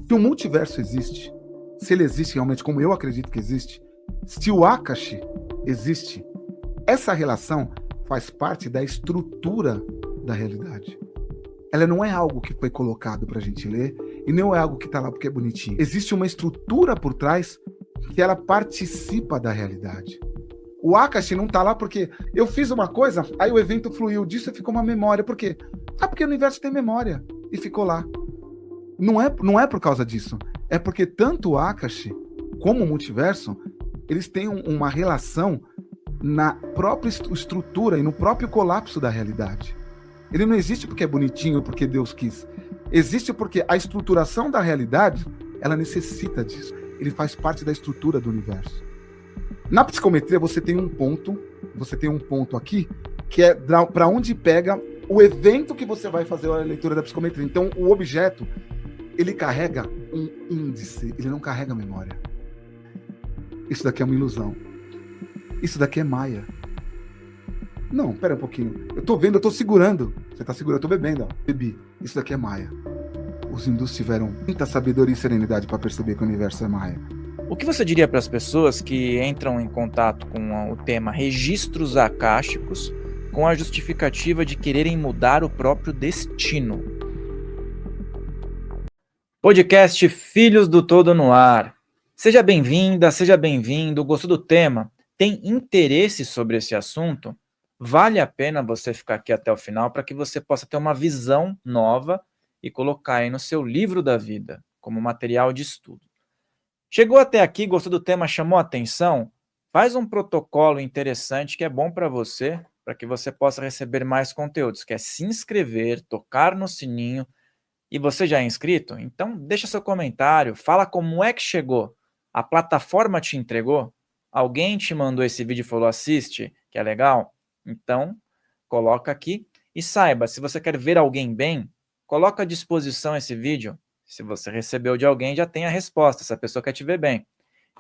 Se o multiverso existe, se ele existe realmente como eu acredito que existe, se o Akashi existe, essa relação faz parte da estrutura da realidade. Ela não é algo que foi colocado para a gente ler e não é algo que está lá porque é bonitinho. Existe uma estrutura por trás que ela participa da realidade. O Akashi não está lá porque eu fiz uma coisa, aí o evento fluiu disso e ficou uma memória. Por quê? Porque o universo tem memória e ficou lá. Não é por causa disso. É porque tanto o Akashi como o multiverso, eles têm uma relação na própria estrutura e no próprio colapso da realidade. Ele não existe porque é bonitinho, porque Deus quis. Existe porque a estruturação da realidade, ela necessita disso. Ele faz parte da estrutura do universo. Na psicometria, você tem um ponto aqui, que é para onde pega o evento que você vai fazer a leitura da psicometria. Então, o objeto, ele carrega um índice, ele não carrega memória. Isso daqui é uma ilusão. Isso daqui é Maia. Não, pera um pouquinho. Eu tô vendo, eu tô segurando. Você tá segurando, eu tô bebendo, ó. Bebi. Isso daqui é Maia. Os hindus tiveram muita sabedoria e serenidade para perceber que o universo é Maia. O que você diria para as pessoas que entram em contato com o tema registros akáshicos com a justificativa de quererem mudar o próprio destino? Podcast Filhos do Todo no ar. Seja bem-vinda, seja bem-vindo. Gostou do tema? Tem interesse sobre esse assunto? Vale a pena você ficar aqui até o final para que você possa ter uma visão nova e colocar aí no seu livro da vida, como material de estudo. Chegou até aqui, gostou do tema, chamou a atenção? Faz um protocolo interessante que é bom para você, para que você possa receber mais conteúdos, que é se inscrever, tocar no sininho. E você já é inscrito? Então deixa seu comentário, fala como é que chegou. A plataforma te entregou? Alguém te mandou esse vídeo e falou assiste, que é legal? Então coloca aqui e saiba, se você quer ver alguém bem, coloca à disposição esse vídeo. Se você recebeu de alguém, já tem a resposta, essa pessoa quer te ver bem.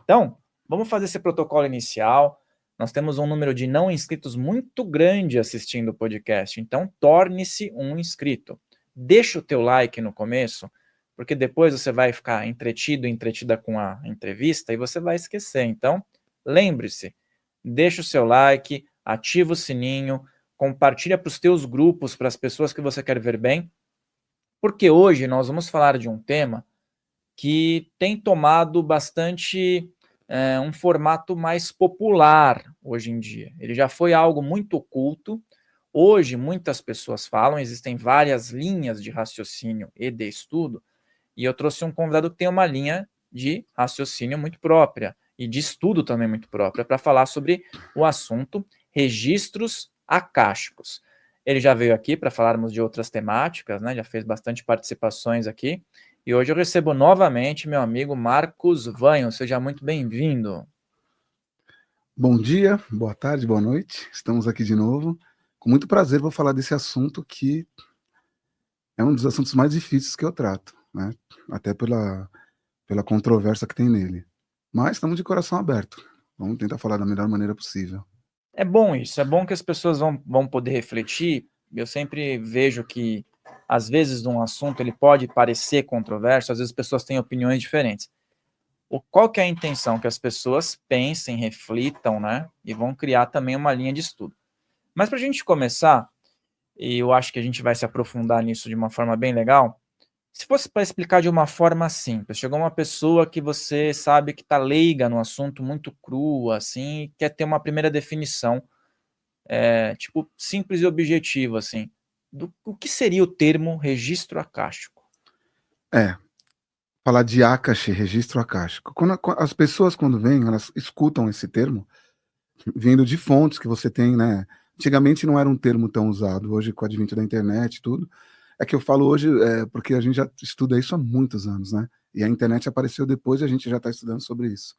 Então, vamos fazer esse protocolo inicial. Nós temos um número de não inscritos muito grande assistindo o podcast, então torne-se um inscrito. Deixa o teu like no começo, porque depois você vai ficar entretida com a entrevista e você vai esquecer. Então, lembre-se, deixa o seu like, ativa o sininho, compartilha para os teus grupos, para as pessoas que você quer ver bem, porque hoje nós vamos falar de um tema que tem tomado bastante um formato mais popular hoje em dia. Ele já foi algo muito oculto. Hoje, muitas pessoas falam, existem várias linhas de raciocínio e de estudo, e eu trouxe um convidado que tem uma linha de raciocínio muito própria, e de estudo também muito própria, para falar sobre o assunto registros akáshicos. Ele já veio aqui para falarmos de outras temáticas, né? Já fez bastante participações aqui, e hoje eu recebo novamente meu amigo Marcos Vanho. Seja muito bem-vindo. Bom dia, boa tarde, boa noite. Estamos aqui de novo. Com muito prazer vou falar desse assunto que é um dos assuntos mais difíceis que eu trato, né? Até pela controvérsia que tem nele. Mas estamos de coração aberto. Vamos tentar falar da melhor maneira possível. É bom isso, é bom que as pessoas vão poder refletir. Eu sempre vejo que, às vezes, um assunto ele pode parecer controverso, às vezes as pessoas têm opiniões diferentes. Qual que é a intenção? Que as pessoas pensem, reflitam, né? E vão criar também uma linha de estudo. Mas para a gente começar, e eu acho que a gente vai se aprofundar nisso de uma forma bem legal, se fosse para explicar de uma forma simples, chegou uma pessoa que você sabe que está leiga no assunto, muito crua, assim, e quer ter uma primeira definição, tipo, simples e objetiva, assim, o que seria o termo registro akáshico? Falar de Akashi, registro akáshico. As pessoas, quando vêm, elas escutam esse termo, vindo de fontes que você tem, né? Antigamente não era um termo tão usado, hoje com o advento da internet e tudo. É que eu falo hoje porque a gente já estuda isso há muitos anos, né? E a internet apareceu depois e a gente já está estudando sobre isso.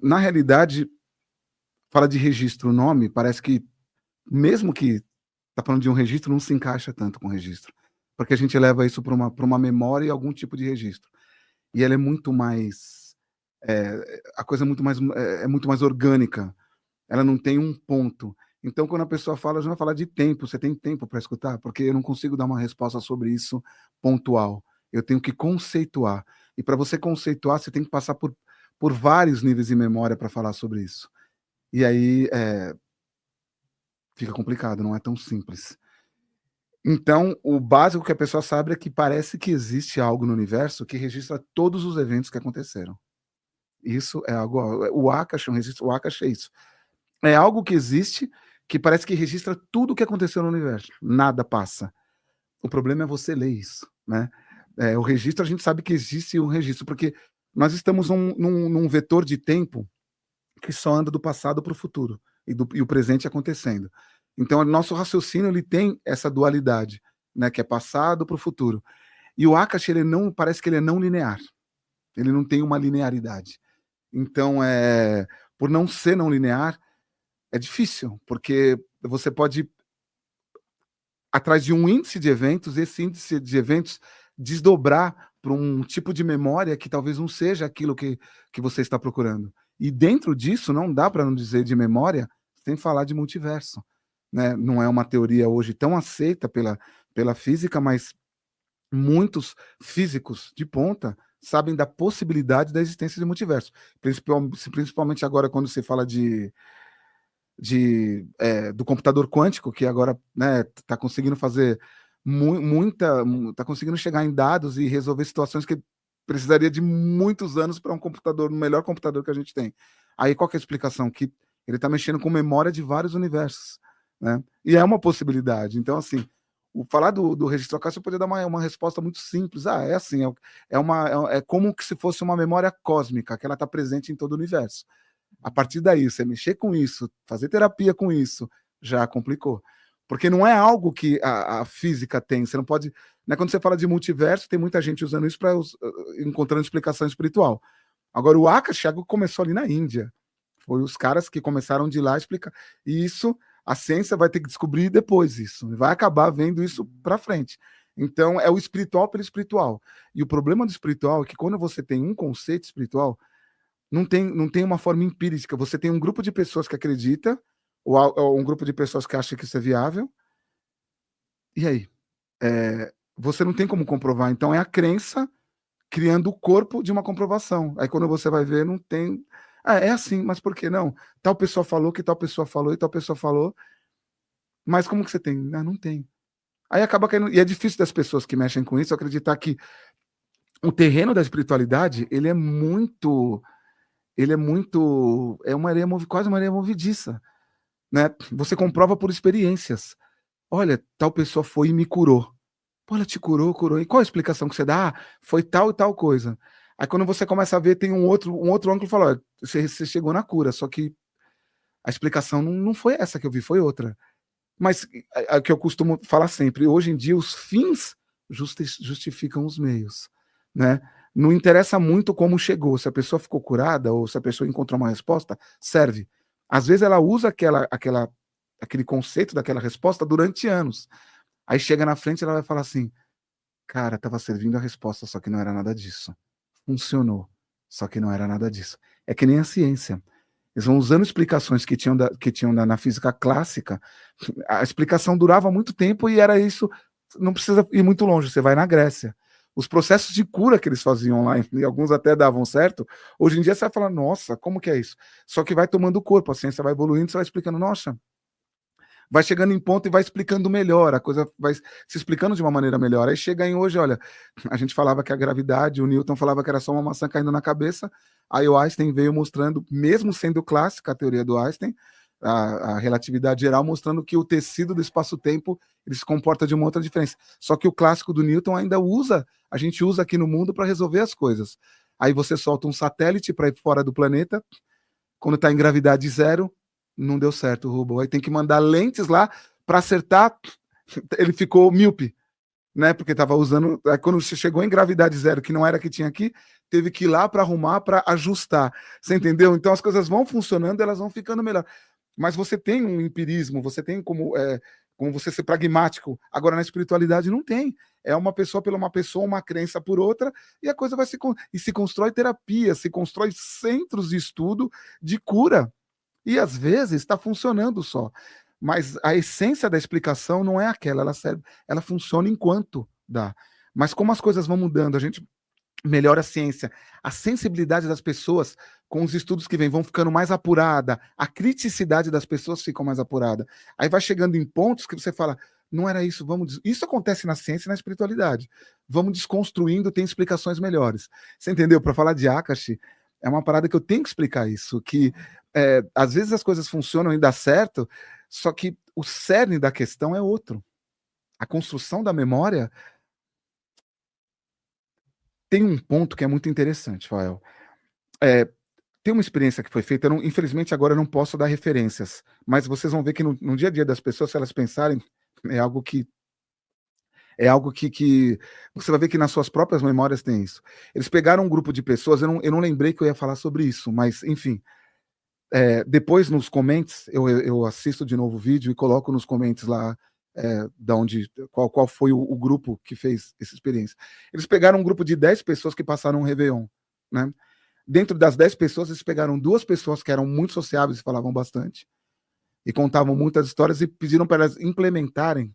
Na realidade, fala de registro, o nome parece que, mesmo que tá falando de um registro, não se encaixa tanto com registro, porque a gente leva isso para uma memória e algum tipo de registro. E ela é muito mais, a coisa é muito mais orgânica. Ela não tem um ponto. Então, quando a pessoa fala, já vai falar de tempo. Você tem tempo para escutar? Porque eu não consigo dar uma resposta sobre isso pontual. eu tenho que conceituar. E para você conceituar, você tem que passar por vários níveis de memória para falar sobre isso. E aí fica complicado, não é tão simples. Então, o básico que a pessoa sabe é que parece que existe algo no universo que registra todos os eventos que aconteceram. Isso é algo. O Akash, o Akash é isso. É algo que existe que parece que registra tudo o que aconteceu no universo. Nada passa. O problema é você ler isso, né? O registro, a gente sabe que existe um registro, porque nós estamos num vetor de tempo que só anda do passado para o futuro e o presente acontecendo. Então, o nosso raciocínio ele tem essa dualidade, né, que é passado para o futuro. E o Akash, parece que ele é não linear. Ele não tem uma linearidade. Então, por não ser não linear, é difícil, porque você pode, atrás de um índice de eventos, esse índice de eventos desdobrar para um tipo de memória que talvez não seja aquilo que você está procurando. E dentro disso, não dá para não dizer de memória sem falar de multiverso. Né? Não é uma teoria hoje tão aceita pela física, mas muitos físicos de ponta sabem da possibilidade da existência de multiverso. Principalmente agora, quando se fala do computador quântico, que agora está conseguindo fazer está conseguindo chegar em dados e resolver situações que precisaria de muitos anos para um computador, o melhor computador que a gente tem. Aí qual que é a explicação? Que ele está mexendo com memória de vários universos, né? E é uma possibilidade. Então, assim, falar do registro Akash, eu poderia dar uma resposta muito simples. É assim, é como se fosse uma memória cósmica, que ela está presente em todo o universo. A partir daí, você mexer com isso, fazer terapia com isso, já complicou. Porque não é algo que a física tem. Você não pode. Né, quando você fala de multiverso, tem muita gente usando isso para encontrando explicação espiritual. Agora, o Akash começou ali na Índia. Foi os caras que começaram de lá a explicar. E isso, a ciência vai ter que descobrir depois isso. Vai acabar vendo isso para frente. Então, é o espiritual pelo espiritual. E o problema do espiritual é que quando você tem um conceito espiritual, não tem uma forma empírica. Você tem um grupo de pessoas que acredita, ou um grupo de pessoas que acha que isso é viável. E aí? Você não tem como comprovar. Então é a crença criando o corpo de uma comprovação. Aí quando você vai ver, não tem. É assim, mas por que não? Tal pessoa falou que tal pessoa falou e tal pessoa falou. Mas como que você tem? Não tem. Aí acaba caindo. E é difícil das pessoas que mexem com isso acreditar que o terreno da espiritualidade, ele é muito. É uma areia, quase uma areia movediça, né? Você comprova por experiências. Olha, tal pessoa foi e me curou. Pô, ela te curou. E qual a explicação que você dá? Foi tal e tal coisa. Aí quando você começa a ver, tem um outro ângulo que fala, olha, você chegou na cura, só que a explicação não foi essa que eu vi, foi outra. Mas é que eu costumo falar sempre, hoje em dia os fins justificam os meios, né? Não interessa muito como chegou, se a pessoa ficou curada ou se a pessoa encontrou uma resposta, serve. Às vezes ela usa aquele conceito daquela resposta durante anos. Aí chega na frente e ela vai falar assim, cara, estava servindo a resposta, só que não era nada disso. Funcionou, só que não era nada disso. É que nem a ciência. Eles vão usando explicações que tinham na física clássica, a explicação durava muito tempo e era isso, não precisa ir muito longe, você vai na Grécia. Os processos de cura que eles faziam lá, e alguns até davam certo, hoje em dia você vai falar, nossa, como que é isso? Só que vai tomando corpo, a ciência vai evoluindo, você vai explicando, nossa, vai chegando em ponto e vai explicando melhor, a coisa vai se explicando de uma maneira melhor. Aí chega em hoje, olha, a gente falava que a gravidade, o Newton falava que era só uma maçã caindo na cabeça, aí o Einstein veio mostrando, mesmo sendo clássica a teoria do Einstein, a relatividade geral, mostrando que o tecido do espaço-tempo ele se comporta de uma outra diferença. Só que o clássico do Newton ainda a gente usa aqui no mundo para resolver as coisas. Aí você solta um satélite para ir fora do planeta, quando está em gravidade zero, não deu certo o robô. Aí tem que mandar lentes lá para acertar, ele ficou míope, né? Porque estava usando. Aí quando você chegou em gravidade zero, que não era que tinha aqui, teve que ir lá para arrumar, para ajustar. Você entendeu? Então as coisas vão funcionando, elas vão ficando melhor. Mas você tem um empirismo, você tem como você ser pragmático. Agora, na espiritualidade, não tem. É uma pessoa pela uma pessoa, uma crença por outra, e a coisa vai se constrói terapia, se constrói centros de estudo de cura. E às vezes está funcionando só. Mas a essência da explicação não é aquela, ela funciona enquanto dá. Mas como as coisas vão mudando, a gente melhora a ciência, a sensibilidade das pessoas com os estudos que vêm vão ficando mais apurada, a criticidade das pessoas fica mais apurada. Aí vai chegando em pontos que você fala, não era isso, vamos... Isso acontece na ciência e na espiritualidade. Vamos desconstruindo, tem explicações melhores. Você entendeu? Para falar de Akashi, é uma parada que eu tenho que explicar isso, que às vezes as coisas funcionam e dá certo, só que o cerne da questão é outro. A construção da memória tem um ponto que é muito interessante, Fael. Tem uma experiência que foi feita, infelizmente agora eu não posso dar referências, mas vocês vão ver que no dia a dia das pessoas, se elas pensarem, é algo que você vai ver que nas suas próprias memórias tem isso. Eles pegaram um grupo de pessoas, eu não lembrei que eu ia falar sobre isso, mas enfim, depois nos comments, eu assisto de novo o vídeo e coloco nos comments lá qual foi o grupo que fez essa experiência. Eles pegaram um grupo de 10 pessoas que passaram um Réveillon, né? Dentro das 10 pessoas, eles pegaram 2 pessoas que eram muito sociáveis e falavam bastante, e contavam muitas histórias e pediram para elas implementarem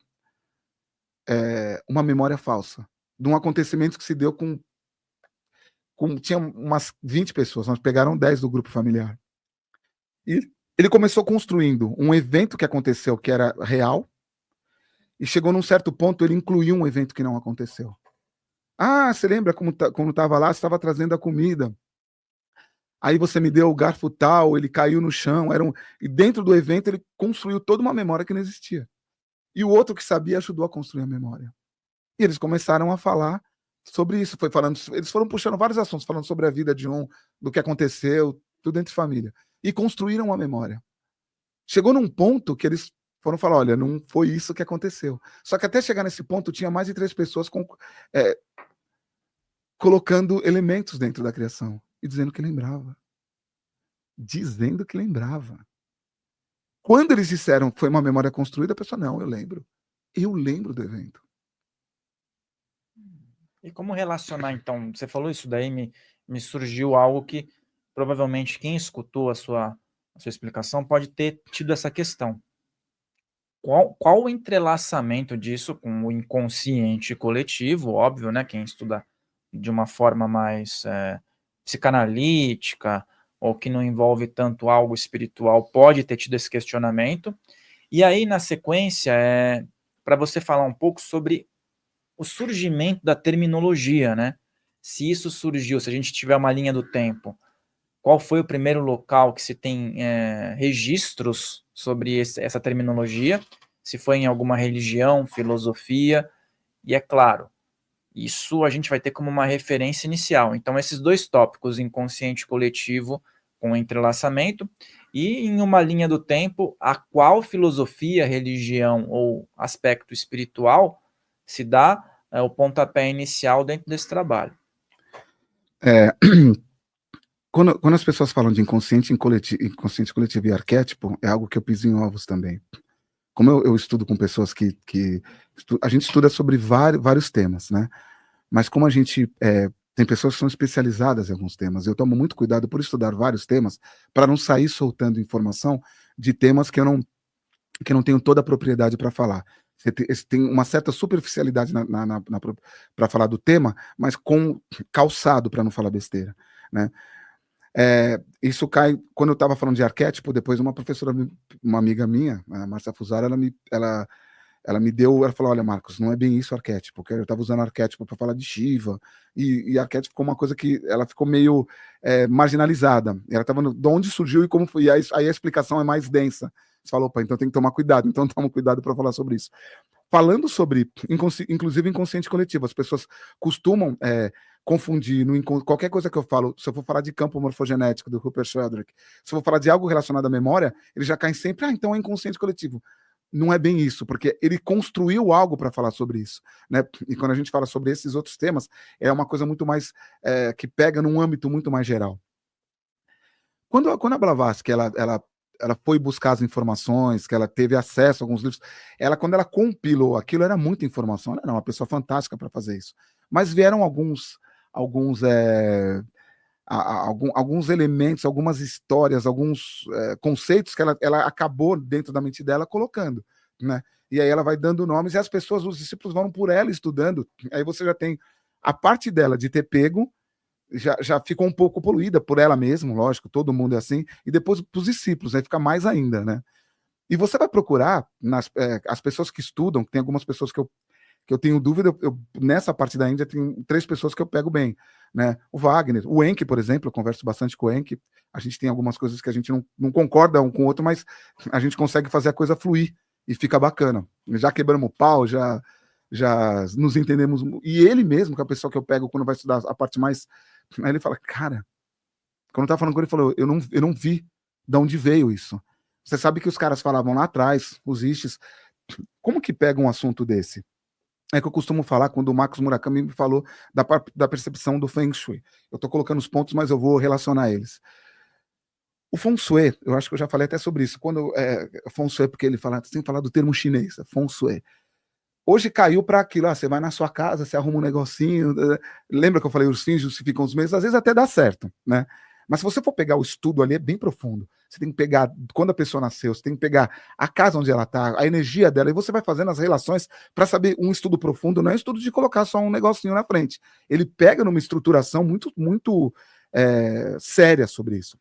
uma memória falsa de um acontecimento que se deu tinha umas 20 pessoas, nós pegaram 10 do grupo familiar. E ele começou construindo um evento que aconteceu que era real, e chegou num certo ponto, ele incluiu um evento que não aconteceu. Ah, você lembra como estava lá, você estava trazendo a comida, aí você me deu o garfo tal, ele caiu no chão, e dentro do evento ele construiu toda uma memória que não existia. E o outro que sabia ajudou a construir a memória. E eles começaram a falar sobre isso, eles foram puxando vários assuntos, falando sobre a vida de do que aconteceu, tudo entre família, e construíram uma memória. Chegou num ponto que eles foram falar, olha, não foi isso que aconteceu. Só que até chegar nesse ponto, tinha mais de 3 pessoas colocando elementos dentro da criação e dizendo que lembrava. Dizendo que lembrava. Quando eles disseram que foi uma memória construída, a pessoa, não, eu lembro. Eu lembro do evento. E como relacionar, então? Você falou isso daí, me surgiu algo que provavelmente quem escutou a sua explicação pode ter tido essa questão. Qual o entrelaçamento disso com o inconsciente coletivo? Óbvio, né? Quem estuda de uma forma mais psicanalítica ou que não envolve tanto algo espiritual pode ter tido esse questionamento. E aí, na sequência, para você falar um pouco sobre o surgimento da terminologia, né? Se isso surgiu, se a gente tiver uma linha do tempo, qual foi o primeiro local que se tem registros sobre essa terminologia, se foi em alguma religião, filosofia, e é claro, isso a gente vai ter como uma referência inicial. Então, esses 2 tópicos, inconsciente coletivo com entrelaçamento, e em uma linha do tempo, a qual filosofia, religião ou aspecto espiritual se dá o pontapé inicial dentro desse trabalho. Quando as pessoas falam de inconsciente coletivo e arquétipo, é algo que eu piso em ovos também. Como eu estudo com pessoas a gente estuda sobre vários temas, né? Mas como a gente tem pessoas que são especializadas em alguns temas, eu tomo muito cuidado por estudar vários temas para não sair soltando informação de temas que eu não tenho toda a propriedade para falar. Você tem uma certa superficialidade para falar do tema, mas com calçado para não falar besteira, né? Isso cai, quando eu estava falando de arquétipo, depois uma professora, uma amiga minha, a Marcia Fusaro, ela falou, olha, Marcos, não é bem isso arquétipo, porque eu estava usando arquétipo para falar de Shiva, e arquétipo ficou uma coisa que ela ficou meio marginalizada. Ela estava de onde surgiu e como foi, aí a explicação é mais densa. Você falou, opa, então tem que tomar cuidado, então toma cuidado para falar sobre isso. Falando sobre, inclusive, inconsciente coletivo, as pessoas costumam confundir qualquer coisa que eu falo, se eu for falar de campo morfogenético do Rupert Sheldrake, se eu for falar de algo relacionado à memória, ele já cai sempre, então é inconsciente coletivo. Não é bem isso, porque ele construiu algo para falar sobre isso, né? E quando a gente fala sobre esses outros temas, é uma coisa muito mais que pega num âmbito muito mais geral. Quando a Blavatsky ela foi buscar as informações, que ela teve acesso a alguns livros, quando ela compilou aquilo, era muita informação, ela era uma pessoa fantástica para fazer isso. Mas vieram alguns elementos, algumas histórias, alguns conceitos que ela acabou dentro da mente dela colocando. né? E aí ela vai dando nomes e as pessoas, os discípulos vão por ela estudando. Aí você já tem a parte dela de ter pego, já ficou um pouco poluída por ela mesma, lógico, todo mundo é assim, e depois para os discípulos, aí fica mais ainda, né? E você vai procurar as pessoas que estudam, tem algumas pessoas que eu tenho dúvida, nessa parte da Índia tem 3 pessoas que eu pego bem, né? O Wagner, o Enki, por exemplo, eu converso bastante com o Enki, a gente tem algumas coisas que a gente não concorda um com o outro, mas a gente consegue fazer a coisa fluir e fica bacana. Já quebramos o pau, já nos entendemos, e ele mesmo, que é a pessoa que eu pego quando vai estudar a parte mais, aí ele fala, cara, quando eu tava falando com ele, ele falou, eu não vi de onde veio isso. Você sabe que os caras falavam lá atrás, os istes, como que pega um assunto desse? É que eu costumo falar quando o Marcos Murakami me falou da percepção do Feng Shui. Eu estou colocando os pontos, mas eu vou relacionar eles. O Feng Shui, eu acho que eu já falei até sobre isso. Quando Feng Shui, porque ele fala, sem falar do termo chinês, Feng Shui. Hoje caiu para aquilo, você vai na sua casa, você arruma um negocinho. Lembra que eu falei, os fins justificam os meios? Às vezes até dá certo, né? Mas se você for pegar o estudo ali, é bem profundo. Você tem que pegar quando a pessoa nasceu, você tem que pegar a casa onde ela está, a energia dela, e você vai fazendo as relações para saber. Um estudo profundo não é um estudo de colocar só um negocinho na frente. Ele pega numa estruturação muito séria sobre isso.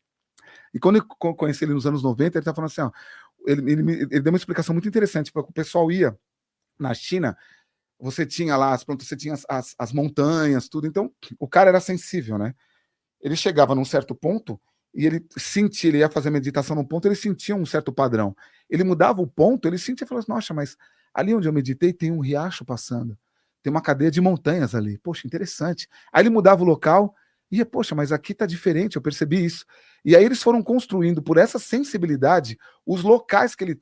E quando eu conheci ele nos anos 90, ele estava falando assim, ó, ele deu uma explicação muito interessante, porque o pessoal ia na China, você tinha lá você tinha as montanhas, tudo, então o cara era sensível, né? Ele chegava num certo ponto e ele sentia, ele ia fazer meditação num ponto, ele sentia um certo padrão. Ele mudava o ponto, ele sentia e falava assim, nossa, mas ali onde eu meditei tem um riacho passando, tem uma cadeia de montanhas ali, poxa, interessante. Aí ele mudava o local e, poxa, mas aqui tá diferente, eu percebi isso. E aí eles foram construindo, por essa sensibilidade, os locais que ele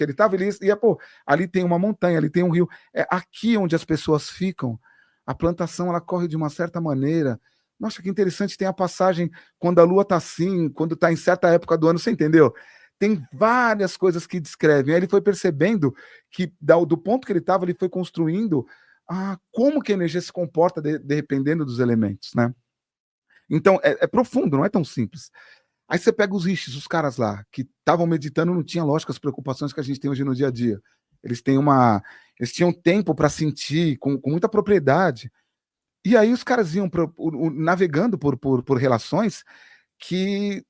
ele ia, pô, ali tem uma montanha, ali tem um rio, é aqui onde as pessoas ficam, a plantação ela corre de uma certa maneira. Nossa, que interessante, tem a passagem quando a lua tá assim, quando tá em certa época do ano, você entendeu? Tem várias coisas que descrevem. Aí ele foi percebendo que, do ponto que ele estava, ele foi construindo como que a energia se comporta dependendo dos elementos, né? Então, é profundo, não é tão simples. Aí você pega os rishis, os caras lá, que estavam meditando, não tinha, lógico, as preocupações que a gente tem hoje no dia a dia. Eles tinham tempo para sentir com muita propriedade. E aí os caras iam navegando por relações que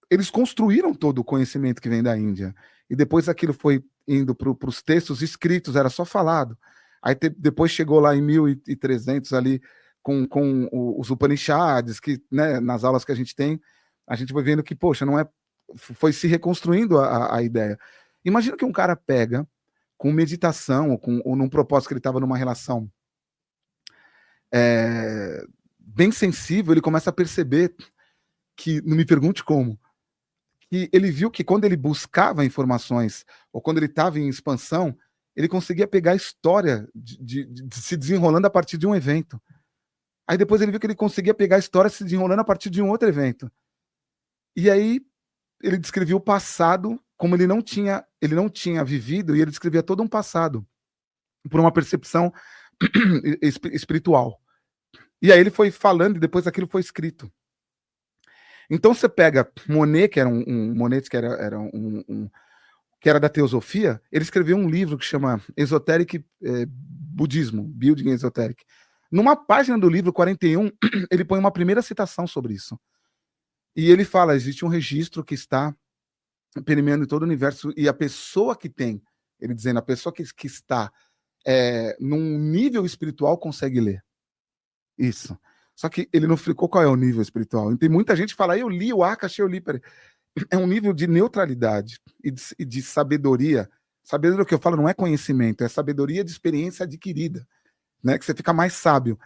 eles construíram todo o conhecimento que vem da Índia. E depois aquilo foi indo para os textos escritos, era só falado. Aí depois chegou lá em 1300 ali com os Upanishads, que, né, nas aulas que a gente tem, a gente vai vendo que, poxa, não é, foi se reconstruindo a ideia. Imagina que um cara pega com meditação ou num propósito que ele estava numa relação bem sensível, ele começa a perceber que, não me pergunte como, que ele viu que quando ele buscava informações, ou quando ele estava em expansão, ele conseguia pegar a história de se desenrolando a partir de um evento. Aí depois ele viu que ele conseguia pegar a história se desenrolando a partir de um outro evento. E aí ele descrevia o passado como ele não tinha vivido, e ele descrevia todo um passado por uma percepção espiritual. E aí ele foi falando e depois aquilo foi escrito. Então você pega Monet, que era Monet, que era da teosofia, ele escreveu um livro que chama Esoteric Budismo, Building Esoteric. Numa página do livro 41, ele põe uma primeira citação sobre isso. E ele fala, existe um registro que está permeando em todo o universo, e a pessoa que tem, ele dizendo, a pessoa que está num nível espiritual consegue ler. Isso. Só que ele não explicou qual é o nível espiritual. E tem muita gente que fala, eu li o Akashi, eu li. É um nível de neutralidade e de sabedoria. Sabedoria que eu falo não é conhecimento, é sabedoria de experiência adquirida, né? Que você fica mais sábio.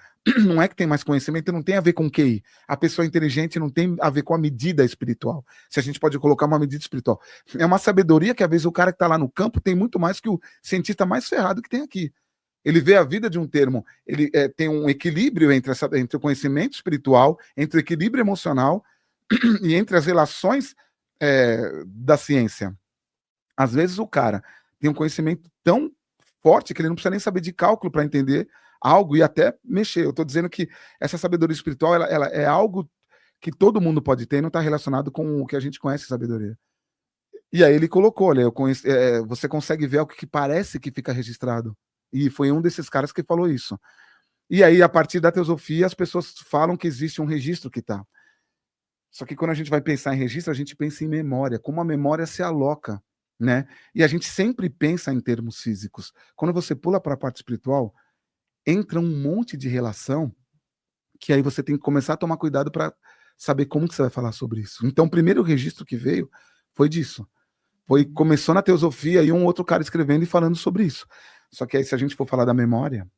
Não é que tem mais conhecimento, não tem a ver com QI. A pessoa inteligente não tem a ver com a medida espiritual. Se a gente pode colocar uma medida espiritual. É uma sabedoria que, às vezes, o cara que está lá no campo tem muito mais que o cientista mais ferrado que tem aqui. Ele vê a vida de um termo, ele tem um equilíbrio entre o conhecimento espiritual, entre o equilíbrio emocional e entre as relações da ciência. Às vezes o cara tem um conhecimento tão forte que ele não precisa nem saber de cálculo para entender algo e até mexer. Eu estou dizendo que essa sabedoria espiritual ela é algo que todo mundo pode ter e não está relacionado com o que a gente conhece sabedoria. E aí ele colocou, olha, você consegue ver o que parece que fica registrado. E foi um desses caras que falou isso. E aí, a partir da teosofia, as pessoas falam que existe um registro que está. Só que quando a gente vai pensar em registro, a gente pensa em memória, como a memória se aloca, né? E a gente sempre pensa em termos físicos. Quando você pula para a parte espiritual, entra um monte de relação que aí você tem que começar a tomar cuidado para saber como que você vai falar sobre isso. Então, o primeiro registro que veio foi disso. Começou na teosofia e um outro cara escrevendo e falando sobre isso. Só que aí, se a gente for falar da memória,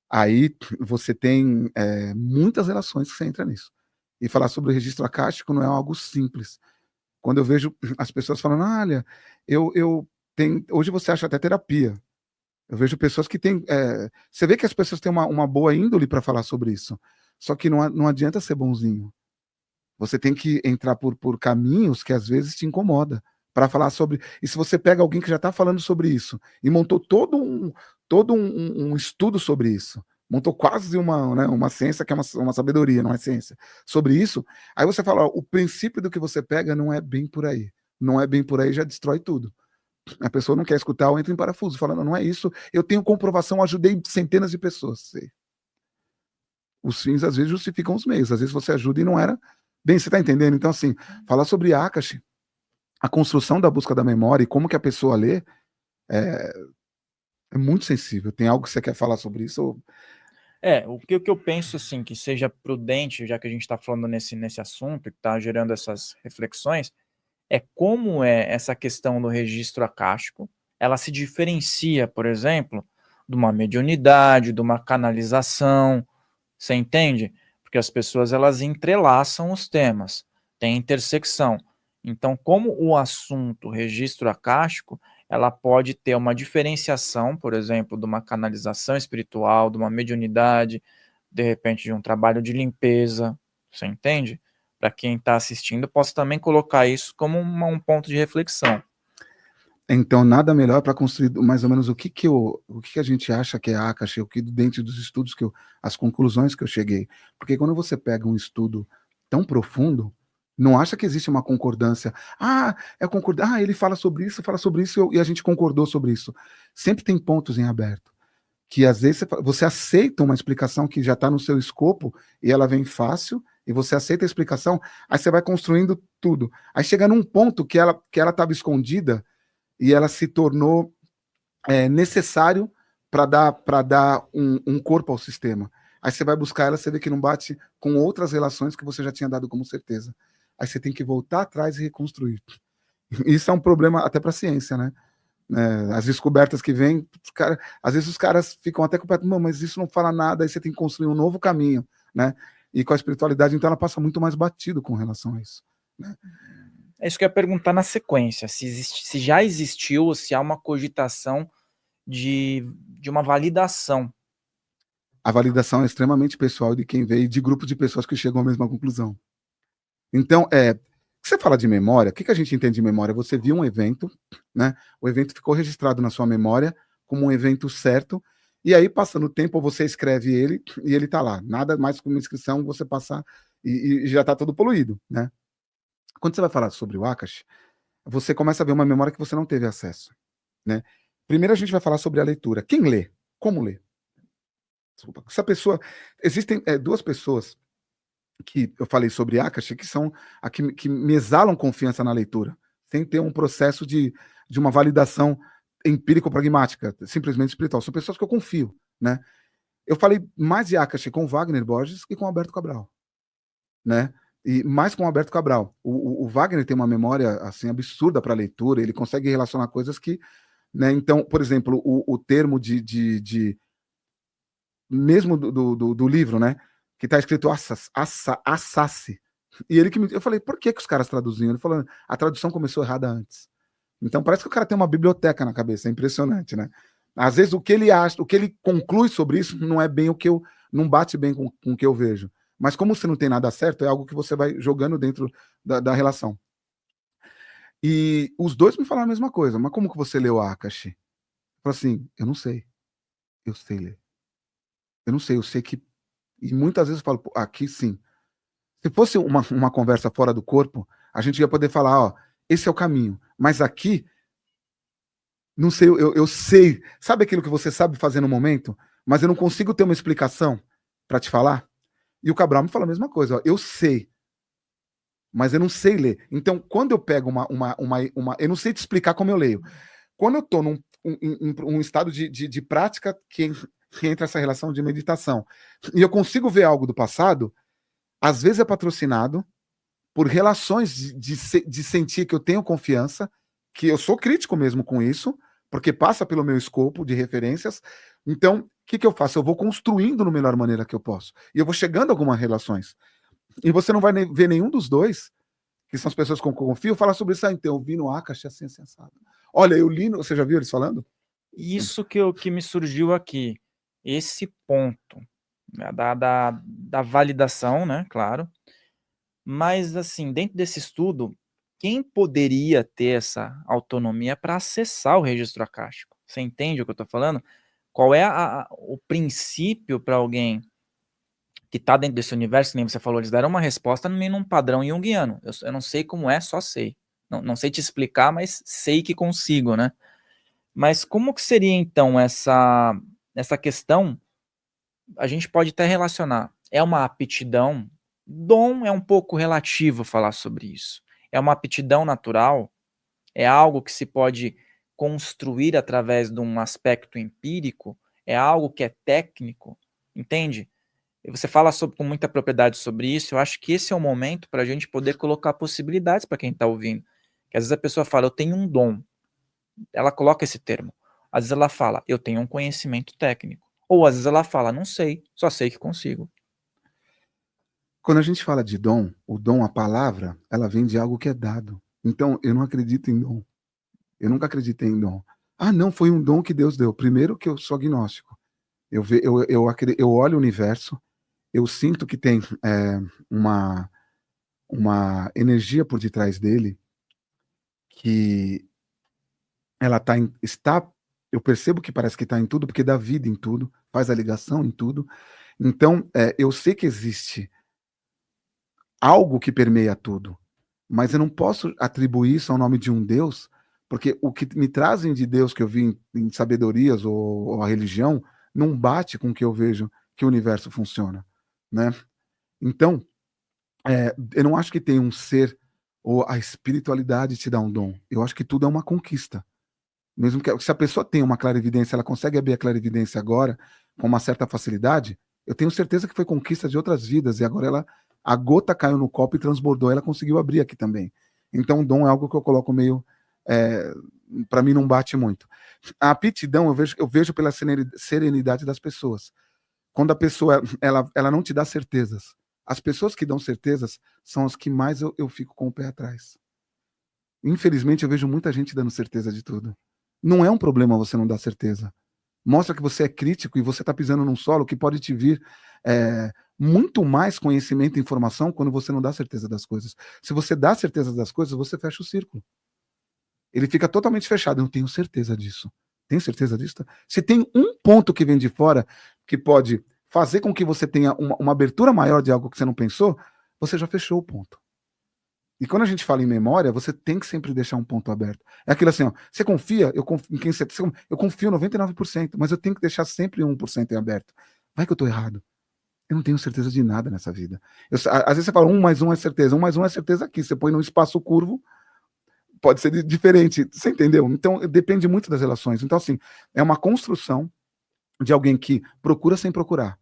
aí você tem muitas relações que você entra nisso. E falar sobre o registro acástico não é algo simples. Quando eu vejo as pessoas falando, olha, eu tenho. Hoje você acha até terapia. Eu vejo pessoas que têm. Você vê que as pessoas têm uma boa índole para falar sobre isso. Só que não adianta ser bonzinho. Você tem que entrar por caminhos que às vezes te incomoda para falar sobre. E se você pega alguém que já está falando sobre isso e montou todo um estudo sobre isso, montou quase uma ciência que é uma sabedoria, não é ciência, sobre isso, aí você fala, ó, o princípio do que você pega não é bem por aí. Não é bem por aí, já destrói tudo. A pessoa não quer escutar ou entra em parafuso, falando, não é isso, eu tenho comprovação, ajudei centenas de pessoas. Os fins, às vezes, justificam os meios. Às vezes você ajuda e não era bem, você está entendendo? Então, assim, falar sobre Akashi, a construção da busca da memória e como que a pessoa lê, é muito sensível. Tem algo que você quer falar sobre isso? O que eu penso, assim, que seja prudente, já que a gente está falando nesse assunto, que está gerando essas reflexões, é como essa questão do registro acástico, ela se diferencia, por exemplo, de uma mediunidade, de uma canalização, você entende? Porque as pessoas, elas entrelaçam os temas, tem intersecção. Então, como o assunto registro acástico, ela pode ter uma diferenciação, por exemplo, de uma canalização espiritual, de uma mediunidade, de repente de um trabalho de limpeza, você entende? Para quem está assistindo, posso também colocar isso como um ponto de reflexão. Então, nada melhor para construir mais ou menos o que a gente acha que é Akashi, o que dentro dos estudos as conclusões que eu cheguei. Porque quando você pega um estudo tão profundo, não acha que existe uma concordância. Ele fala sobre isso e a gente concordou sobre isso. Sempre tem pontos em aberto. Que às vezes você aceita uma explicação que já está no seu escopo e ela vem fácil, e você aceita a explicação, aí você vai construindo tudo. Aí chega num ponto que ela estava escondida e ela se tornou necessário para dar um corpo ao sistema. Aí você vai buscar ela, você vê que não bate com outras relações que você já tinha dado como certeza. Aí você tem que voltar atrás e reconstruir. Isso é um problema até para a ciência, né? As descobertas que vêm, às vezes os caras ficam até com o pé, mas isso não fala nada, aí você tem que construir um novo caminho, né? E com a espiritualidade, então, ela passa muito mais batido com relação a isso, né? É isso que eu ia perguntar na sequência, se já existiu ou se há uma cogitação de uma validação. A validação é extremamente pessoal de quem veio, de grupo de pessoas que chegam à mesma conclusão. Então, você fala de memória, o que a gente entende de memória? Você viu um evento, né? O evento ficou registrado na sua memória como um evento certo, e aí, passando o tempo, você escreve ele e ele está lá. Nada mais que uma inscrição, você passar e já está todo poluído, né? Quando você vai falar sobre o Akashi, você começa a ver uma memória que você não teve acesso, né? Primeiro a gente vai falar sobre a leitura. Quem lê? Como lê? Desculpa. Essa pessoa... Existem duas pessoas que eu falei sobre Akashi, que são que me exalam confiança na leitura, sem ter um processo de uma validação empírico-pragmática, simplesmente espiritual. São pessoas que eu confio, né? Eu falei mais de Akashi com Wagner Borges que com Alberto Cabral, né? E mais com o Alberto Cabral. O Wagner tem uma memória assim absurda para leitura, ele consegue relacionar coisas que, né? Então, por exemplo, o termo mesmo do livro, né? Que está escrito Assassi. E ele eu falei, por que os caras traduziam? Ele falou, a tradução começou errada antes. Então parece que o cara tem uma biblioteca na cabeça, é impressionante, né? Às vezes o que ele acha, o que ele conclui sobre isso não é bem não bate bem com o que eu vejo. Mas como você não tem nada certo, é algo que você vai jogando dentro da relação. E os dois me falaram a mesma coisa. Mas como que você leu a Akashi? Eu falei assim, eu não sei. Eu sei ler. Eu não sei, eu sei que... E muitas vezes eu falo, aqui sim. Se fosse uma conversa fora do corpo, a gente ia poder falar, ó, esse é o caminho. Mas aqui, não sei, eu sei. Sabe aquilo que você sabe fazer no momento, mas eu não consigo ter uma explicação para te falar? E o Cabral me fala a mesma coisa. Ó, eu sei, mas eu não sei ler. Então, quando eu pego eu não sei te explicar como eu leio. Quando eu estou um estado de prática que entra essa relação de meditação, e eu consigo ver algo do passado, às vezes é patrocinado por relações de sentir que eu tenho confiança, que eu sou crítico mesmo com isso, porque passa pelo meu escopo de referências. Então, o que eu faço? Eu vou construindo da melhor maneira que eu posso. E eu vou chegando a algumas relações. E você não vai ver nenhum dos dois, que são as pessoas com que eu confio, falar sobre isso. Ah, então, eu vi no Akash assim, sensado. Olha, eu li, você já viu eles falando? Isso que me surgiu aqui, esse ponto, né, da validação, né, claro, mas assim, dentro desse estudo, quem poderia ter essa autonomia para acessar o registro akáshico? Você entende o que eu estou falando? Qual é o princípio para alguém que está dentro desse universo, que nem você falou, eles deram uma resposta num padrão junguiano. Eu não sei como é, só sei. Não sei te explicar, mas sei que consigo, né? Mas como que seria, então, essa questão? A gente pode até relacionar. É uma aptidão? Dom é um pouco relativo falar sobre isso. É uma aptidão natural? É algo que se pode construir através de um aspecto empírico? É algo que é técnico? Entende? E você fala com muita propriedade sobre isso. Eu acho que esse é o momento para a gente poder colocar possibilidades para quem está ouvindo. Que às vezes a pessoa fala, eu tenho um dom. Ela coloca esse termo. Às vezes ela fala, eu tenho um conhecimento técnico. Ou às vezes ela fala, não sei, só sei que consigo. Quando a gente fala de dom, o dom, a palavra, ela vem de algo que é dado. Então, eu não acredito em dom. Eu nunca acreditei em dom. Ah, não, foi um dom que Deus deu. Primeiro que eu sou agnóstico. Eu olho o universo, eu sinto que tem uma, uma energia por detrás dele, que ela está, eu percebo que parece que está em tudo, porque dá vida em tudo, faz a ligação em tudo. Então, eu sei que existe algo que permeia tudo, mas eu não posso atribuir isso ao nome de um Deus, porque o que me trazem de Deus que eu vi em sabedorias ou a religião não bate com o que eu vejo que o universo funciona, né? Então, eu não acho que tem um ser ou a espiritualidade te dá um dom. Eu acho que tudo é uma conquista. Mesmo que se a pessoa tem uma clarividência, ela consegue abrir a clarividência agora com uma certa facilidade, eu tenho certeza que foi conquista de outras vidas e agora a gota caiu no copo e transbordou, ela conseguiu abrir aqui também. Então, o dom é algo que eu coloco meio, para mim não bate muito. A aptidão eu vejo pela serenidade das pessoas. Quando a pessoa ela não te dá certezas, as pessoas que dão certezas são as que mais eu fico com o pé atrás. Infelizmente, eu vejo muita gente dando certeza de tudo. Não é um problema você não dar certeza. Mostra que você é crítico e você está pisando num solo que pode te vir muito mais conhecimento e informação quando você não dá certeza das coisas. Se você dá certeza das coisas, você fecha o círculo. Ele fica totalmente fechado. Eu não tenho certeza disso. Tem certeza disso? Se tem um ponto que vem de fora que pode fazer com que você tenha uma abertura maior de algo que você não pensou, você já fechou o ponto. E quando a gente fala em memória, você tem que sempre deixar um ponto aberto. É aquilo assim, ó, você confia, em quem eu confio 99%, mas eu tenho que deixar sempre 1% em aberto. Vai que eu estou errado. Eu não tenho certeza de nada nessa vida. Às vezes você fala 1 mais 1 é certeza, 1 mais 1 é certeza aqui. Você põe num espaço curvo, pode ser diferente. Você entendeu? Então, depende muito das relações. Então, assim, é uma construção de alguém que procura sem procurar.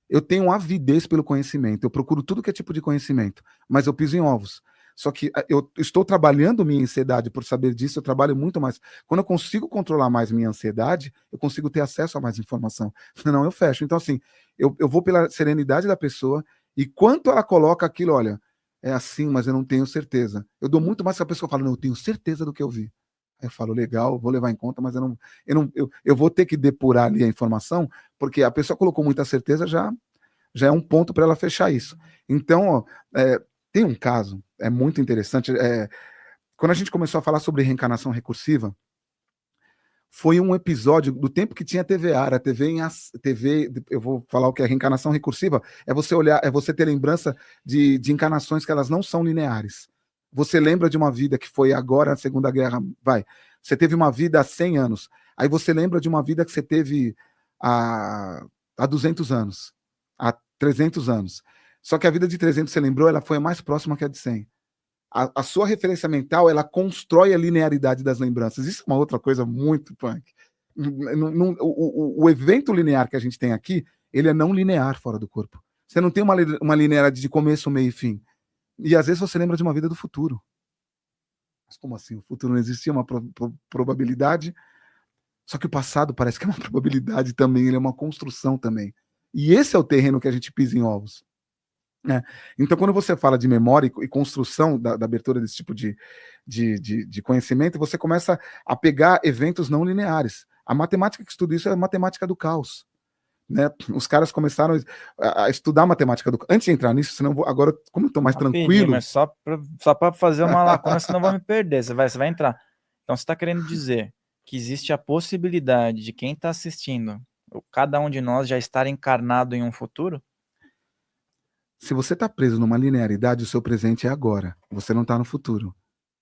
Eu tenho avidez pelo conhecimento, eu procuro tudo que é tipo de conhecimento, mas eu piso em ovos. Só que eu estou trabalhando minha ansiedade por saber disso, eu trabalho muito mais. Quando eu consigo controlar mais minha ansiedade, eu consigo ter acesso a mais informação. Senão eu fecho. Então, assim, eu vou pela serenidade da pessoa e quanto ela coloca aquilo, olha, é assim, mas eu não tenho certeza. Eu dou muito mais se a pessoa fala, não, eu tenho certeza do que eu vi. Aí eu falo, legal, vou levar em conta, mas eu vou ter que depurar ali a informação, porque a pessoa colocou muita certeza, já é um ponto para ela fechar isso. Então, ó, tem um caso, é muito interessante. Quando a gente começou a falar sobre reencarnação recursiva, foi um episódio do tempo que tinha TVA. A TV, eu vou falar o que é reencarnação recursiva, é você olhar, é você ter lembrança de encarnações que elas não são lineares. você lembra de uma vida que foi agora na Segunda Guerra, você teve uma vida há 100 anos, aí você lembra de uma vida que você teve há 200 anos, há 300 anos. Só que a vida de 300 você lembrou, ela foi mais próxima que a de 100. A sua referência mental, ela constrói a linearidade das lembranças. Isso é uma outra coisa muito punk. O evento linear que a gente tem aqui, ele é não linear fora do corpo. Você não tem uma linearidade de começo, meio e fim. E às vezes você lembra de uma vida do futuro. Mas como assim? O futuro não existia, uma probabilidade? Só que o passado parece que é uma probabilidade também, ele é uma construção também. E esse é o terreno que a gente pisa em ovos. Então, quando você fala de memória e construção da abertura desse tipo de conhecimento, você começa a pegar eventos não lineares. A matemática que estuda isso é a matemática do caos. Né? Os caras começaram a estudar matemática do caos. Antes de entrar nisso, senão agora, como eu estou mais tranquilo... Mas só para fazer uma lacuna, senão eu vou me perder. Você vai entrar. Então, você está querendo dizer que existe a possibilidade de quem está assistindo, cada um de nós já estar encarnado em um futuro? Se você está preso numa linearidade, o seu presente é agora. Você não está no futuro.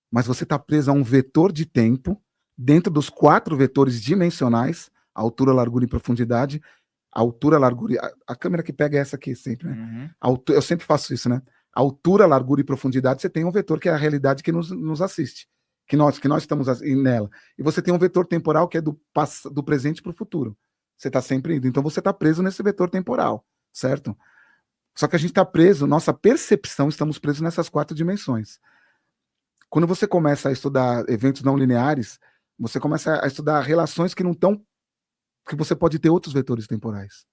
Mas você está preso a um vetor de tempo, dentro dos 4 vetores dimensionais, altura, largura e profundidade. Altura, largura... A câmera que pega é essa aqui sempre, né? Eu sempre faço isso, né? Altura, largura e profundidade, você tem um vetor que é a realidade que nos assiste. Que nós estamos nela. E você tem um vetor temporal que é do presente para o futuro. Você está sempre indo. Então você está preso nesse vetor temporal, certo? Só que a gente está preso, nossa percepção, estamos presos nessas 4 dimensões. Quando você começa a estudar eventos não lineares, você começa a estudar relações que não estão, que você pode ter outros vetores temporais.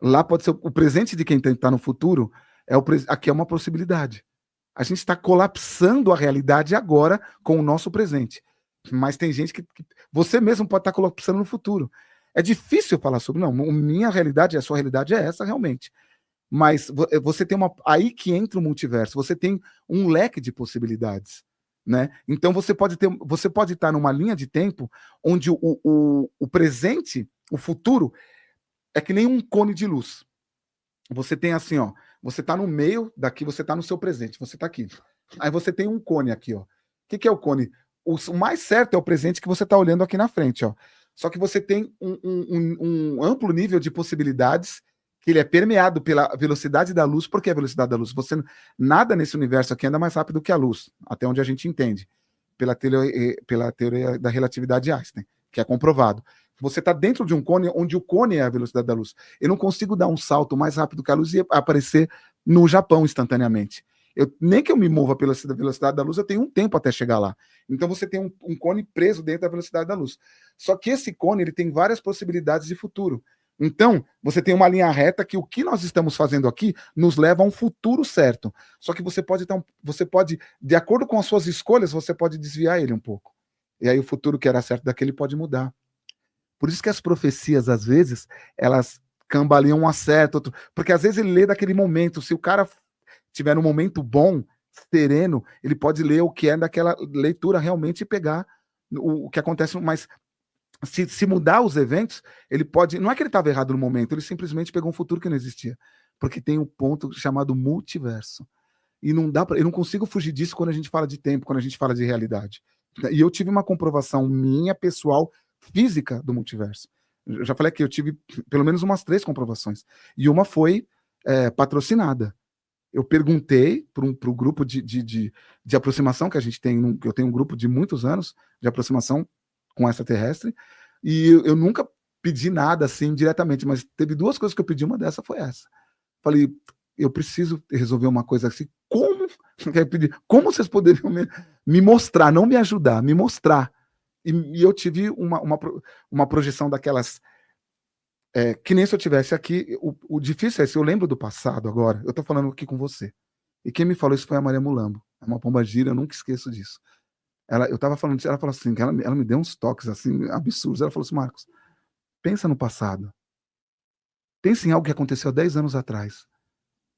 Lá pode ser o presente de quem está no futuro, aqui é uma possibilidade. A gente está colapsando a realidade agora com o nosso presente. Mas tem gente que você mesmo pode estar colapsando no futuro. É difícil falar sobre, não, minha realidade, a sua realidade é essa realmente. Mas você tem aí que entra o multiverso, você tem um leque de possibilidades, né? Então você pode estar numa linha de tempo onde o presente, o futuro, é que nem um cone de luz. Você tem assim, ó, você está no meio daqui, você está no seu presente, você está aqui. Aí você tem um cone aqui, ó. O que é o cone? O mais certo é o presente que você está olhando aqui na frente, ó. Só que você tem um amplo nível de possibilidades, que ele é permeado pela velocidade da luz. Por que a velocidade da luz? Nada nesse universo aqui anda mais rápido que a luz, até onde a gente entende, pela teoria da relatividade de Einstein, que é comprovado. Você está dentro de um cone, onde o cone é a velocidade da luz. Eu não consigo dar um salto mais rápido que a luz e aparecer no Japão instantaneamente. Nem que eu me mova pela velocidade da luz, eu tenho um tempo até chegar lá. Então você tem um cone preso dentro da velocidade da luz. Só que esse cone ele tem várias possibilidades de futuro. Então, você tem uma linha reta que o que nós estamos fazendo aqui nos leva a um futuro certo. Só que você pode, de acordo com as suas escolhas, você pode desviar ele um pouco. E aí o futuro que era certo daquele pode mudar. Por isso que as profecias, às vezes, elas cambaleam um acerto, outro, porque às vezes ele lê daquele momento. Se o cara tiver um momento bom, sereno, ele pode ler o que é daquela leitura realmente e pegar o que acontece, mas... Se mudar os eventos, ele pode... Não é que ele estava errado no momento, ele simplesmente pegou um futuro que não existia. Porque tem um ponto chamado multiverso. E não dá eu não consigo fugir disso quando a gente fala de tempo, quando a gente fala de realidade. E eu tive uma comprovação minha, pessoal, física do multiverso. Eu já falei que eu tive pelo menos umas 3 comprovações. E uma foi patrocinada. Eu perguntei para o grupo de aproximação que a gente tem. Eu tenho um grupo de muitos anos de aproximação com extraterrestre, e eu nunca pedi nada assim diretamente, mas teve 2 coisas que eu pedi, uma dessa foi essa. Falei, eu preciso resolver uma coisa assim, como vocês poderiam me mostrar, não me ajudar, me mostrar. E eu tive uma projeção daquelas, que nem se eu tivesse aqui, o difícil é, se eu lembro do passado agora, eu tô falando aqui com você, e quem me falou isso foi a Maria Mulambo, é uma pombagira, eu nunca esqueço disso. Eu tava falando disso, ela falou assim, ela me deu uns toques assim, absurdos. Ela falou assim, Marcos, pensa no passado. Pensa em algo que aconteceu há 10 anos atrás.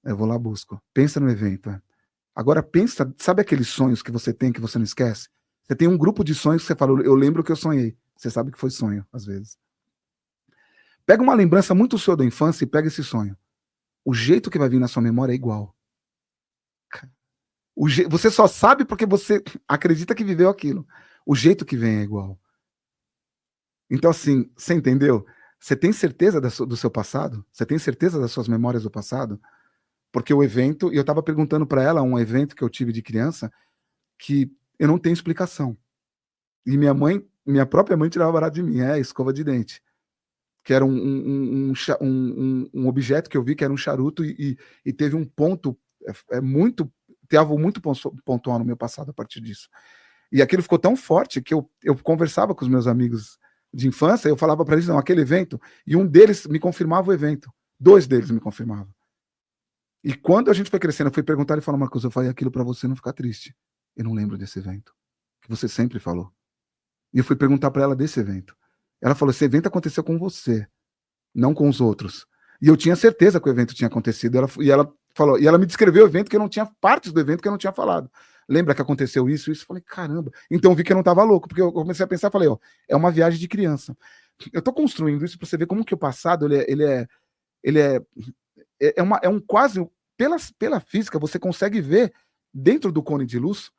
Eu vou lá, busco. Pensa no evento. Agora pensa, sabe aqueles sonhos que você tem que você não esquece? Você tem um grupo de sonhos que você fala, eu lembro que eu sonhei. Você sabe que foi sonho, às vezes. Pega uma lembrança muito sua da infância e pega esse sonho. O jeito que vai vir na sua memória é igual. Você só sabe porque você acredita que viveu aquilo. O jeito que vem é igual. Então, assim, você entendeu? Você tem certeza do seu passado? Você tem certeza das suas memórias do passado? Porque o evento, e eu estava perguntando para ela, um evento que eu tive de criança, que eu não tenho explicação. E minha própria mãe tirava barato de mim, escova de dente. Que era um objeto que eu vi que era um charuto e teve um ponto teve muito pontual no meu passado a partir disso. E aquilo ficou tão forte que eu conversava com os meus amigos de infância, eu falava para eles, não, aquele evento, e um deles me confirmava o evento. 2 deles me confirmavam. E quando a gente foi crescendo, eu fui perguntar, ele falou, Marcos, eu falei aquilo para você não ficar triste. Eu não lembro desse evento, que você sempre falou. E eu fui perguntar para ela desse evento. Ela falou, esse evento aconteceu com você, não com os outros. E eu tinha certeza que o evento tinha acontecido. E ela me descreveu o evento que eu não tinha partes do evento que eu não tinha falado. Lembra que aconteceu isso? Isso? Eu falei, caramba. Então eu vi que eu não estava louco, porque eu comecei a pensar, falei, é uma viagem de criança. Eu estou construindo isso para você ver como que o passado, é um quase, pela física, você consegue ver dentro do cone de luz.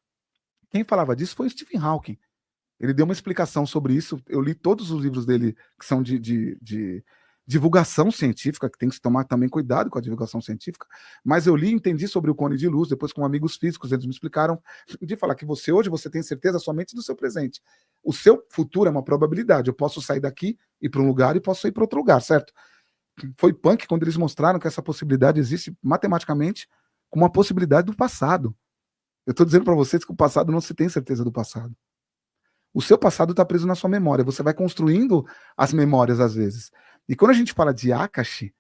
Quem falava disso foi o Stephen Hawking. Ele deu uma explicação sobre isso. Eu li todos os livros dele que são de divulgação científica, que tem que se tomar também cuidado com a divulgação científica, mas eu li e entendi sobre o cone de luz, depois com amigos físicos, eles me explicaram, de falar que hoje você tem certeza somente do seu presente. O seu futuro é uma probabilidade. Eu posso sair daqui, ir para um lugar e posso ir para outro lugar, certo? Foi punk quando eles mostraram que essa possibilidade existe matematicamente como uma possibilidade do passado. Eu estou dizendo para vocês que o passado não se tem certeza do passado. O seu passado está preso na sua memória. Você vai construindo as memórias às vezes. E quando a gente fala de Akashi,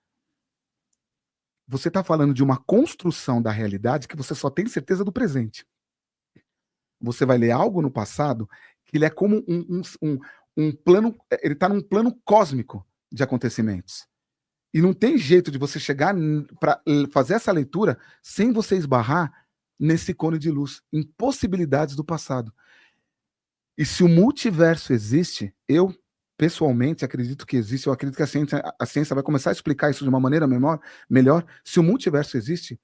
você está falando de uma construção da realidade que você só tem certeza do presente. Você vai ler algo no passado que ele é como um plano, ele está num plano cósmico de acontecimentos. E não tem jeito de você chegar para fazer essa leitura sem você esbarrar nesse cone de luz, em possibilidades do passado. E se o multiverso existe, eu pessoalmente acredito que existe, eu acredito que a ciência vai começar a explicar isso de uma maneira melhor. Se o multiverso existe,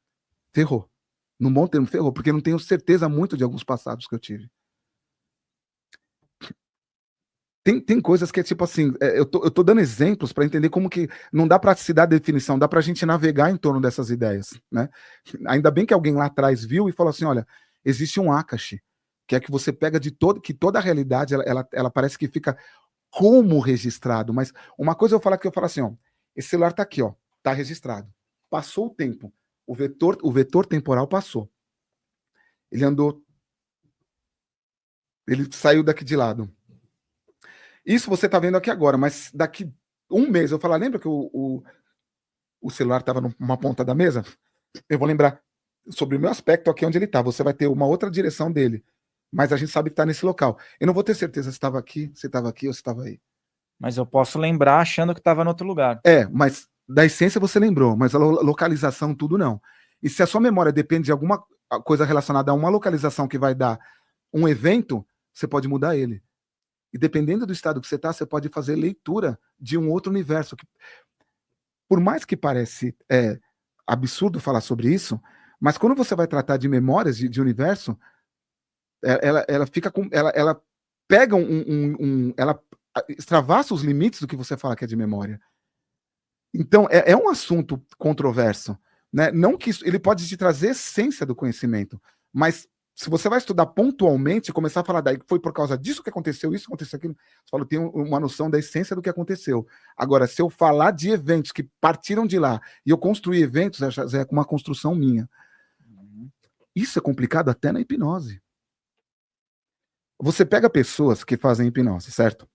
ferrou. No bom termo, ferrou, porque eu não tenho certeza muito de alguns passados que eu tive. Tem coisas que é tipo assim, eu tô dando exemplos para entender como que não dá para se dar definição, dá para a gente navegar em torno dessas ideias, né? Ainda bem que alguém lá atrás viu e falou assim, olha, existe um Akashi, que é que você pega que toda a realidade, ela parece que fica como registrado, mas uma coisa eu falo assim, ó, esse celular tá aqui, ó, tá registrado. Passou o tempo, o vetor temporal passou. Ele andou, ele saiu daqui de lado. Isso você tá vendo aqui agora, mas daqui um mês eu falar, lembra que o celular estava numa ponta da mesa? Eu vou lembrar sobre o meu aspecto aqui onde ele tá. Você vai ter uma outra direção dele. Mas a gente sabe que está nesse local. Eu não vou ter certeza se estava aqui, se estava aqui ou se estava aí. Mas eu posso lembrar achando que estava em outro lugar. Mas da essência você lembrou, mas a localização tudo não. E se a sua memória depende de alguma coisa relacionada a uma localização que vai dar um evento, você pode mudar ele. E dependendo do estado que você está, você pode fazer leitura de um outro universo. Por mais que parece absurdo falar sobre isso, mas quando você vai tratar de memórias de universo, ela fica com, ela pega ela extravassa os limites do que você fala que é de memória. Então é um assunto controverso, né? Não que ele pode te trazer essência do conhecimento, mas se você vai estudar pontualmente, começar a falar daí foi por causa disso que aconteceu, isso aconteceu aquilo, você fala, eu tenho uma noção da essência do que aconteceu. Agora, se eu falar de eventos que partiram de lá e eu construir eventos, é uma construção minha. Isso é complicado até na hipnose. Você pega pessoas que fazem hipnose, certo?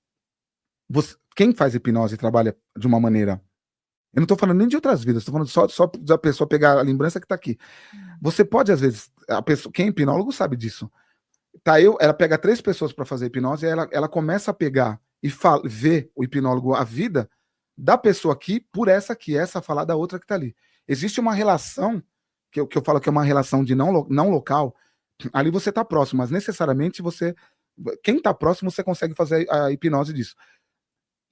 Quem faz hipnose e trabalha de uma maneira... Eu não estou falando nem de outras vidas, estou falando só da pessoa pegar a lembrança que está aqui. Você pode, às vezes... quem é hipnólogo sabe disso. Ela pega 3 pessoas para fazer hipnose e ela começa a pegar e ver o hipnólogo, a vida da pessoa aqui por essa aqui, essa falar da outra que está ali. Existe uma relação, que eu falo que é uma relação de não local. Ali você está próximo, mas necessariamente quem está próximo, você consegue fazer a hipnose disso.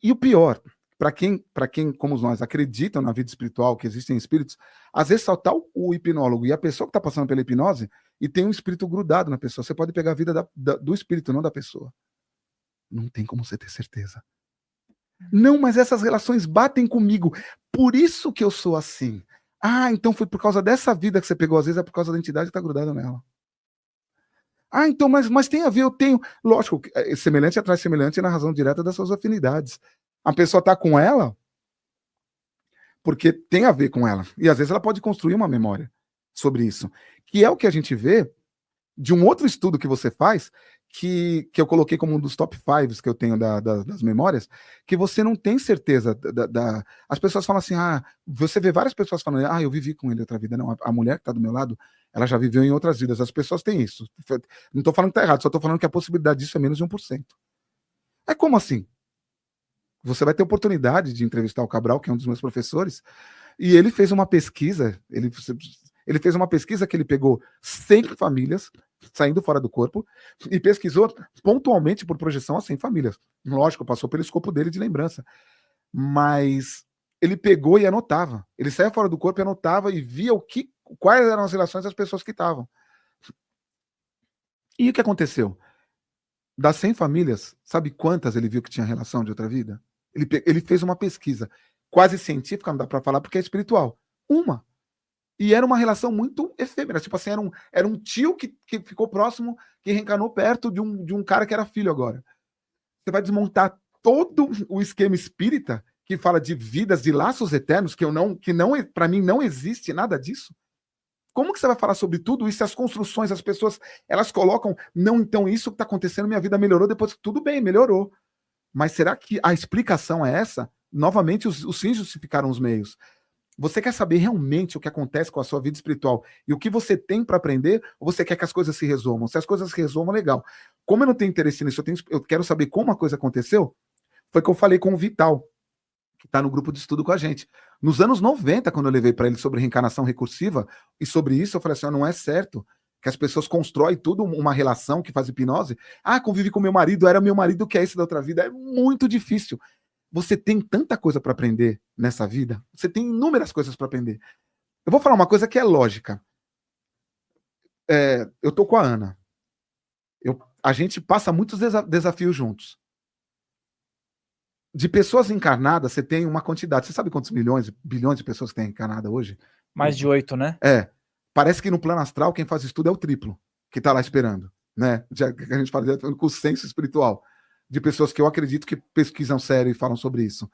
E o pior, para quem, como nós, acreditam na vida espiritual, que existem espíritos, às vezes só tá o hipnólogo e a pessoa que está passando pela hipnose e tem um espírito grudado na pessoa. Você pode pegar a vida do espírito, não da pessoa. Não tem como você ter certeza. Não, mas essas relações batem comigo. Por isso que eu sou assim. Ah, então foi por causa dessa vida que você pegou, às vezes é por causa da entidade que está grudada nela. Ah, então, mas tem a ver, eu tenho. Lógico, semelhante atrai semelhante na razão direta das suas afinidades. A pessoa está com ela porque tem a ver com ela. E às vezes ela pode construir uma memória sobre isso. Que é o que a gente vê de um outro estudo que você faz, que eu coloquei como um dos top 5 que eu tenho das memórias, que você não tem certeza As pessoas falam assim, você vê várias pessoas falando, eu vivi com ele outra vida. Não, a mulher que está do meu lado, ela já viveu em outras vidas. As pessoas têm isso. Não estou falando que está errado, só estou falando que a possibilidade disso é menos de 1%. É como assim? Você vai ter oportunidade de entrevistar o Cabral, que é um dos meus professores, e ele fez uma pesquisa, ele fez uma pesquisa que ele pegou 100 famílias saindo fora do corpo e pesquisou pontualmente por projeção a 100 famílias. Lógico, passou pelo escopo dele de lembrança. Mas ele pegou e anotava. Ele saía fora do corpo e anotava e via quais eram as relações das pessoas que estavam. E o que aconteceu? Das 100 famílias, sabe quantas ele viu que tinha relação de outra vida? Ele fez uma pesquisa quase científica, não dá para falar porque é espiritual. Uma. E era uma relação muito efêmera. Tipo assim, era um tio que ficou próximo, que reencarnou perto de um cara que era filho agora. Você vai desmontar todo o esquema espírita que fala de vidas, de laços eternos, que não para mim não existe nada disso. Como que você vai falar sobre tudo isso? As construções, as pessoas, elas colocam, não, então isso que está acontecendo, minha vida melhorou depois que tudo bem, melhorou. Mas será que a explicação é essa? Novamente, os fins justificaram os meios. Você quer saber realmente o que acontece com a sua vida espiritual e o que você tem para aprender, ou você quer que as coisas se resolvam? Se as coisas se resolvam, legal. Como eu não tenho interesse nisso, eu quero saber como a coisa aconteceu, foi que eu falei com o Vital, que está no grupo de estudo com a gente. Nos anos 90, quando eu levei para ele sobre reencarnação recursiva, e sobre isso eu falei assim, não é certo que as pessoas constroem tudo uma relação que faz hipnose. Convivi com meu marido, era meu marido que é esse da outra vida. É muito difícil. Você tem tanta coisa para aprender nessa vida. Você tem inúmeras coisas para aprender. Eu vou falar uma coisa que é lógica. Eu tô com a Ana. A gente passa muitos desafios juntos. De pessoas encarnadas, você tem uma quantidade. Você sabe quantos milhões, bilhões de pessoas que tem encarnada hoje? Mais de 8, né? Parece que no plano astral, quem faz estudo é o triplo, que está lá esperando, né? A gente fala com o senso espiritual, de pessoas que eu acredito que pesquisam sério e falam sobre isso.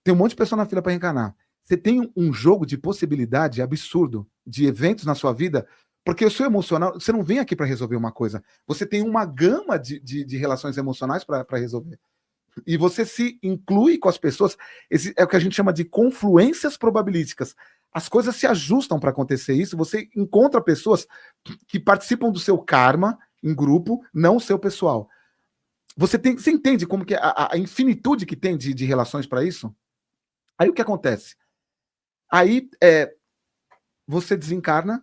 Tem um monte de pessoa na fila para reencarnar. Você tem um jogo de possibilidade absurdo de eventos na sua vida, porque o seu emocional, você não vem aqui para resolver uma coisa, você tem uma gama de relações emocionais para resolver. E você se inclui com as pessoas, é o que a gente chama de confluências probabilísticas. As coisas se ajustam para acontecer isso, você encontra pessoas que participam do seu karma em grupo, não o seu pessoal. Você entende como que a infinitude que tem de relações para isso? Aí o que acontece? Aí você desencarna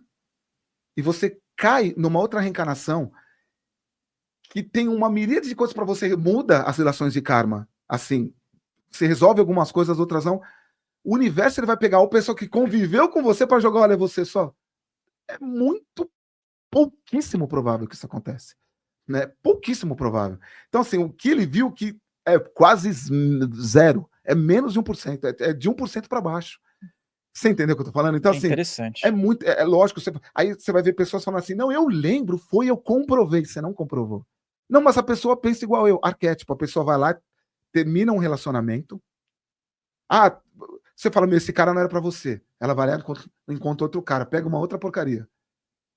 e você cai numa outra reencarnação que tem uma miríade de coisas para você, muda as relações de karma. Assim, você resolve algumas coisas, outras não. O universo ele vai pegar o pessoal que conviveu com você para jogar, olha, você só. É muito pouquíssimo provável que isso aconteça. Né? Pouquíssimo provável. Então, assim, o que ele viu que é quase zero, é menos de 1%, é de 1% para baixo. Você entendeu o que eu tô falando? Então, assim, interessante. é muito, é lógico, aí você vai ver pessoas falando assim, não, eu lembro, eu comprovei, você não comprovou. Não, mas a pessoa pensa igual eu, arquétipo, a pessoa vai lá, termina um relacionamento, você fala, esse cara não era para você, ela vai lá, encontra outro cara, pega uma outra porcaria.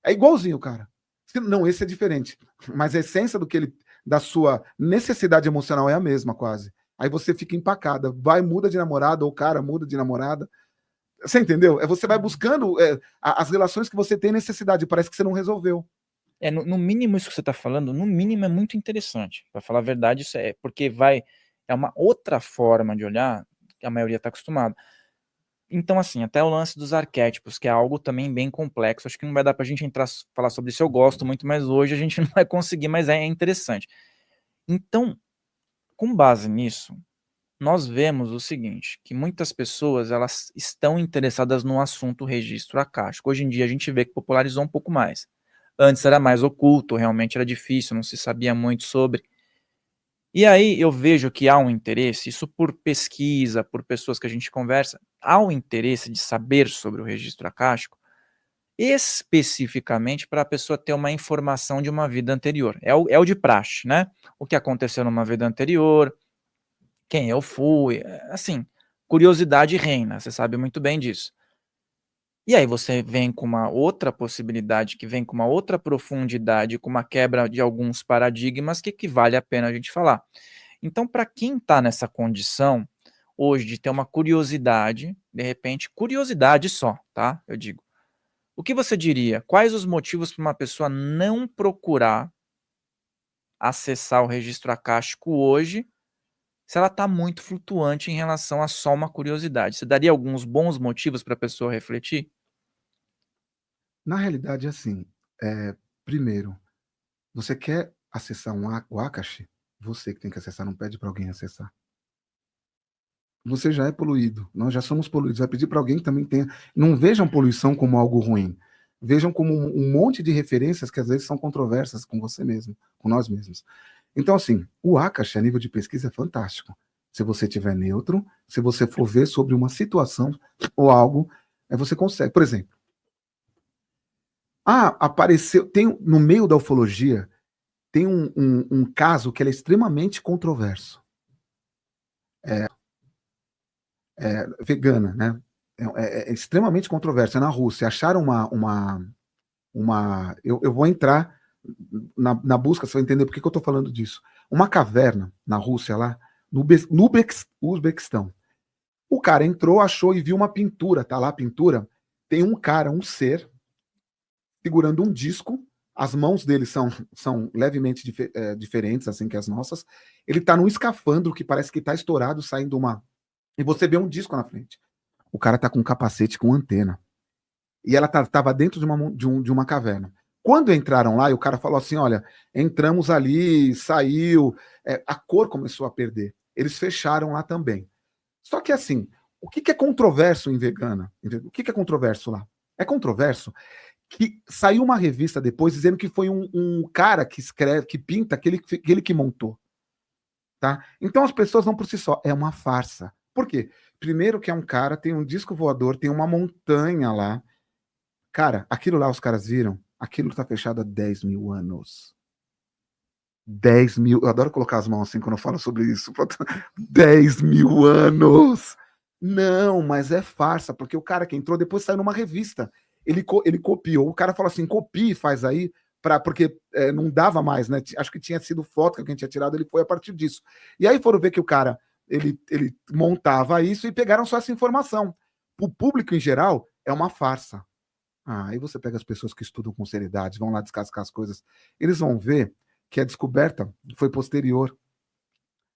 É igualzinho, cara. Não, esse é diferente, mas a essência da sua necessidade emocional é a mesma, quase. Aí você fica empacada, muda de namorada, ou o cara muda de namorada. Você entendeu? Você vai buscando as relações que você tem necessidade, parece que você não resolveu. No mínimo isso que você está falando, no mínimo é muito interessante. Para falar a verdade, isso porque é uma outra forma de olhar que a maioria está acostumada. Então, assim, até o lance dos arquétipos, que é algo também bem complexo, acho que não vai dar pra gente falar sobre isso, eu gosto muito, mas hoje a gente não vai conseguir, mas é interessante. Então, com base nisso, nós vemos o seguinte, que muitas pessoas elas estão interessadas no assunto registro acástico. Hoje em dia a gente vê que popularizou um pouco mais. Antes era mais oculto, realmente era difícil, não se sabia muito sobre. E aí eu vejo que há um interesse, isso por pesquisa, por pessoas que a gente conversa, há um interesse de saber sobre o registro acástico, especificamente para a pessoa ter uma informação de uma vida anterior. É o de praxe, né? O que aconteceu numa vida anterior, quem eu fui, assim, curiosidade reina, você sabe muito bem disso. E aí você vem com uma outra possibilidade, que vem com uma outra profundidade, com uma quebra de alguns paradigmas que vale a pena a gente falar. Então, para quem está nessa condição hoje de ter uma curiosidade, de repente, curiosidade só, tá? Eu digo. O que você diria? Quais os motivos para uma pessoa não procurar acessar o registro acástico hoje, se ela está muito flutuante em relação a só uma curiosidade? Você daria alguns bons motivos para a pessoa refletir? Na realidade, assim, primeiro, você quer acessar o Akashi? Você que tem que acessar, não pede para alguém acessar. Você já é poluído, nós já somos poluídos. Vai pedir para alguém que também tenha. Não vejam poluição como algo ruim. Vejam como um monte de referências que às vezes são controversas com você mesmo, com nós mesmos. Então, assim, o Akashi a nível de pesquisa é fantástico. Se você tiver neutro, se você for ver sobre uma situação ou algo, você consegue. Por exemplo, apareceu. No meio da ufologia, tem um caso que é extremamente controverso. Vegana, né? É extremamente controverso. É na Rússia. Acharam eu vou entrar na busca, você vai entender por que eu estou falando disso. Uma caverna na Rússia, lá, no Uzbequistão. O cara entrou, achou e viu uma pintura. Tá lá a pintura. Tem um cara, um ser, segurando um disco. As mãos dele são levemente diferentes, assim, que as nossas. Ele tá num escafandro que parece que tá estourado, saindo uma... E você vê um disco na frente. O cara tá com um capacete com antena. E ela tava dentro de uma caverna. Quando entraram lá, e o cara falou assim, olha, entramos ali, saiu, a cor começou a perder. Eles fecharam lá também. Só que assim, o que é controverso em Vegana? O que é controverso lá? É controverso que saiu uma revista depois dizendo que foi um cara que escreve, que pinta, aquele que montou. Tá? Então as pessoas não por si só, é uma farsa. Por quê? Primeiro que é um cara, tem um disco voador, tem uma montanha lá. Cara, aquilo lá os caras viram, aquilo tá fechado há 10 mil anos. 10 mil, eu adoro colocar as mãos assim quando eu falo sobre isso. 10 mil anos! Não, mas é farsa, porque o cara que entrou depois saiu numa revista. Ele copiou, o cara falou assim, copie e faz aí, porque não dava mais, né? Acho que tinha sido foto que alguém tinha tirado, ele foi a partir disso. E aí foram ver que o cara, ele montava isso e pegaram só essa informação. O público em geral é uma farsa. Aí você pega as pessoas que estudam com seriedade, vão lá descascar as coisas, eles vão ver que a descoberta foi posterior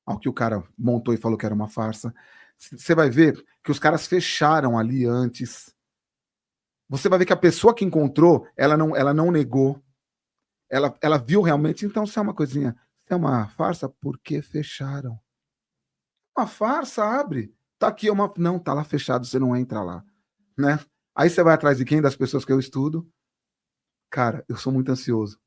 ao que o cara montou e falou que era uma farsa. Você vai ver que os caras fecharam ali antes. Você vai ver que a pessoa que encontrou, ela não negou. Ela viu realmente. Então, se é uma coisinha, se é uma farsa, por que fecharam? Uma farsa, abre. Tá aqui uma... Não, tá lá fechado, você não entra lá. Né? Aí você vai atrás de quem? Das pessoas que eu estudo. Cara, eu sou muito ansioso.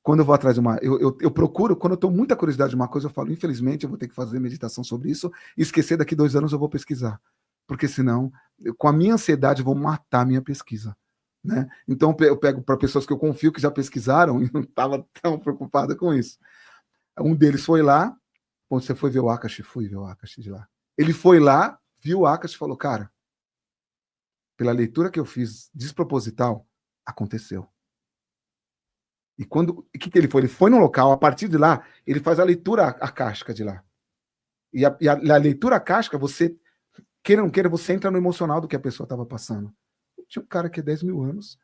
Quando eu vou atrás de uma... Eu procuro, quando eu tenho muita curiosidade de uma coisa, eu falo, infelizmente, eu vou ter que fazer meditação sobre isso e esquecer, daqui 2 anos eu vou pesquisar. Porque senão, com a minha ansiedade, eu vou matar a minha pesquisa. Né? Então eu pego para pessoas que eu confio, que já pesquisaram, e não estava tão preocupada com isso. Um deles foi lá, quando você foi ver o Akashi, fui ver o Akashi de lá. Ele foi lá, viu o Akashi e falou, cara, pela leitura que eu fiz desproposital, aconteceu. E o que ele foi? Ele foi no local, a partir de lá, ele faz a leitura acástica de lá. E a leitura acástica, você, queira ou não queira, você entra no emocional do que a pessoa estava passando. Tinha um cara que é 10 mil anos,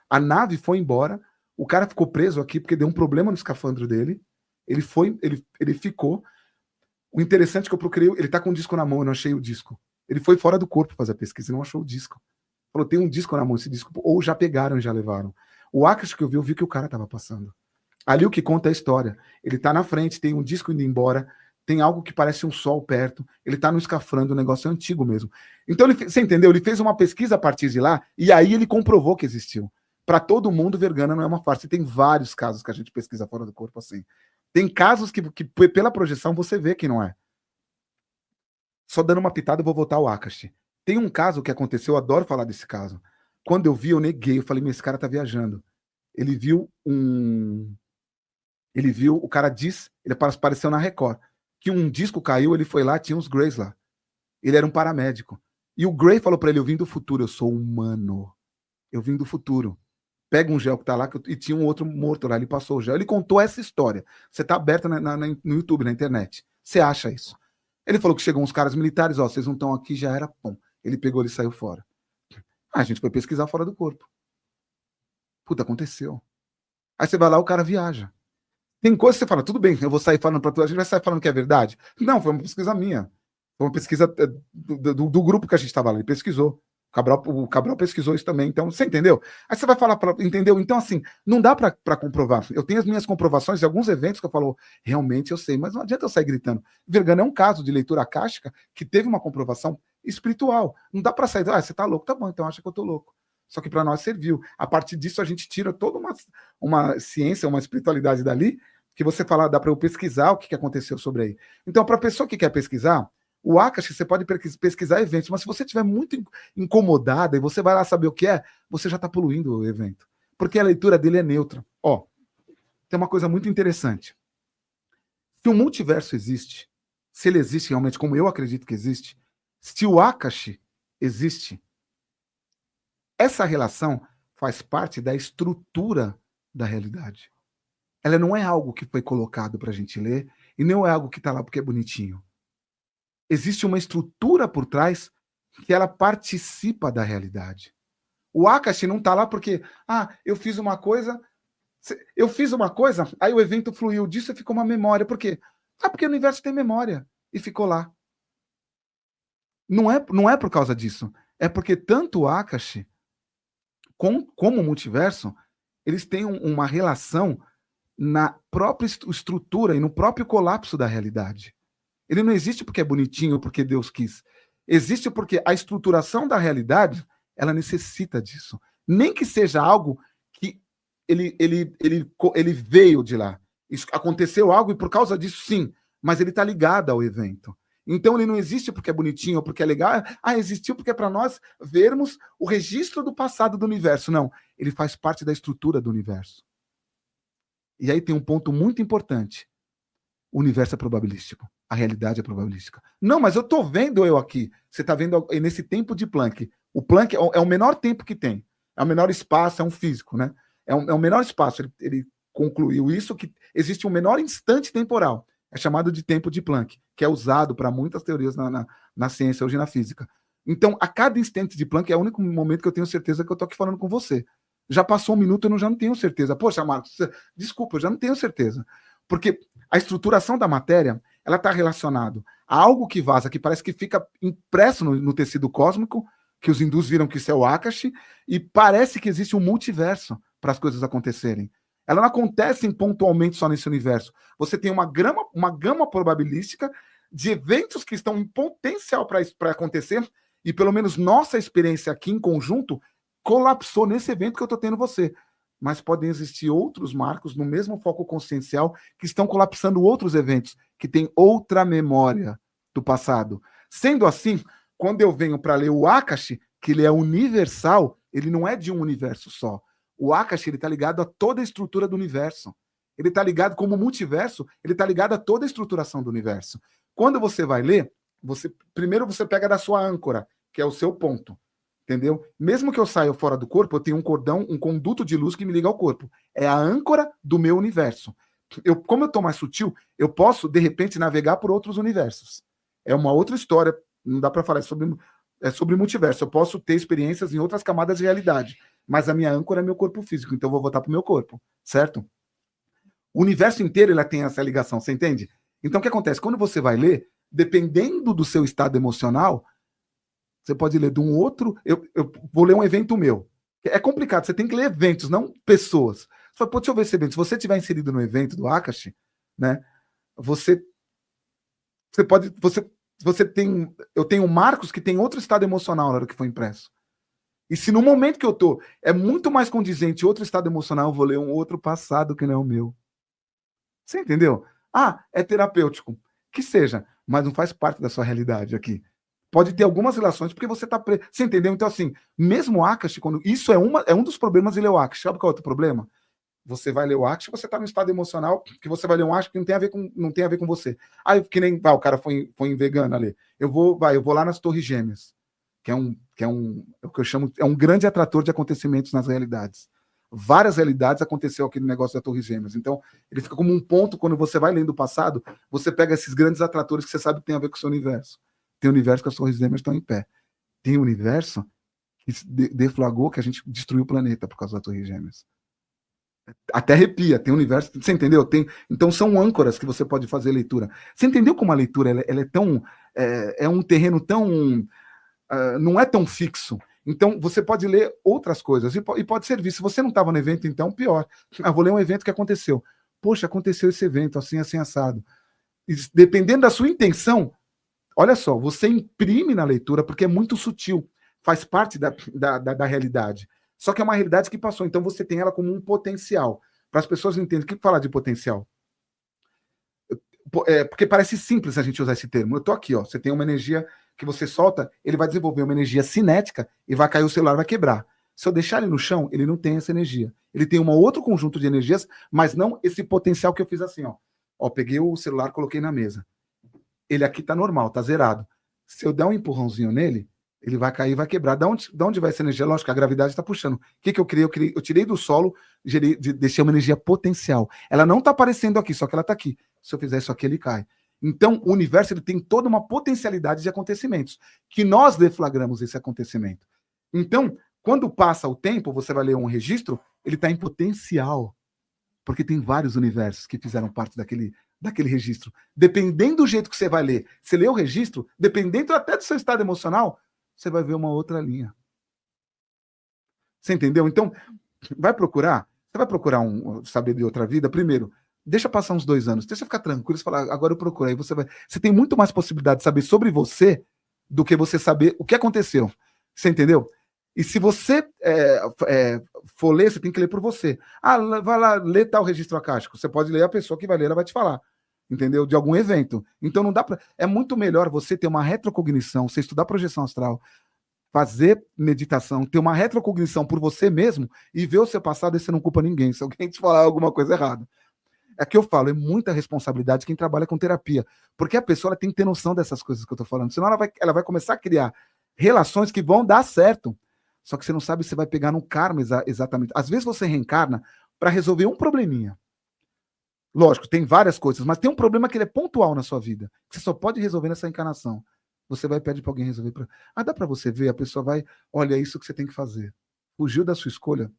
a nave foi embora, o cara ficou preso aqui porque deu um problema no escafandro dele, ele ficou. O interessante é que eu procurei, ele tá com um disco na mão, eu não achei o disco. Ele foi fora do corpo fazer a pesquisa, não achou o disco. Falou, tem um disco na mão, esse disco, ou já pegaram, já levaram. O Akashi que eu vi que o cara tava passando. Ali o que conta é a história. Ele tá na frente, tem um disco indo embora, tem algo que parece um sol perto, ele tá no escafrando, o negócio é antigo mesmo. Então, você entendeu? Ele fez uma pesquisa a partir de lá, e aí ele comprovou que existiu. Para todo mundo, Vergana não é uma farsa. E tem vários casos que a gente pesquisa fora do corpo assim. Tem casos que pela projeção, você vê que não é. Só dando uma pitada, eu vou voltar ao Akashi. Tem um caso que aconteceu, eu adoro falar desse caso. Quando eu vi, eu neguei, eu falei, esse cara tá viajando. Ele viu, o cara ele apareceu na Record, que um disco caiu, ele foi lá, tinha uns Greys lá. Ele era um paramédico. E o Grey falou pra ele, eu vim do futuro, eu sou humano. Eu vim do futuro. Pega um gel que tá lá, e tinha um outro morto lá, ele passou o gel. Ele contou essa história. Você tá aberto no YouTube, na internet. Você acha isso? Ele falou que chegou uns caras militares, ó, vocês não estão aqui, já era pão. Ele pegou e saiu fora. A gente foi pesquisar fora do corpo. Puta, aconteceu. Aí você vai lá, o cara viaja. Tem coisa que você fala, tudo bem, eu vou sair falando pra tu, a gente vai sair falando que é verdade. Não, foi uma pesquisa minha. Foi uma pesquisa do grupo que a gente estava lá, ele pesquisou. O Cabral pesquisou isso também, então você entendeu? Aí você vai falar, entendeu? Então, assim, não dá para comprovar. Eu tenho as minhas comprovações de alguns eventos que eu falo, realmente eu sei, mas não adianta eu sair gritando. Vergana é um caso de leitura acástica que teve uma comprovação espiritual. Não dá para sair, você tá louco, tá bom, então acha que eu tô louco. Só que para nós serviu. A partir disso, a gente tira toda uma ciência, uma espiritualidade dali, que você fala, dá para eu pesquisar o que aconteceu sobre aí. Então, para a pessoa que quer pesquisar, o Akashi, você pode pesquisar eventos, mas se você estiver muito incomodada e você vai lá saber o que é, você já está poluindo o evento. Porque a leitura dele é neutra. Ó, tem uma coisa muito interessante. Se o multiverso existe, se ele existe realmente como eu acredito que existe, se o Akashi existe, essa relação faz parte da estrutura da realidade. Ela não é algo que foi colocado para a gente ler e não é algo que está lá porque é bonitinho. Existe uma estrutura por trás que ela participa da realidade. O Akashi não está lá porque, eu fiz uma coisa, aí o evento fluiu disso e ficou uma memória. Por quê? Porque o universo tem memória e ficou lá. Não é por causa disso. É porque tanto o Akashi como o multiverso, eles têm uma relação na própria estrutura e no próprio colapso da realidade. Ele não existe porque é bonitinho, porque Deus quis. Existe porque a estruturação da realidade, ela necessita disso. Nem que seja algo que ele veio de lá. Isso, aconteceu algo e por causa disso, sim. Mas ele está ligado ao evento. Então ele não existe porque é bonitinho, porque é legal. Existiu porque é para nós vermos o registro do passado do universo. Não, ele faz parte da estrutura do universo. E aí tem um ponto muito importante. O universo é probabilístico. A realidade é probabilística. Não, mas eu estou vendo eu aqui. Você está vendo nesse tempo de Planck. O Planck é o menor tempo que tem. É o menor espaço, é um físico, né? É o menor espaço. Ele concluiu isso, que existe um menor instante temporal. É chamado de tempo de Planck, que é usado para muitas teorias na ciência, hoje na física. Então, a cada instante de Planck é o único momento que eu tenho certeza que eu estou aqui falando com você. Já passou um minuto, eu já não tenho certeza. Poxa, Marcos, desculpa, eu já não tenho certeza. Porque a estruturação da matéria, ela está relacionada a algo que vaza, que parece que fica impresso no tecido cósmico, que os hindus viram que isso é o Akashi, e parece que existe um multiverso para as coisas acontecerem. Ela não acontece pontualmente só nesse universo. Você tem uma gama probabilística de eventos que estão em potencial para acontecer, e pelo menos nossa experiência aqui em conjunto colapsou nesse evento que eu estou tendo você. Mas podem existir outros marcos no mesmo foco consciencial que estão colapsando outros eventos, que têm outra memória do passado. Sendo assim, quando eu venho para ler o Akashi, que ele é universal, ele não é de um universo só. O Akashi está ligado a toda a estrutura do universo. Ele está ligado como multiverso, ele está ligado a toda a estruturação do universo. Quando você vai ler, primeiro você pega da sua âncora, que é o seu ponto. Entendeu? Mesmo que eu saia fora do corpo, eu tenho um cordão, um conduto de luz que me liga ao corpo. É a âncora do meu universo. Como eu estou mais sutil, eu posso, de repente, navegar por outros universos. É uma outra história, não dá para falar, é sobre multiverso. Eu posso ter experiências em outras camadas de realidade, mas a minha âncora é meu corpo físico, então eu vou voltar para o meu corpo, certo? O universo inteiro ele tem essa ligação, você entende? Então o que acontece? Quando você vai ler, dependendo do seu estado emocional, você pode ler de um outro. Eu vou ler um evento meu. É complicado, você tem que ler eventos, não pessoas. Você fala, deixa eu ver esse evento. Se você estiver inserido no evento do Akashi, né, você Eu tenho marcos que tem outro estado emocional na hora que foi impresso. E se no momento que eu tô é muito mais condizente outro estado emocional, eu vou ler um outro passado que não é o meu. Você entendeu? Ah, é terapêutico. Que seja, mas não faz parte da sua realidade aqui. Pode ter algumas relações, porque você tá preso. Você entendeu? Então, assim, mesmo o Akashi, quando. Isso é um dos problemas de ler o Akashi. Sabe qual é o outro problema? Você vai ler o Akashi, você tá num estado emocional que você vai ler um Akashi que não tem a ver com você. Aí, que nem o cara foi em vegano ali. Eu vou lá nas Torres Gêmeas, que é o que eu chamo, é um grande atrator de acontecimentos nas realidades. Várias realidades aconteceu aquele negócio da Torres Gêmeas. Então, ele fica como um ponto, quando você vai lendo o passado, você pega esses grandes atratores que você sabe que tem a ver com o seu universo. Tem universo que as Torres Gêmeas estão em pé. Tem universo que deflagrou que a gente destruiu o planeta por causa das Torres Gêmeas. Até arrepia, tem universo, você entendeu? Então são âncoras que você pode fazer leitura. Você entendeu como a leitura ela é tão. É um terreno tão. Não é tão fixo. Então você pode ler outras coisas e pode servir. Se você não estava no evento, então, pior. Vou ler um evento que aconteceu. Poxa, aconteceu esse evento, assim, assim, assado. E, dependendo da sua intenção, olha só, você imprime na leitura, porque é muito sutil, faz parte da realidade. Só que é uma realidade que passou, então você tem ela como um potencial. Para as pessoas entenderem, o que falar de potencial? Porque parece simples a gente usar esse termo. Eu tô aqui, ó, você tem uma energia que você solta, ele vai desenvolver uma energia cinética e vai cair o celular, vai quebrar. Se eu deixar ele no chão, ele não tem essa energia. Ele tem um outro conjunto de energias, mas não esse potencial que eu fiz assim, ó. Ó, peguei o celular, coloquei na mesa. Ele aqui tá normal, tá zerado. Se eu der um empurrãozinho nele, ele vai cair, vai quebrar. Da onde vai essa energia? Lógico, a gravidade está puxando. O que eu criei? Eu tirei do solo, deixei uma energia potencial. Ela não está aparecendo aqui, só que ela está aqui. Se eu fizer isso aqui, ele cai. Então, o universo ele tem toda uma potencialidade de acontecimentos, que nós deflagramos esse acontecimento. Então, quando passa o tempo, você vai ler um registro, ele está em potencial, porque tem vários universos que fizeram parte daquele registro. Dependendo do jeito que você vai ler, você lê o registro, dependendo até do seu estado emocional, você vai ver uma outra linha. Você entendeu? Então, você vai procurar saber de outra vida, primeiro, deixa passar uns 2 anos, deixa ficar tranquilo, você fala, agora eu procuro, aí você tem muito mais possibilidade de saber sobre você do que você saber o que aconteceu. Você entendeu? E se você for ler, você tem que ler por você. Ah, vai lá, lê tal registro acástico. Você pode ler, a pessoa que vai ler, ela vai te falar. Entendeu? De algum evento. Então não dá para. É muito melhor você ter uma retrocognição, você estudar projeção astral, fazer meditação, ter uma retrocognição por você mesmo e ver o seu passado e você não culpa ninguém. Se alguém te falar alguma coisa errada. É que eu falo, é muita responsabilidade quem trabalha com terapia. Porque a pessoa ela tem que ter noção dessas coisas que eu tô falando. Senão ela vai começar a criar relações que vão dar certo. Só que você não sabe se vai pegar no karma exatamente. Às vezes você reencarna para resolver um probleminha. Lógico, tem várias coisas, mas tem um problema que ele é pontual na sua vida, que você só pode resolver nessa encarnação. Você vai pedir para alguém resolver. Dá para você ver, a pessoa vai, olha, é isso que você tem que fazer. Fugiu da sua escolha,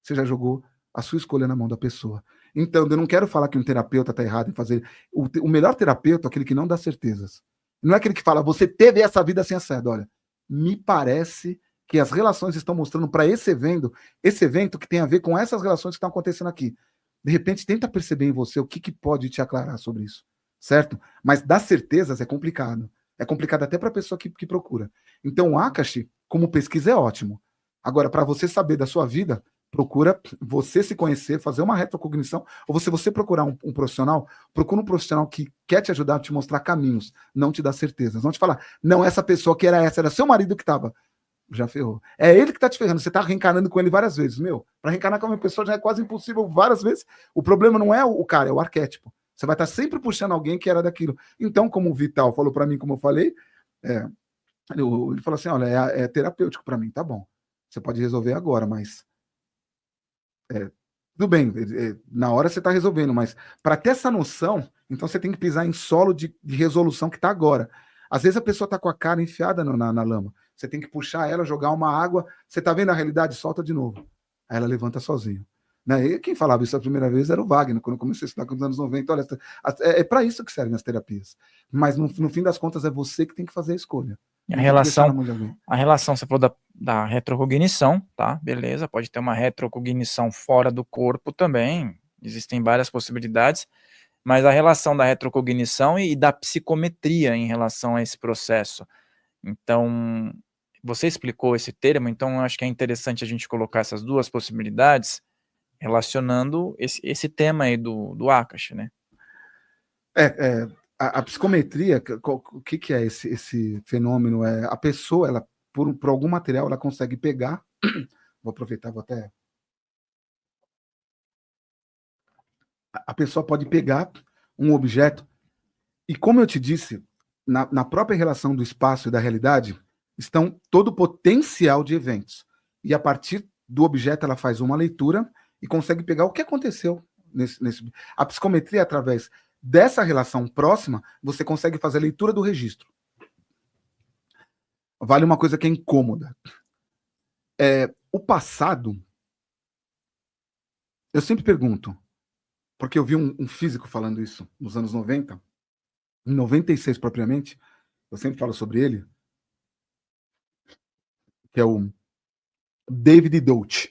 você já jogou a sua escolha na mão da pessoa. Então, eu não quero falar que um terapeuta está errado em fazer. O melhor terapeuta é aquele que não dá certezas. Não é aquele que fala, você teve essa vida sem acesso. Olha, me parece que as relações estão mostrando para esse evento que tem a ver com essas relações que estão acontecendo aqui. De repente, tenta perceber em você o que pode te aclarar sobre isso, certo? Mas dar certezas é complicado. É complicado até para a pessoa que procura. Então, o Akashi, como pesquisa, é ótimo. Agora, para você saber da sua vida, procura você se conhecer, fazer uma retrocognição, ou se você procurar um profissional, procura um profissional que quer te ajudar a te mostrar caminhos, não te dar certezas. Não te falar, não, essa pessoa que era seu marido que estava. Já ferrou. É ele que tá te ferrando. Você tá reencarnando com ele várias vezes. Para reencarnar com uma pessoa já é quase impossível várias vezes. O problema não é o cara, é o arquétipo. Você vai estar sempre puxando alguém que era daquilo. Então, como o Vital falou para mim, como eu falei, ele falou assim, olha, é terapêutico para mim, tá bom. Você pode resolver agora, mas tudo bem, na hora você está resolvendo, mas para ter essa noção, então você tem que pisar em solo de resolução que está agora. Às vezes a pessoa está com a cara enfiada na lama. Você tem que puxar ela, jogar uma água. Você está vendo a realidade? Solta de novo. Aí ela levanta sozinha. Né? E quem falava isso a primeira vez era o Wagner, quando eu comecei a estudar nos anos 90. Olha, é para isso que servem as terapias. Mas no fim das contas é você que tem que fazer a escolha. A relação, você falou da retrocognição, tá? Beleza, pode ter uma retrocognição fora do corpo também. Existem várias possibilidades. mas a relação da retrocognição e da psicometria em relação a esse processo. Então, você explicou esse termo, então eu acho que é interessante a gente colocar essas duas possibilidades relacionando esse tema aí do Akashi, né? A psicometria, o que é esse fenômeno? A pessoa, ela, por algum material, ela consegue pegar. Vou aproveitar, vou até. A pessoa pode pegar um objeto, e como eu te disse, na própria relação do espaço e da realidade, estão todo o potencial de eventos. E a partir do objeto, ela faz uma leitura e consegue pegar o que aconteceu nesse. A psicometria, através dessa relação próxima, você consegue fazer a leitura do registro. Vale uma coisa que é incômoda. O passado, eu sempre pergunto, porque eu vi um físico falando isso nos anos 90, em 96 propriamente, eu sempre falo sobre ele, que é o David Deutsch.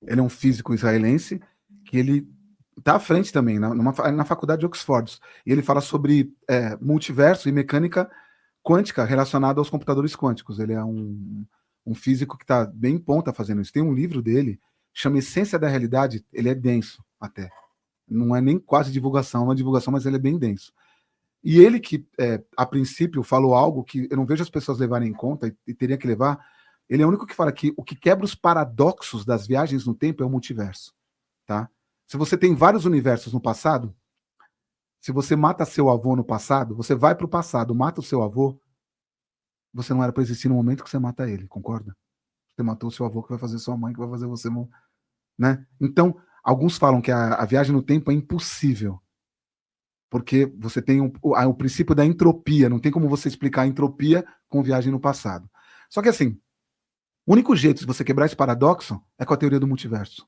Ele é um físico israelense que ele está à frente também, na faculdade de Oxford. E ele fala sobre multiverso e mecânica quântica relacionada aos computadores quânticos. Ele é um físico que está bem em ponta fazendo isso. Tem um livro dele, chama Essência da Realidade. Ele é denso até. Não é nem quase divulgação, é uma divulgação, mas ele é bem denso. E ele que, a princípio, falou algo que eu não vejo as pessoas levarem em conta e teria que levar. Ele é o único que fala que o que quebra os paradoxos das viagens no tempo é o multiverso. Tá? Se você tem vários universos no passado, se você mata seu avô no passado, você vai para o passado, mata o seu avô, você não era para existir no momento que você mata ele, concorda? Você matou o seu avô, que vai fazer sua mãe, que vai fazer você... Né? Então, alguns falam que a viagem no tempo é impossível, porque você tem o princípio da entropia, não tem como você explicar a entropia com viagem no passado. Só que assim, o único jeito de você quebrar esse paradoxo é com a teoria do multiverso,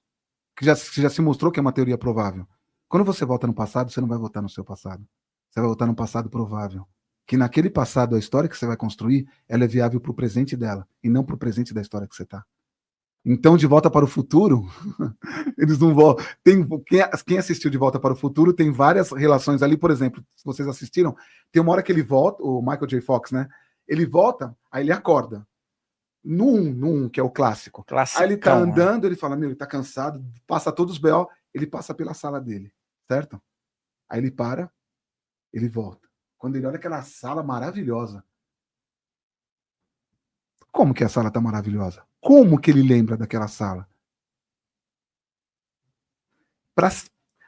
que já se mostrou que é uma teoria provável. Quando você volta no passado, você não vai voltar no seu passado. Você vai voltar no passado provável. Que naquele passado, a história que você vai construir, ela é viável para o presente dela, e não para o presente da história que você está. Então, De Volta para o Futuro, eles não vão... Quem assistiu De Volta para o Futuro tem várias relações ali, por exemplo, se vocês assistiram, tem uma hora que ele volta, o Michael J. Fox, né? Ele volta, aí ele acorda. No 1, que é o clássico. Classicão, aí ele tá andando, ele fala, ele tá cansado, passa todos os BO, ele passa pela sala dele, certo? Aí ele para, ele volta. Quando ele olha aquela sala maravilhosa. Como que a sala tá maravilhosa? Como que ele lembra daquela sala?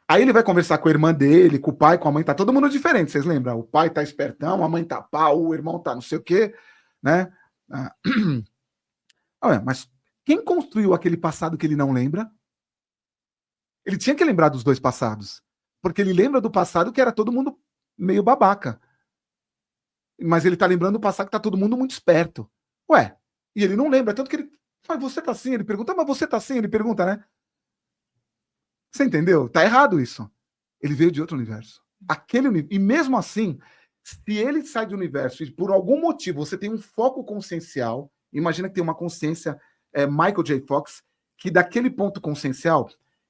Aí ele vai conversar com a irmã dele, com o pai, com a mãe, tá todo mundo diferente, vocês lembram? O pai tá espertão, a mãe tá pau, o irmão tá não sei o quê, né? Mas quem construiu aquele passado que ele não lembra? Ele tinha que lembrar dos dois passados. Porque ele lembra do passado que era todo mundo meio babaca. Mas ele tá lembrando do passado que tá todo mundo muito esperto. E ele não lembra, tanto que ele... Mas você tá assim? Ele pergunta, mas você tá assim? Ele pergunta, né? Você entendeu? Tá errado isso. Ele veio de outro universo. E mesmo assim, se ele sai do universo e por algum motivo você tem um foco consciencial, imagina que tem uma consciência, Michael J. Fox, que daquele ponto consciencial,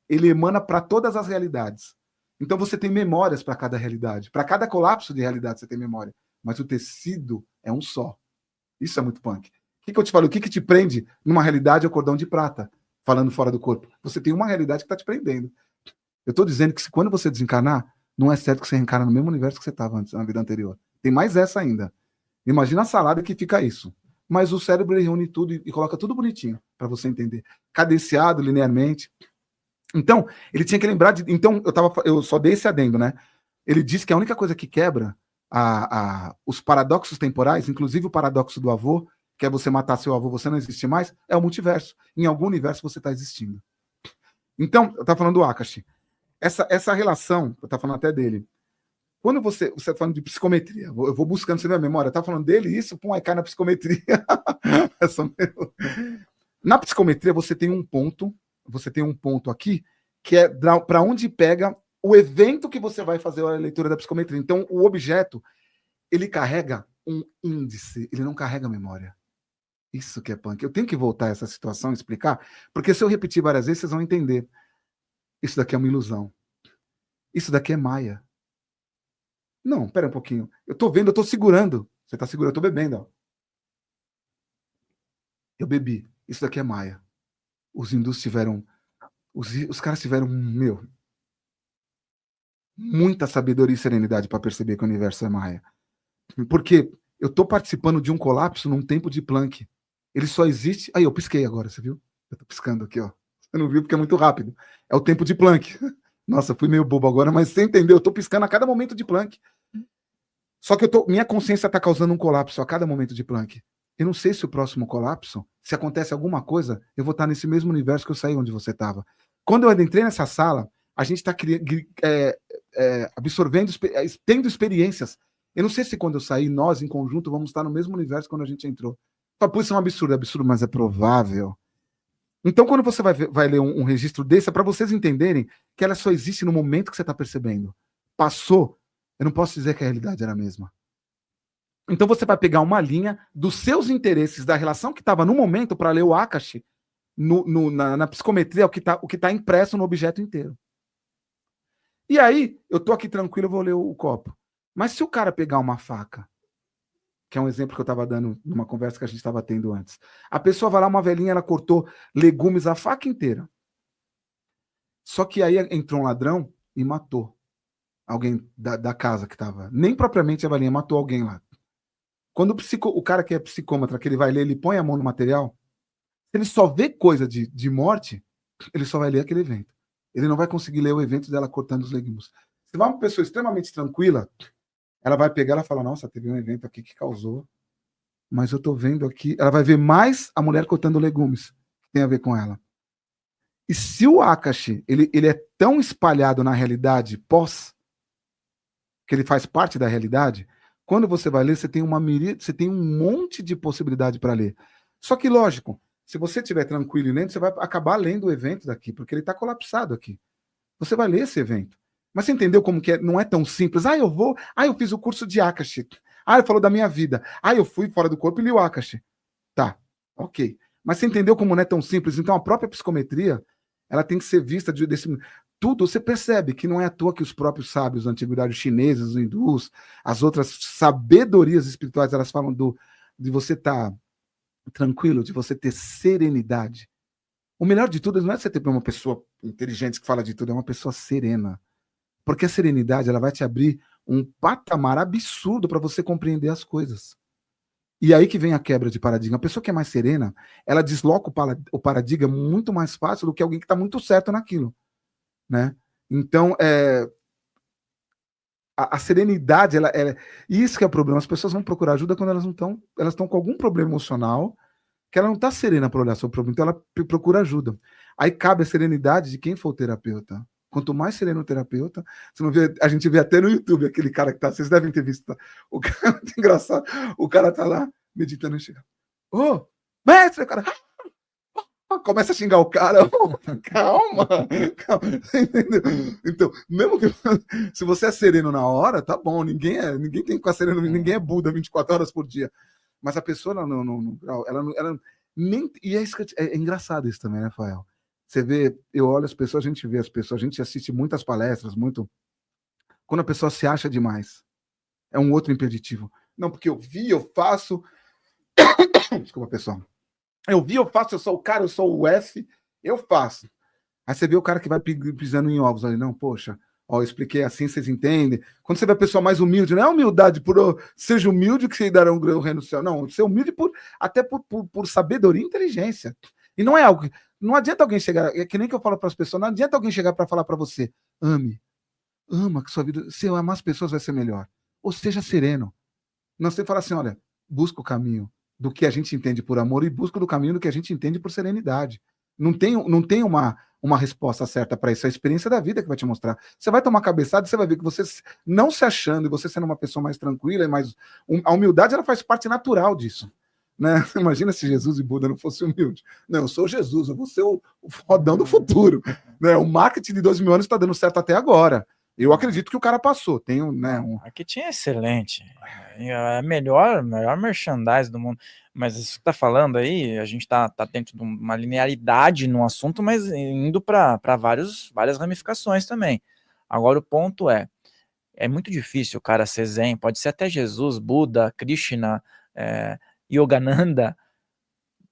ele emana para todas as realidades. Então você tem memórias para cada realidade. Para cada colapso de realidade você tem memória. Mas o tecido é um só. Isso é muito punk. O que eu te falo? O que te prende numa realidade é o cordão de prata, falando fora do corpo. Você tem uma realidade que está te prendendo. Eu estou dizendo que quando você desencarnar, não é certo que você reencarna no mesmo universo que você estava antes, na vida anterior. Tem mais essa ainda. Imagina a salada que fica isso. Mas o cérebro reúne tudo e coloca tudo bonitinho para você entender. Cadenciado linearmente. Então, ele tinha que lembrar de... Então, eu só dei esse adendo, né? Ele disse que a única coisa que quebra os paradoxos temporais, inclusive o paradoxo do avô, que é você matar seu avô, você não existe mais, é o multiverso. Em algum universo você está existindo. Então, eu estava falando do Akashi. Essa relação, eu estava falando até dele. Quando você está falando de psicometria, eu vou buscando, você vê a memória, eu estava falando dele, isso, aí cai na psicometria. Na psicometria, você tem um ponto aqui, que é para onde pega o evento que você vai fazer a leitura da psicometria. Então, o objeto, ele carrega um índice, ele não carrega memória. Isso que é punk. Eu tenho que voltar a essa situação e explicar, porque se eu repetir várias vezes, vocês vão entender. Isso daqui é uma ilusão. Isso daqui é Maia. Não, pera um pouquinho. Eu tô vendo, eu tô segurando. Você tá segurando, eu tô bebendo, ó. Eu bebi. Isso daqui é Maia. Os hindus tiveram. Os caras tiveram, meu, muita sabedoria e serenidade para perceber que o universo é Maia. Porque eu tô participando de um colapso num tempo de Planck. Ele só existe. Aí, eu pisquei agora, você viu? Eu tô piscando aqui, ó. Você não viu porque é muito rápido. É o tempo de Planck. Nossa, fui meio bobo agora, mas você entendeu? Eu tô piscando a cada momento de Planck. Só que minha consciência tá causando um colapso a cada momento de Planck. Eu não sei se o próximo colapso, se acontece alguma coisa, eu vou estar nesse mesmo universo que eu saí onde você estava. Quando eu entrei nessa sala, a gente está absorvendo, tendo experiências. Eu não sei se quando eu sair, nós em conjunto vamos estar no mesmo universo quando a gente entrou. Pô, isso é um absurdo, mas é provável. Então, quando você vai ler um registro desse, é para vocês entenderem que ela só existe no momento que você está percebendo. Passou, eu não posso dizer que a realidade era a mesma. Então você vai pegar uma linha dos seus interesses, da relação que estava no momento, para ler o Akashi na psicometria, o que tá impresso no objeto inteiro. E aí, eu tô aqui tranquilo, eu vou ler o copo. Mas se o cara pegar uma faca, que é um exemplo que eu estava dando numa conversa que a gente estava tendo antes, a pessoa vai lá, uma velhinha, ela cortou legumes a faca inteira. Só que aí entrou um ladrão e matou alguém da casa que estava. Nem propriamente a velhinha, matou alguém lá. Quando o cara que é psicômetra, que ele vai ler, ele põe a mão no material, se ele só vê coisa de morte, ele só vai ler aquele evento. Ele não vai conseguir ler o evento dela cortando os legumes. Se vai uma pessoa extremamente tranquila, ela vai pegar, ela fala, nossa, teve um evento aqui que causou, mas eu tô vendo aqui, ela vai ver mais a mulher cortando legumes, que tem a ver com ela. E se o Akashi, ele é tão espalhado na realidade pós, que ele faz parte da realidade, quando você vai ler, você tem você tem um monte de possibilidade para ler. Só que, lógico, se você estiver tranquilo e lendo, você vai acabar lendo o evento daqui, porque ele está colapsado aqui. Você vai ler esse evento. Mas você entendeu como que não é tão simples? Eu fiz o curso de Akashi. Eu falou da minha vida. Eu fui fora do corpo e li o Akashi. Tá, ok. Mas você entendeu como não é tão simples? Então a própria psicometria, ela tem que ser vista desse tudo. Você percebe que não é à toa que os próprios sábios da antiguidade, os chineses, os hindus, as outras sabedorias espirituais, elas falam de você estar tranquilo, de você ter serenidade. O melhor de tudo não é você ter uma pessoa inteligente que fala de tudo, é uma pessoa serena. Porque a serenidade, ela vai te abrir um patamar absurdo para você compreender as coisas. E aí que vem a quebra de paradigma. A pessoa que é mais serena, ela desloca o paradigma muito mais fácil do que alguém que está muito certo naquilo, né? Então, a serenidade, isso que é o problema. As pessoas vão procurar ajuda quando elas estão com algum problema emocional, que ela não está serena para olhar seu problema, então ela procura ajuda. Aí cabe a serenidade de quem for o terapeuta. Quanto mais sereno o terapeuta, você não vê, a gente vê até no YouTube aquele cara que tá, vocês devem ter visto, tá? O cara é muito engraçado, o cara tá lá meditando e chega, mestre, o cara começa a xingar o cara, calma, entendeu? Então, mesmo que se você é sereno na hora, tá bom, ninguém tem que ficar sereno, ninguém é Buda 24 horas por dia, mas a pessoa ela nem, e é engraçado isso também, né, Rafael? Você vê, eu olho as pessoas, a gente vê as pessoas, a gente assiste muitas palestras, quando a pessoa se acha demais, é um outro impeditivo. Não, porque eu vi, eu faço. Desculpa, pessoal. Eu vi, eu faço, eu sou o cara, eu sou o F, eu faço. Aí você vê o cara que vai pisando em ovos ali, não, poxa, eu expliquei assim, vocês entendem. Quando você vê a pessoa mais humilde, não é humildade seja humilde que você dará um grão reino no céu, não, ser humilde até por sabedoria e inteligência. E não é algo. Não adianta alguém chegar, é que nem que eu falo para as pessoas, não adianta alguém chegar para falar para você, ama que sua vida, se eu amar as pessoas vai ser melhor. Ou seja sereno. Não, você fala assim, olha, busca o caminho do que a gente entende por amor e busca do caminho do que a gente entende por serenidade. Não tem uma resposta certa para isso, é a experiência da vida que vai te mostrar. Você vai tomar cabeçada e você vai ver que você não se achando e você sendo uma pessoa mais tranquila e mais... A humildade, ela faz parte natural disso. Né? Imagina se Jesus e Buda não fossem humildes. Não, eu sou Jesus, eu vou ser o fodão do futuro. Né? O marketing de 2.000 anos está dando certo até agora. Eu acredito que o cara passou. Tem o marketing é excelente. É a melhor merchandise do mundo. Mas isso que tá falando aí, a gente tá dentro de uma linearidade no assunto, mas indo para várias ramificações também. Agora o ponto é, é muito difícil o cara ser zen, pode ser até Jesus, Buda, Krishna, Yogananda,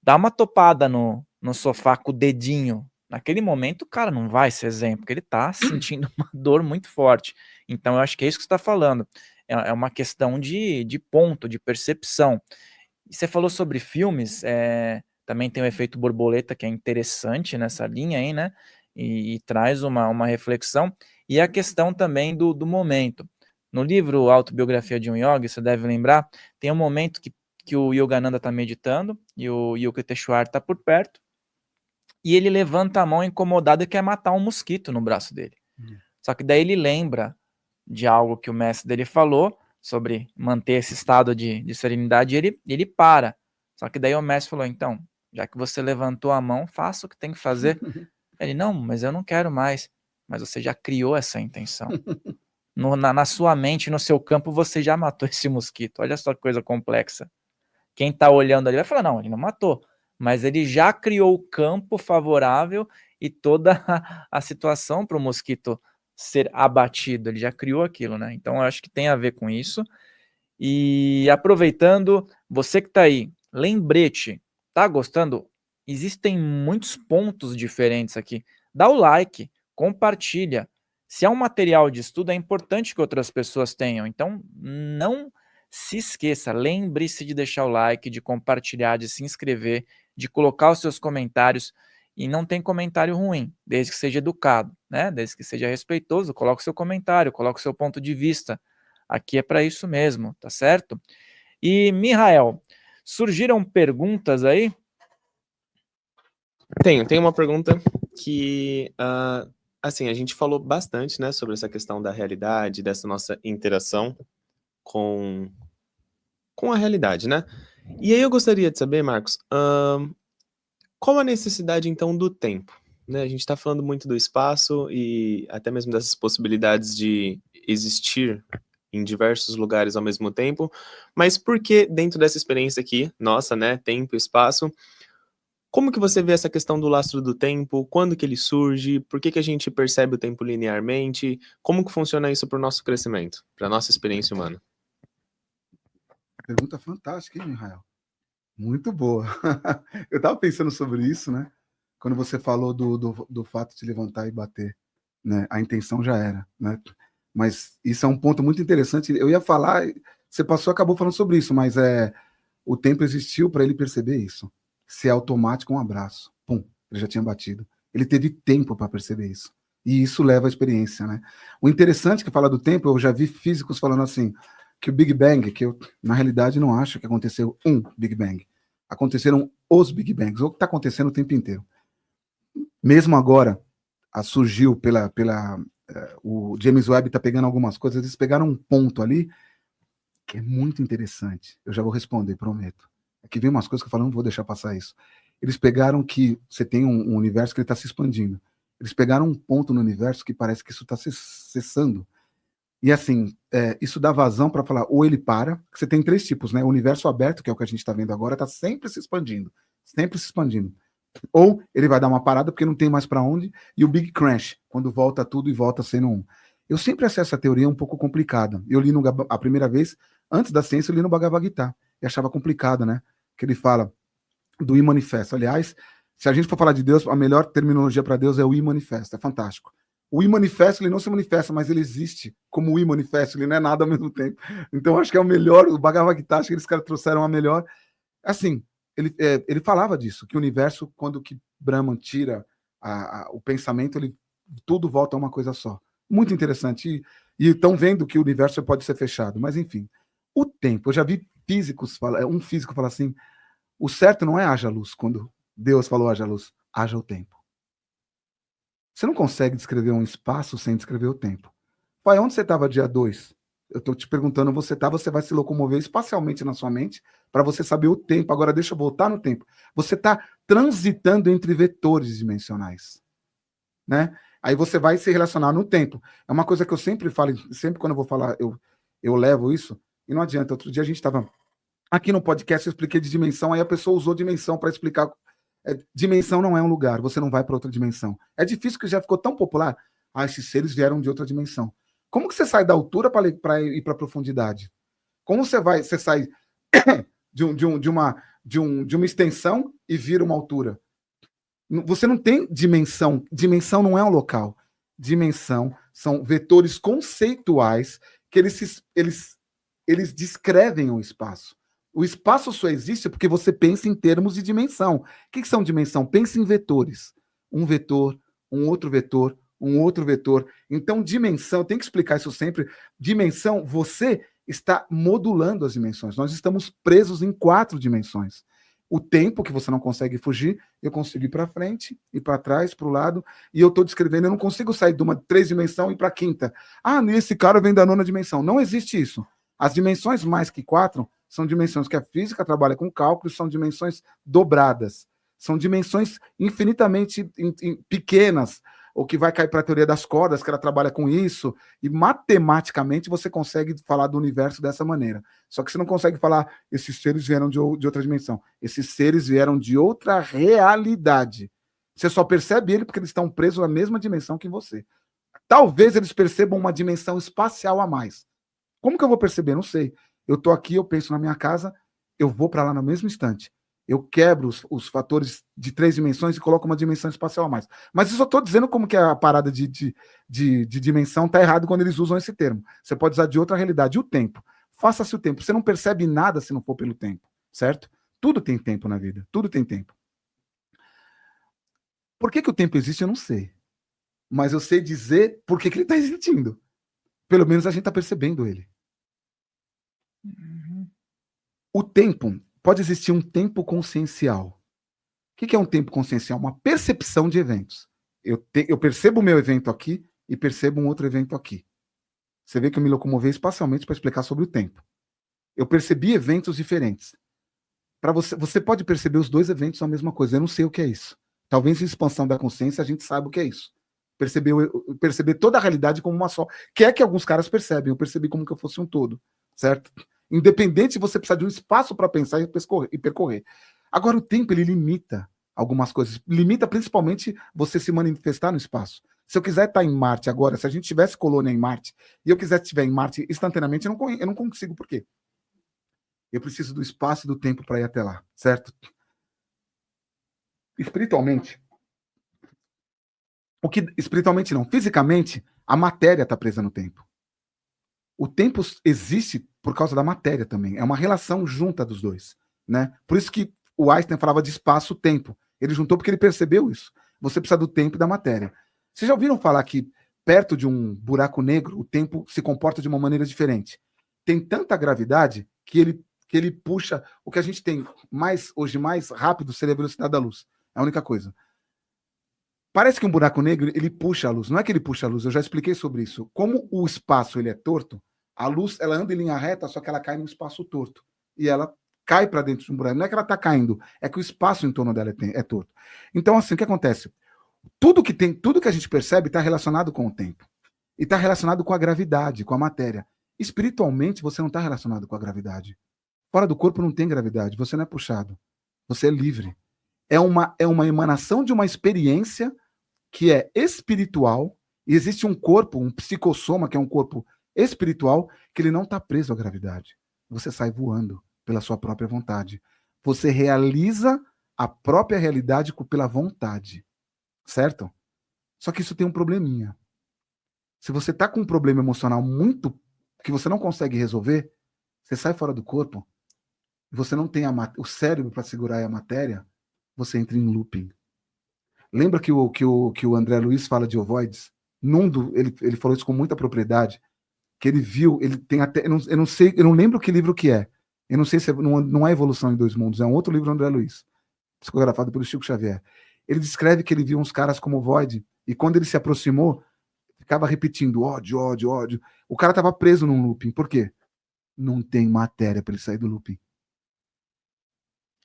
dá uma topada no sofá com o dedinho. Naquele momento o cara não vai ser zen, porque ele tá sentindo uma dor muito forte. Então eu acho que é isso que você está falando. É uma questão de ponto, de percepção. E você falou sobre filmes, também tem o efeito borboleta, que é interessante nessa linha aí, né? E traz uma reflexão. E a questão também do momento. No livro Autobiografia de um Yogi, você deve lembrar, tem um momento que o Yogananda está meditando e o Yogiteshwar está por perto, e ele levanta a mão incomodado e quer matar um mosquito no braço dele. Só que daí ele lembra de algo que o mestre dele falou sobre manter esse estado de serenidade, e ele para. Só que daí o mestre falou, então, já que você levantou a mão, faça o que tem que fazer. Ele, não, mas eu não quero mais. Mas você já criou essa intenção. Na sua mente, no seu campo, você já matou esse mosquito. Olha só que coisa complexa. Quem está olhando ali vai falar, não, ele não matou. Mas ele já criou o campo favorável e toda a situação para o mosquito ser abatido. Ele já criou aquilo, né? Então, eu acho que tem a ver com isso. E aproveitando, você que está aí, lembrete, tá gostando? Existem muitos pontos diferentes aqui. Dá o like, compartilha. Se é um material de estudo, é importante que outras pessoas tenham. Então, não se esqueça, lembre-se de deixar o like, de compartilhar, de se inscrever, de colocar os seus comentários. E não tem comentário ruim, desde que seja educado, né? Desde que seja respeitoso, coloque o seu comentário, coloque o seu ponto de vista. Aqui é para isso mesmo, tá certo? E, Mihael, surgiram perguntas aí? Tem uma pergunta que, assim, a gente falou bastante, né, sobre essa questão da realidade, dessa nossa interação com a realidade, né? E aí eu gostaria de saber, Marcos, qual a necessidade, então, do tempo? Né? A gente está falando muito do espaço e até mesmo dessas possibilidades de existir em diversos lugares ao mesmo tempo, mas por que dentro dessa experiência aqui, nossa, né, tempo e espaço, como que você vê essa questão do lastro do tempo? Quando que ele surge? Por que a gente percebe o tempo linearmente? Como que funciona isso para o nosso crescimento, para a nossa experiência humana? Pergunta fantástica, hein, Mihael? Muito boa. Eu estava pensando sobre isso, né? Quando você falou do fato de levantar e bater, né? A intenção já era, né? Mas isso é um ponto muito interessante. Eu ia falar, você acabou falando sobre isso, mas o tempo existiu para ele perceber isso. Ser automático, um abraço. Pum, ele já tinha batido. Ele teve tempo para perceber isso. E isso leva à experiência, né? O interessante que fala do tempo, eu já vi físicos falando assim, que o Big Bang, que eu, na realidade, não acho que aconteceu um Big Bang. Aconteceram os Big Bangs, o que está acontecendo o tempo inteiro. Mesmo agora, surgiu o James Webb está pegando algumas coisas, eles pegaram um ponto ali que é muito interessante. Eu já vou responder, prometo. Aqui vem umas coisas que eu falo, não vou deixar passar isso. Eles pegaram que você tem um universo que ele está se expandindo. Eles pegaram um ponto no universo que parece que isso está cessando. E assim, isso dá vazão para falar, ou ele para, que você tem 3 tipos, né? O universo aberto, que é o que a gente está vendo agora, está sempre se expandindo. Sempre se expandindo. Ou ele vai dar uma parada porque não tem mais para onde, e o Big Crash, quando volta tudo e volta sendo um. Eu sempre achei essa teoria um pouco complicada. Eu li a primeira vez, antes da ciência, eu li no Bhagavad Gita, e achava complicado, né? Que ele fala do I-Manifesto. Aliás, se a gente for falar de Deus, a melhor terminologia para Deus é o I-Manifesto, é fantástico. O I-Manifesto, ele não se manifesta, mas ele existe como o I-Manifesto, ele não é nada ao mesmo tempo. Então, acho que é o melhor, o Bhagavad Gita, acho que eles caras trouxeram a melhor. Assim, ele falava disso, que o universo, quando que Brahman tira o pensamento, tudo volta a uma coisa só. Muito interessante. E estão vendo que o universo pode ser fechado. Mas, enfim, o tempo. Eu já vi físicos um físico falar assim, o certo não é haja luz, quando Deus falou haja luz, haja o tempo. Você não consegue descrever um espaço sem descrever o tempo. Pai, onde você estava dia 2? Eu estou te perguntando onde você vai se locomover espacialmente na sua mente para você saber o tempo. Agora, deixa eu voltar no tempo. Você está transitando entre vetores dimensionais. Né? Aí você vai se relacionar no tempo. É uma coisa que eu sempre falo, sempre quando eu vou falar, eu levo isso, e não adianta. Outro dia a gente estava aqui no podcast, eu expliquei de dimensão, aí a pessoa usou dimensão para explicar. Dimensão não é um lugar, você não vai para outra dimensão. É difícil que já ficou tão popular. Esses seres vieram de outra dimensão. Como que você sai da altura para ir para a profundidade? Como você sai de uma extensão e vira uma altura? Você não tem dimensão. Dimensão não é um local. Dimensão são vetores conceituais que eles descrevem o espaço. O espaço só existe porque você pensa em termos de dimensão. O que são dimensão? Pense em vetores. Um vetor, um outro vetor, um outro vetor. Então, dimensão, tem que explicar isso sempre. Dimensão, você está modulando as dimensões. Nós estamos presos em 4 dimensões. O tempo, que você não consegue fugir, eu consigo ir para frente, ir para trás, para o lado, e eu estou descrevendo, eu não consigo sair de uma 3 dimensão e ir para a 5ª. Ah, esse cara vem da 9ª dimensão. Não existe isso. As dimensões mais que 4 são dimensões que a física trabalha com cálculo, são dimensões dobradas. São dimensões infinitamente pequenas, ou que vai cair para a teoria das cordas, que ela trabalha com isso, e matematicamente você consegue falar do universo dessa maneira. Só que você não consegue falar, esses seres vieram de outra dimensão. Esses seres vieram de outra realidade. Você só percebe ele porque eles estão presos na mesma dimensão que você. Talvez eles percebam uma dimensão espacial a mais. Como que eu vou perceber? Não sei. Eu estou aqui, eu penso na minha casa, eu vou para lá no mesmo instante. Eu quebro os fatores de 3 dimensões e coloco uma dimensão espacial a mais. Mas eu só estou dizendo como que a parada de dimensão está errado quando eles usam esse termo. Você pode usar de outra realidade. O tempo. Faça-se o tempo. Você não percebe nada se não for pelo tempo, certo? Tudo tem tempo na vida. Tudo tem tempo. Por que o tempo existe, eu não sei. Mas eu sei dizer por que ele está existindo. Pelo menos a gente está percebendo ele. O tempo... Pode existir um tempo consciencial. O que é um tempo consciencial? Uma percepção de eventos. Eu percebo o meu evento aqui e percebo um outro evento aqui. Você vê que eu me locomovei espacialmente para explicar sobre o tempo. Eu percebi eventos diferentes. Para você pode perceber os 2 eventos a mesma coisa. Eu não sei o que é isso. Talvez em expansão da consciência a gente saiba o que é isso. Perceber toda a realidade como uma só. Que é que alguns caras percebem. Eu percebi como que eu fosse um todo, certo? Independente se você precisar de um espaço para pensar e percorrer. Agora, o tempo, ele limita algumas coisas. Limita principalmente você se manifestar no espaço. Se eu quiser estar em Marte agora, se a gente tivesse colônia em Marte, e eu quiser estiver em Marte instantaneamente, eu não consigo. Por quê? Eu preciso do espaço e do tempo para ir até lá, certo? Espiritualmente, espiritualmente não, fisicamente, a matéria está presa no tempo. O tempo existe por causa da matéria também. É uma relação junta dos dois, né? Por isso que o Einstein falava de espaço-tempo. Ele juntou porque ele percebeu isso. Você precisa do tempo e da matéria. Vocês já ouviram falar que perto de um buraco negro o tempo se comporta de uma maneira diferente? Tem tanta gravidade que ele puxa... O que a gente tem hoje mais rápido seria a velocidade da luz. É a única coisa. Parece que um buraco negro, ele puxa a luz. Não é que ele puxa a luz, eu já expliquei sobre isso. Como o espaço ele é torto, a luz ela anda em linha reta, só que ela cai num espaço torto. E ela cai para dentro de um buraco. Não é que ela está caindo, é que o espaço em torno dela é torto. Então, assim, o que acontece? Tudo que a gente percebe está relacionado com o tempo. E está relacionado com a gravidade, com a matéria. Espiritualmente, você não está relacionado com a gravidade. Fora do corpo não tem gravidade, você não é puxado. Você é livre. É uma emanação de uma experiência que é espiritual, e existe um corpo, um psicossoma, que é um corpo espiritual, que ele não está preso à gravidade. Você sai voando pela sua própria vontade. Você realiza a própria realidade pela vontade. Certo? Só que isso tem um probleminha. Se você está com um problema emocional muito que você não consegue resolver, você sai fora do corpo, você não tem o cérebro para segurar a matéria, você entra em looping. Lembra que o André Luiz fala de ovoides? Ele falou isso com muita propriedade, que ele viu, ele tem até, eu não sei, eu não lembro que livro que é. Eu não sei se não é Evolução em Dois Mundos, é um outro livro do André Luiz, psicografado pelo Chico Xavier. Ele descreve que ele viu uns caras como ovoide, e quando ele se aproximou, ficava repetindo ódio, ódio, ódio. O cara estava preso num looping. Por quê? Não tem matéria para ele sair do looping.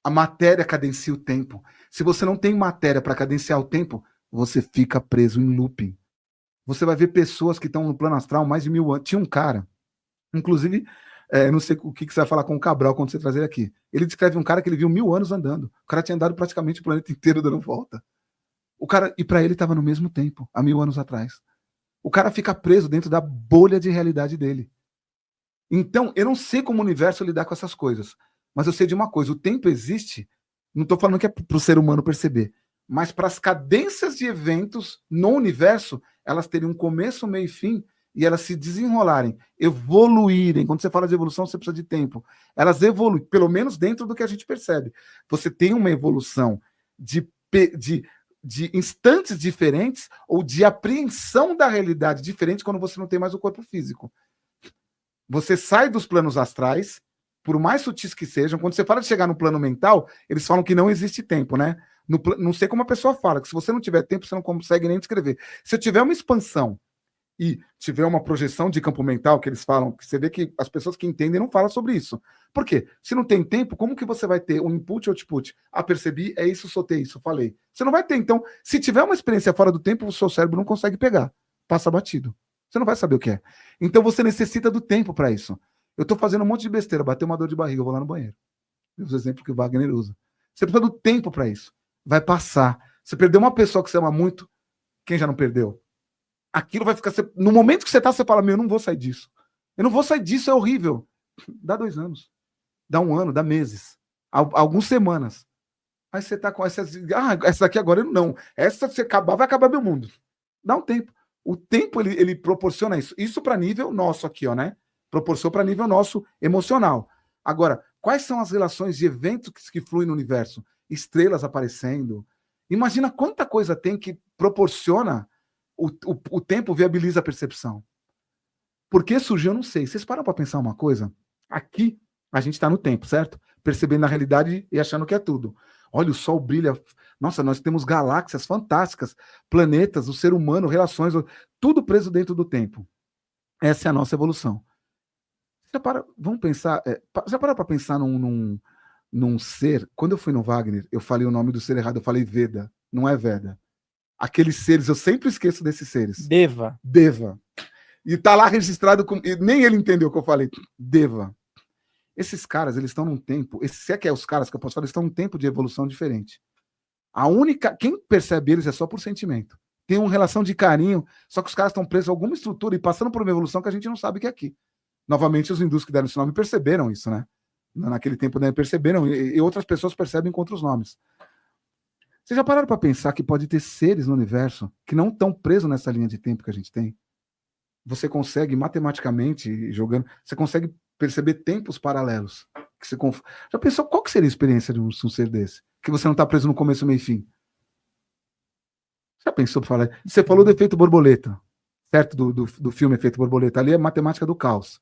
A matéria cadencia o tempo. Se você não tem matéria para cadenciar o tempo, você fica preso em looping. Você vai ver pessoas que estão no plano astral mais de 1000 anos. Tinha um cara, inclusive, não sei o que você vai falar com o Cabral quando você trazer ele aqui. Ele descreve um cara que ele viu 1000 anos andando. O cara tinha andado praticamente o planeta inteiro dando volta. O cara, e para ele estava no mesmo tempo, há 1000 anos atrás. O cara fica preso dentro da bolha de realidade dele. Então, eu não sei como o universo lidar com essas coisas, mas eu sei de uma coisa, o tempo existe, não estou falando que é para o ser humano perceber, mas para as cadências de eventos no universo, elas terem um começo, meio e fim, e elas se desenrolarem, evoluírem. Quando você fala de evolução, você precisa de tempo. Elas evoluem, pelo menos dentro do que a gente percebe. Você tem uma evolução de instantes diferentes ou de apreensão da realidade diferente quando você não tem mais o corpo físico. Você sai dos planos astrais, por mais sutis que sejam. Quando você fala de chegar no plano mental, eles falam que não existe tempo, né? Não sei como a pessoa fala, que se você não tiver tempo, você não consegue nem descrever. Se eu tiver uma expansão e tiver uma projeção de campo mental, que eles falam, que você vê que as pessoas que entendem não falam sobre isso. Por quê? Se não tem tempo, como que você vai ter um input e output? Ah, percebi, é isso, soltei isso, falei. Você não vai ter. Então, se tiver uma experiência fora do tempo, o seu cérebro não consegue pegar. Passa batido. Você não vai saber o que é. Então, você necessita do tempo para isso. Eu estou fazendo um monte de besteira, bateu uma dor de barriga, eu vou lá no banheiro. Os exemplos que o Wagner usa. Você precisa do tempo para isso. Vai passar. Você perdeu uma pessoa que você ama muito, quem já não perdeu? Aquilo vai ficar... No momento que você fala, eu não vou sair disso. Eu não vou sair disso, é horrível. Dá 2 anos. Dá 1 ano, dá meses. Algumas semanas. Aí você tá com essa daqui agora eu não. Essa, se acabar, vai acabar meu mundo. Dá um tempo. O tempo, ele proporciona isso. Isso para nível nosso aqui, ó, né? Proporciona para nível nosso emocional. Agora, quais são as relações de eventos que fluem no universo? Estrelas aparecendo. Imagina quanta coisa tem que proporciona o tempo, viabiliza a percepção. Por que surgiu, eu não sei. Vocês param para pensar uma coisa? Aqui, a gente está no tempo, certo? Percebendo a realidade e achando que é tudo. Olha, o Sol brilha. Nossa, nós temos galáxias fantásticas, planetas, o ser humano, relações, tudo preso dentro do tempo. Essa é a nossa evolução. Vamos pensar. Já pararam para pensar num ser? Quando eu fui no Wagner, eu falei o nome do ser errado, eu falei Veda. Não é Veda. Aqueles seres, eu sempre esqueço desses seres. Deva. E tá lá registrado, nem ele entendeu o que eu falei. Deva. Esses caras, eles estão num tempo, se é que é os caras que eu posso falar, eles estão num tempo de evolução diferente. Quem percebe eles é só por sentimento. Tem uma relação de carinho, só que os caras estão presos a alguma estrutura e passando por uma evolução que a gente não sabe que é aqui. Novamente, os hindus que deram esse nome perceberam isso, né? Naquele tempo, né, perceberam, e outras pessoas percebem com outros nomes. Vocês já pararam para pensar que pode ter seres no universo que não estão presos nessa linha de tempo que a gente tem? Você consegue, matematicamente, jogando, você consegue perceber tempos paralelos. Já pensou qual que seria a experiência de um ser desse? Que você não está preso no começo, meio e fim. Já pensou para falar? Você falou do efeito borboleta, certo? Do filme Efeito Borboleta. Ali é matemática do caos.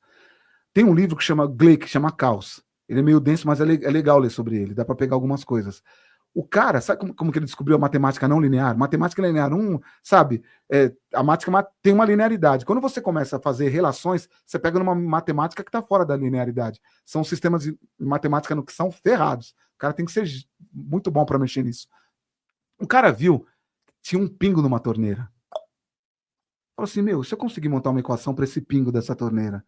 Tem um livro que chama Gleick, que chama Caos. Ele é meio denso, mas é legal ler sobre ele. Dá para pegar algumas coisas. O cara, sabe como que ele descobriu a matemática não linear? Matemática linear, sabe? A matemática tem uma linearidade. Quando você começa a fazer relações, você pega numa matemática que está fora da linearidade. São sistemas de matemática que são ferrados. O cara tem que ser muito bom para mexer nisso. O cara viu, tinha um pingo numa torneira. Falou assim, se eu conseguir montar uma equação para esse pingo dessa torneira.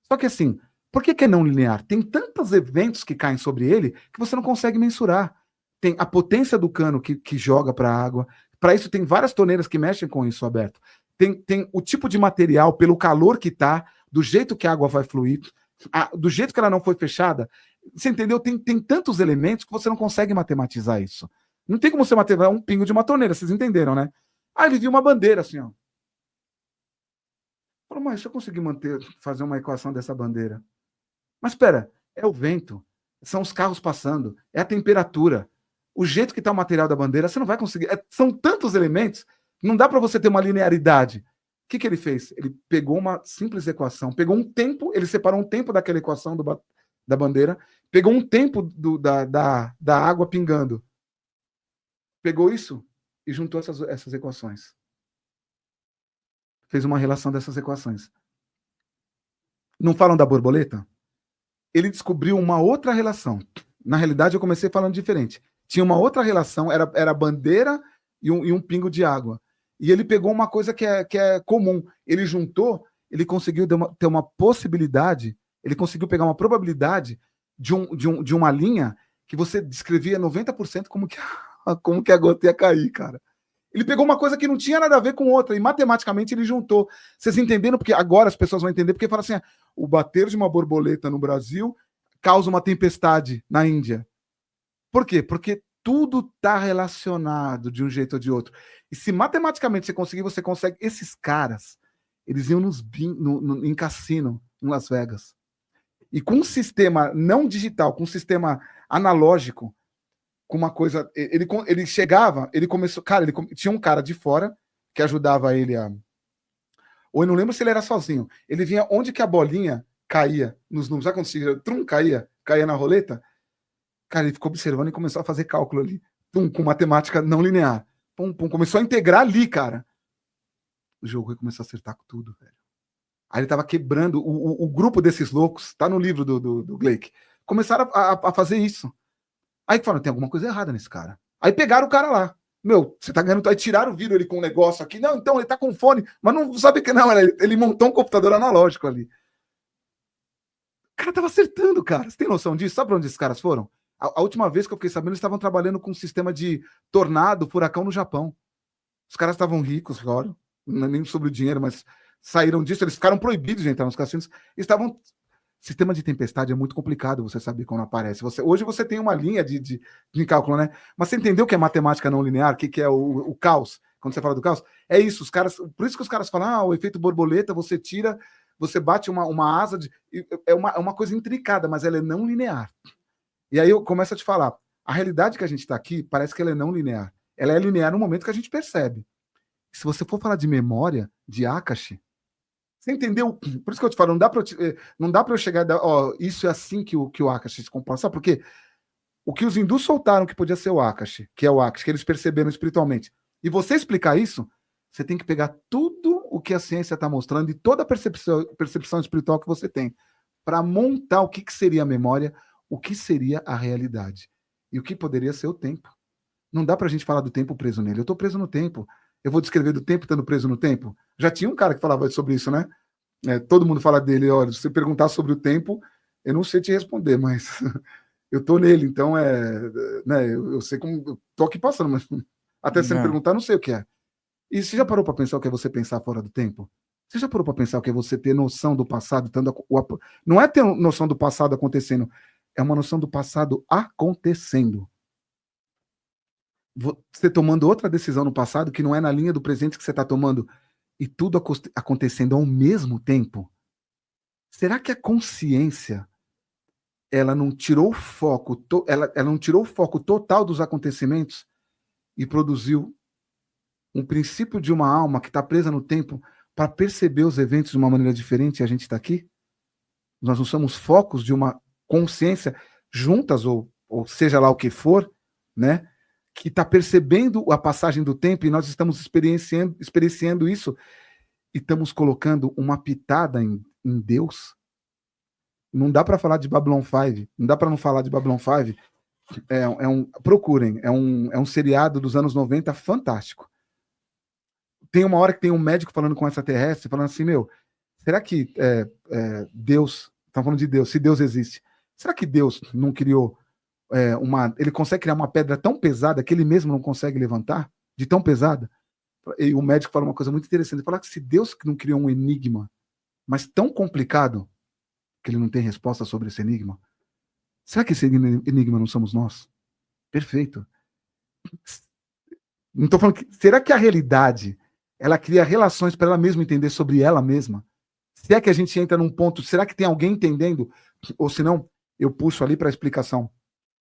Só que assim, por que é não linear? Tem tantos eventos que caem sobre ele que você não consegue mensurar. Tem a potência do cano que joga para a água. Para isso, tem várias torneiras que mexem com isso aberto. Tem o tipo de material, pelo calor que está, do jeito que a água vai fluir, do jeito que ela não foi fechada. Você entendeu? Tem tantos elementos que você não consegue matematizar isso. Não tem como você matematizar um pingo de uma torneira, vocês entenderam, né? Ele viu uma bandeira assim, ó. Falou, mas se eu conseguir fazer uma equação dessa bandeira. Mas espera, é o vento, são os carros passando, é a temperatura. O jeito que está o material da bandeira, você não vai conseguir. São tantos elementos, não dá para você ter uma linearidade. O que ele fez? Ele pegou uma simples equação, pegou um tempo, ele separou um tempo daquela equação da bandeira, pegou um tempo da água pingando. Pegou isso e juntou essas equações. Fez uma relação dessas equações. Não falam da borboleta? Ele descobriu uma outra relação. Na realidade, eu comecei falando diferente. Tinha uma outra relação, era bandeira e um pingo de água. E ele pegou uma coisa que é comum. Ele juntou, ele conseguiu ter uma possibilidade, ele conseguiu pegar uma probabilidade de uma linha que você descrevia 90% como que a gota ia cair, cara. Ele pegou uma coisa que não tinha nada a ver com outra, e matematicamente ele juntou. Vocês entenderam? Porque agora as pessoas vão entender, porque fala assim, o bater de uma borboleta no Brasil causa uma tempestade na Índia. Por quê? Porque tudo está relacionado de um jeito ou de outro. E se matematicamente você conseguir, você consegue. Esses caras, eles iam em cassino em Las Vegas. E com um sistema não digital, com um sistema analógico, com uma coisa. Ele chegava, ele começou. Cara, tinha um cara de fora que ajudava ele a. Ou eu não lembro se ele era sozinho. Ele vinha onde que a bolinha caía nos números. Sabe quando você trum, caía na roleta? Cara, ele ficou observando e começou a fazer cálculo ali. Com matemática não linear. Começou a integrar ali, cara. O jogo começou a acertar com tudo, velho. Aí ele tava quebrando. O grupo desses loucos, tá no livro do Blake, começaram a fazer isso. Aí falaram, tem alguma coisa errada nesse cara. Aí pegaram o cara lá. Meu, você tá ganhando. Aí tiraram, viram ele com um negócio aqui. Não, então ele tá com fone. Mas não sabe que não. Ele montou um computador analógico ali. O cara tava acertando, cara. Você tem noção disso? Sabe pra onde esses caras foram? A última vez que eu fiquei sabendo, eles estavam trabalhando com um sistema de tornado, furacão no Japão. Os caras estavam ricos, claro. Não é nem sobre o dinheiro, mas saíram disso. Eles ficaram proibidos de entrar nos cassinos. Estavam. Sistema de tempestade é muito complicado você saber quando aparece. Hoje você tem uma linha de cálculo, né? Mas você entendeu o que é matemática não linear? O que é o caos? Quando você fala do caos? É isso. Os caras, por isso que os caras falam, o efeito borboleta, você tira, você bate uma asa. É uma coisa intricada, mas ela é não linear. E aí eu começo a te falar, a realidade que a gente está aqui parece que ela é não linear. Ela é linear no momento que a gente percebe. Se você for falar de memória, de Akashi, você entendeu? Por isso que eu te falo, não dá para eu chegar isso é assim que o Akashi se comporta. Sabe por quê? O que os hindus soltaram que podia ser o Akashi, que é o Akashi, que eles perceberam espiritualmente. E você explicar isso, você tem que pegar tudo o que a ciência está mostrando e toda a percepção espiritual que você tem para montar o que seria a memória, o que seria a realidade e o que poderia ser o tempo. Não dá para a gente falar do tempo preso nele. Eu estou preso no tempo. Eu vou descrever do tempo estando preso no tempo? Já tinha um cara que falava sobre isso, né? Todo mundo fala dele, olha, se você perguntar sobre o tempo, eu não sei te responder, mas eu tô nele, então né, eu sei como, eu tô aqui passando, mas até você me perguntar, não sei o que é. E você já parou para pensar o que é você pensar fora do tempo? Você já parou para pensar o que é você ter noção do passado? Não é ter noção do passado acontecendo, é uma noção do passado acontecendo. Você tomando outra decisão no passado que não é na linha do presente que você está tomando e tudo acontecendo ao mesmo tempo. Será que a consciência ela não tirou o foco, ela não tirou o foco total dos acontecimentos e produziu um princípio de uma alma que está presa no tempo para perceber os eventos de uma maneira diferente e a gente está aqui? Nós não somos focos de uma consciência juntas ou seja lá o que for, né? Que está percebendo a passagem do tempo e nós estamos experienciando isso e estamos colocando uma pitada em Deus. Não dá para falar de Babylon 5, não dá para não falar de Babylon 5. Procurem, é um seriado dos anos 90 fantástico. Tem uma hora que tem um médico falando com um extraterrestre, falando assim, será que Deus, estão falando de Deus, se Deus existe, será que Deus não criou ele consegue criar uma pedra tão pesada que ele mesmo não consegue levantar, de tão pesada? E o médico fala uma coisa muito interessante, ele fala que se Deus não criou um enigma, mas tão complicado, que ele não tem resposta sobre esse enigma, será que esse enigma não somos nós? Perfeito. Não estou falando será que a realidade, ela cria relações para ela mesma entender sobre ela mesma? Se é que a gente entra num ponto, será que tem alguém entendendo? Ou se não, eu puxo ali para a explicação.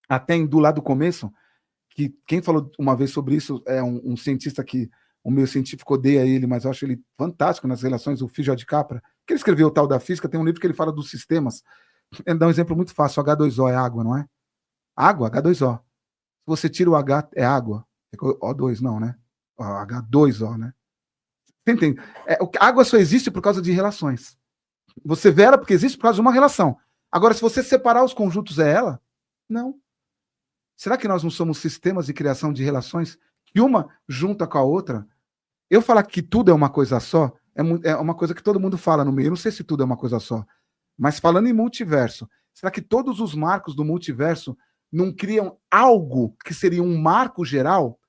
Até do lado do começo, que quem falou uma vez sobre isso é um cientista que o meu científico odeia ele, mas eu acho ele fantástico nas relações, o Fijo de Capra, que ele escreveu o tal da física, tem um livro que ele fala dos sistemas. Ele dá um exemplo muito fácil, H2O é água, não é? Água, H2O. Se você tira o H, é água. O2 não, né? H2O, né? Você entende? Água só existe por causa de relações. Você vê ela porque existe por causa de uma relação. Agora, se você separar os conjuntos, é ela? Não. Será que nós não somos sistemas de criação de relações que uma junta com a outra? Eu falar que tudo é uma coisa só, é uma coisa que todo mundo fala no meio. Eu não sei se tudo é uma coisa só. Mas falando em multiverso, será que todos os marcos do multiverso não criam algo que seria um marco geral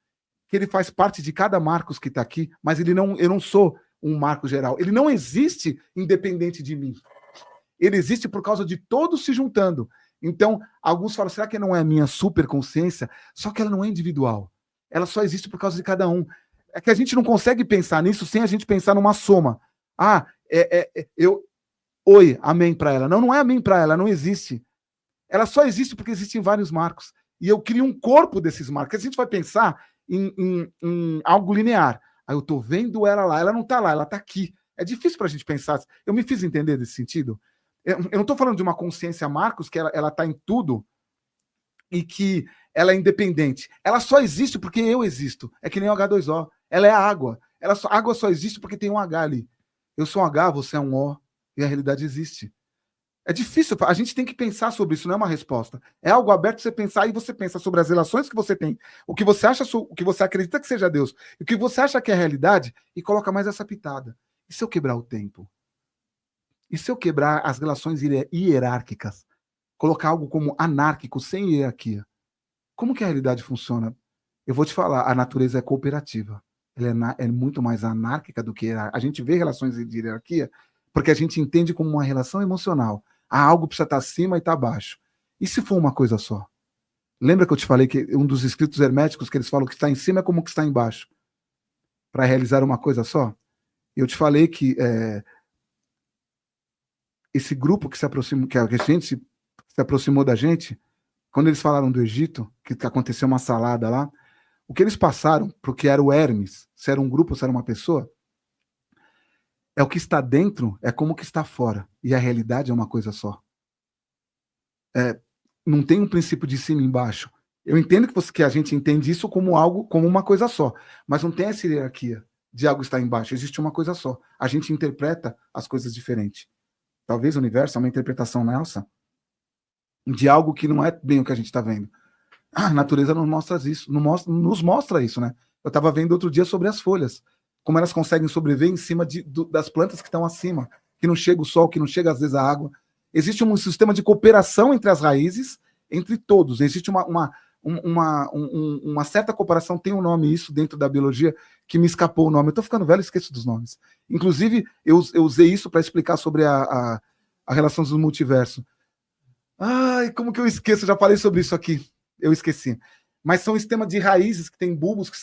que ele faz parte de cada Marcos que está aqui, mas eu não sou um Marcos geral. Ele não existe independente de mim. Ele existe por causa de todos se juntando. Então, alguns falam, será que não é a minha superconsciência? Só que ela não é individual. Ela só existe por causa de cada um. É que a gente não consegue pensar nisso sem a gente pensar numa soma. Ah, oi, amém para ela. Não é amém para ela, não existe. Ela só existe porque existem vários marcos. E eu crio um corpo desses marcos. A gente vai pensar em algo linear. Aí eu estou vendo ela lá, ela não está lá, ela está aqui. É difícil para a gente pensar. Eu me fiz entender desse sentido? Eu não estou falando de uma consciência Marcos, que ela está em tudo e que ela é independente. Ela só existe porque eu existo. É que nem o H2O. Ela é a água. A água só existe porque tem um H ali. Eu sou um H, você é um O, e a realidade existe. É difícil, a gente tem que pensar sobre isso, não é uma resposta. É algo aberto para você pensar e você pensa sobre as relações que você tem, o que você acha, o que você acredita que seja Deus, o que você acha que é a realidade, e coloca mais essa pitada. E se eu quebrar o tempo? E se eu quebrar as relações hierárquicas? Colocar algo como anárquico, sem hierarquia? Como que a realidade funciona? Eu vou te falar, a natureza é cooperativa. Ela é muito mais anárquica do que hierárquica. A gente vê relações de hierarquia porque a gente entende como uma relação emocional. Há algo precisa estar acima e estar abaixo. E se for uma coisa só? Lembra que eu te falei que um dos escritos herméticos que eles falam que está em cima é como que está embaixo? Para realizar uma coisa só? Eu te falei que esse grupo que se aproximou, que a gente se aproximou da gente, quando eles falaram do Egito, que aconteceu uma salada lá, o que eles passaram para o que era o Hermes, se era um grupo, se era uma pessoa, é o que está dentro, é como o que está fora. E a realidade é uma coisa só. Não tem um princípio de cima e embaixo. Eu entendo que a gente entende isso como algo, como uma coisa só, mas não tem essa hierarquia de algo estar embaixo. Existe uma coisa só. A gente interpreta as coisas diferentes. Talvez o universo é uma interpretação nossa de algo que não é bem o que a gente está vendo. A natureza nos mostra isso, nos mostra isso, né? Eu estava vendo outro dia sobre as folhas, como elas conseguem sobreviver em cima das plantas que estão acima, que não chega o sol, que não chega às vezes a água. Existe um sistema de cooperação entre as raízes, entre todos. Existe uma certa cooperação, tem um nome isso dentro da biologia, que me escapou o nome. Eu estou ficando velho, esqueço dos nomes. Inclusive, eu usei isso para explicar sobre a relação do multiverso. Ai, como que eu esqueço? Eu já falei sobre isso aqui. Eu esqueci. Mas são sistemas de raízes que tem bulbos que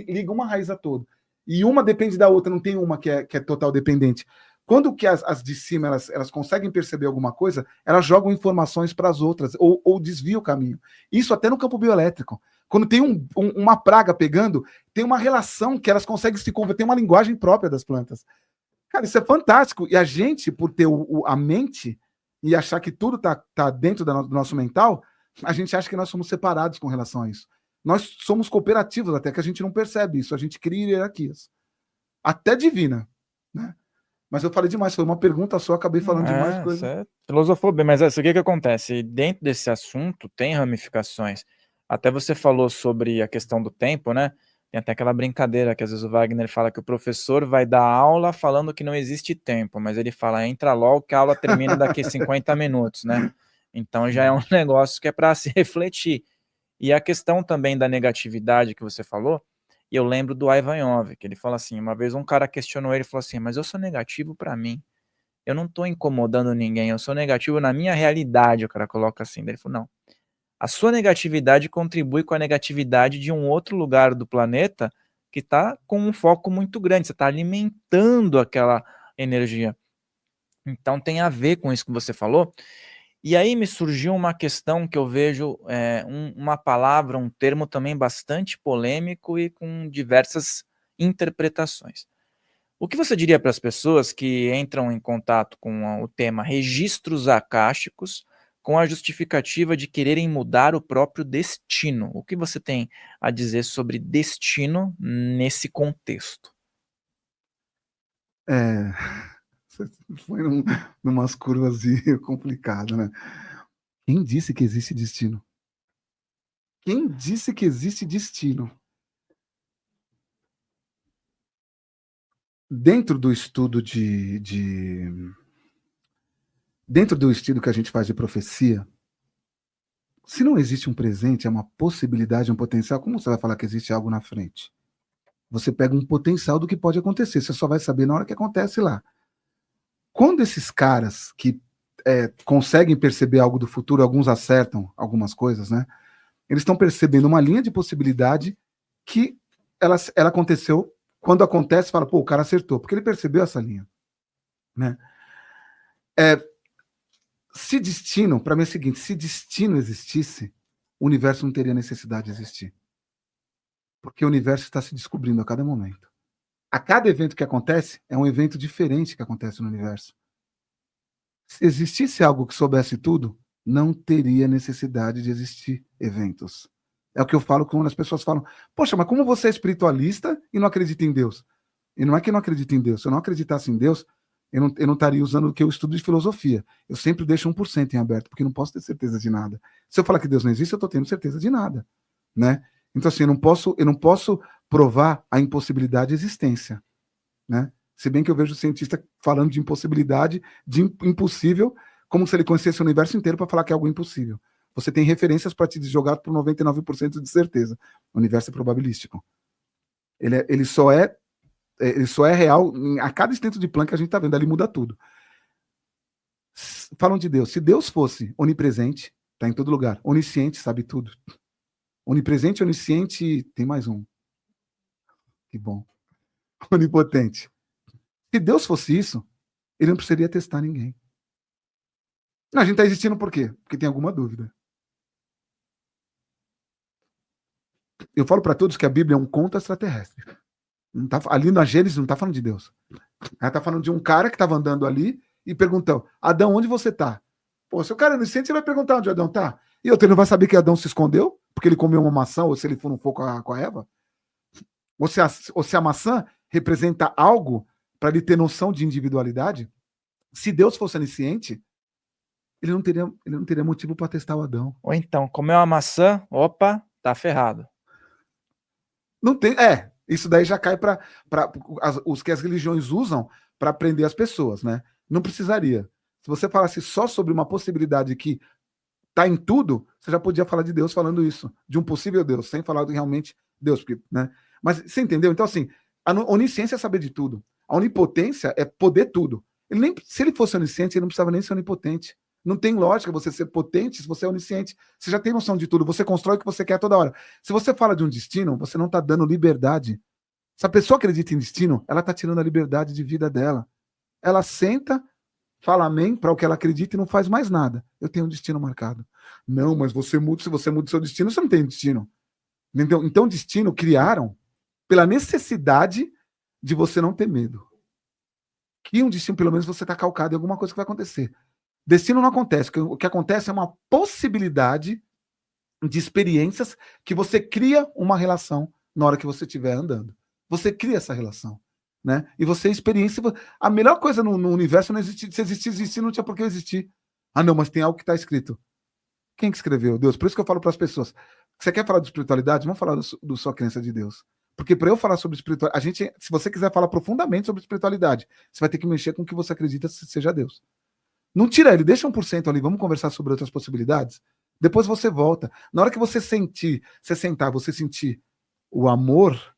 ligam uma raiz a toda. E uma depende da outra, não tem uma que é total dependente. Quando que as de cima elas conseguem perceber alguma coisa, elas jogam informações para as outras, ou desviam o caminho. Isso até no campo bioelétrico. Quando tem uma praga pegando, tem uma relação que elas conseguem se converter, tem uma linguagem própria das plantas. Cara, isso é fantástico. E a gente, por ter a mente e achar que tudo tá dentro do nosso mental, a gente acha que nós somos separados com relação a isso. Nós somos cooperativos, até que a gente não percebe isso. A gente cria hierarquias. Até divina, né? Mas eu falei demais, foi uma pergunta só, acabei falando demais coisa. Filosofou bem, mas o que acontece? Dentro desse assunto tem ramificações. Até você falou sobre a questão do tempo, né? Tem até aquela brincadeira que às vezes o Wagner fala que o professor vai dar aula falando que não existe tempo, mas ele fala, entra logo que a aula termina daqui a 50 minutos, né? Então já é um negócio que é para se refletir. E a questão também da negatividade que você falou, e eu lembro do Ivanov, que ele fala assim, uma vez um cara questionou ele e falou assim, mas eu sou negativo para mim, eu não estou incomodando ninguém, eu sou negativo na minha realidade, o cara coloca assim, daí ele falou, não, a sua negatividade contribui com a negatividade de um outro lugar do planeta que está com um foco muito grande, você está alimentando aquela energia. Então tem a ver com isso que você falou. E aí me surgiu uma questão que eu vejo, uma palavra, um termo também bastante polêmico e com diversas interpretações. O que você diria para as pessoas que entram em contato com o tema registros akáshicos com a justificativa de quererem mudar o próprio destino? O que você tem a dizer sobre destino nesse contexto? Foi numas curvas complicadas, né? Quem disse que existe destino? Quem disse que existe destino? Dentro do estudo dentro do estudo que a gente faz de profecia, Se não existe um presente, é uma possibilidade, um potencial, como você vai falar que existe algo na frente? Você pega um potencial do que pode acontecer, você só vai saber na hora que acontece lá. Quando esses caras que conseguem perceber algo do futuro, alguns acertam algumas coisas, né? Eles estão percebendo uma linha de possibilidade que ela aconteceu. Quando acontece, fala, pô, o cara acertou, porque ele percebeu essa linha, né? Se destino, para mim é o seguinte, se destino existisse, o universo não teria necessidade de existir. Porque o universo está se descobrindo a cada momento. A cada evento que acontece, é um evento diferente que acontece no universo. Se existisse algo que soubesse tudo, não teria necessidade de existir eventos. É o que eu falo quando as pessoas falam, poxa, mas como você é espiritualista e não acredita em Deus? E não é que eu não acredito em Deus. Se eu não acreditasse em Deus, eu não estaria usando o que eu estudo de filosofia. Eu sempre deixo 1% em aberto, porque eu não posso ter certeza de nada. Se eu falar que Deus não existe, eu estou tendo certeza de nada, né? Então, assim, eu não posso provar a impossibilidade de existência, né? Se bem que eu vejo o cientista falando de impossibilidade, de impossível, como se ele conhecesse o universo inteiro para falar que é algo impossível. Você tem referências para te jogar por 99% de certeza. O universo é probabilístico. Ele só é real a cada instante de Planck que a gente está vendo. Ali muda tudo. Falam de Deus. Se Deus fosse onipresente, está em todo lugar. Onisciente, sabe tudo. Onipresente, onisciente, tem mais um. Que bom. Onipotente. Se Deus fosse isso, ele não precisaria testar ninguém. A gente está existindo por quê? Porque tem alguma dúvida. Eu falo para todos que a Bíblia é um conto extraterrestre. Não tá, ali na Gênesis não está falando de Deus. Ela está falando de um cara que estava andando ali e perguntou, Adão, onde você está? Pô, se o cara é inocente, ele vai perguntar onde Adão está. E outro, ele não vai saber que Adão se escondeu porque ele comeu uma maçã ou se ele for um pouco com a Eva? Ou se a maçã representa algo para ele ter noção de individualidade? Se Deus fosse onisciente, ele não teria motivo para testar o Adão. Ou então, comeu uma maçã, opa, tá ferrado. Não tem. Isso daí já cai para os que as religiões usam para prender as pessoas, né? Não precisaria. Se você falasse só sobre uma possibilidade que está em tudo, você já podia falar de Deus falando isso, de um possível Deus, sem falar de realmente Deus, porque, né? Mas você entendeu? Então, assim, a onisciência é saber de tudo. A onipotência é poder tudo. Se ele fosse onisciente, ele não precisava nem ser onipotente. Não tem lógica você ser potente se você é onisciente. Você já tem noção de tudo, você constrói o que você quer toda hora. Se você fala de um destino, você não está dando liberdade. Se a pessoa acredita em destino, ela está tirando a liberdade de vida dela. Ela senta, fala amém para o que ela acredita e não faz mais nada. Eu tenho um destino marcado. Não, mas se você muda o seu destino, você não tem destino. Entendeu? Então, destino criaram pela necessidade de você não ter medo. Que um destino, pelo menos, você está calcado em alguma coisa que vai acontecer. Destino não acontece. O que acontece é uma possibilidade de experiências que você cria uma relação na hora que você estiver andando. Você cria essa relação, né? E você experiência. A melhor coisa no universo não existe. Se existir, não tinha por que existir. Ah, não, mas tem algo que está escrito. Quem que escreveu? Deus. Por isso que eu falo para as pessoas. Você quer falar de espiritualidade? Vamos falar do sua crença de Deus. Porque para eu falar sobre espiritualidade, se você quiser falar profundamente sobre espiritualidade, você vai ter que mexer com o que você acredita seja Deus. Não tira ele, deixa 1% ali, vamos conversar sobre outras possibilidades. Depois você volta. Na hora que você sentir o amor,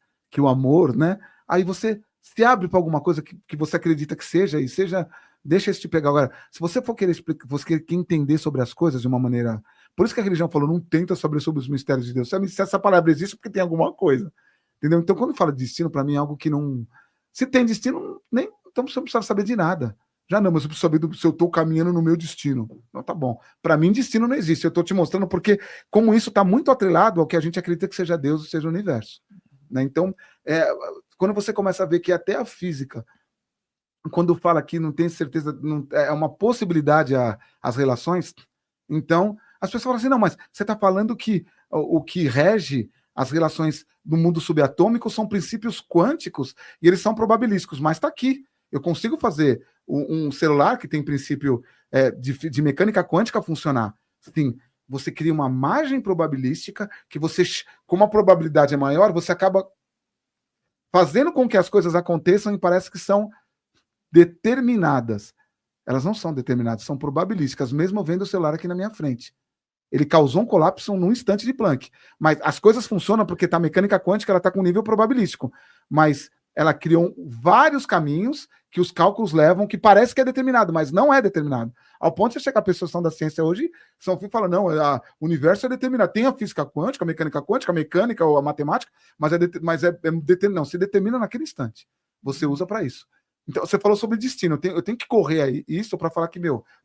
né? Aí você se abre para alguma coisa que você acredita que seja, e seja, deixa isso te pegar. Agora, se você for querer explicar, você quer entender sobre as coisas de uma maneira. Por isso que a religião falou, não tenta saber sobre os mistérios de Deus. Se essa palavra existe, porque tem alguma coisa. Entendeu? Então, quando fala de destino, para mim é algo que não. Se tem destino, então você não precisa saber de nada. Já não, mas eu preciso saber se eu estou caminhando no meu destino. Então tá bom. Para mim, destino não existe. Eu estou te mostrando porque, como isso está muito atrelado ao que a gente acredita que seja Deus ou seja o universo. Né? Então, quando você começa a ver que até a física, quando fala que não tem certeza, é uma possibilidade as relações, então as pessoas falam assim, não, mas você está falando que o que rege as relações do mundo subatômico são princípios quânticos e eles são probabilísticos, mas está aqui. Eu consigo fazer um celular que tem princípio de mecânica quântica funcionar. Sim, você cria uma margem probabilística que você, como a probabilidade é maior, você acaba fazendo com que as coisas aconteçam e parece que são determinadas. Elas não são determinadas, são probabilísticas, mesmo vendo o celular aqui na minha frente. Ele causou um colapso num instante de Planck. Mas as coisas funcionam porque a mecânica quântica ela está com um nível probabilístico. Mas ela criou vários caminhos que os cálculos levam, que parece que é determinado, mas não é determinado. Ao ponto de chegar a pessoas da ciência hoje, são falando, não, o universo é determinado. Tem a física quântica, a mecânica quântica, a mecânica ou a matemática, mas não, se determina naquele instante. Você usa para isso. Então, você falou sobre destino. Eu tenho que correr aí isso para falar que,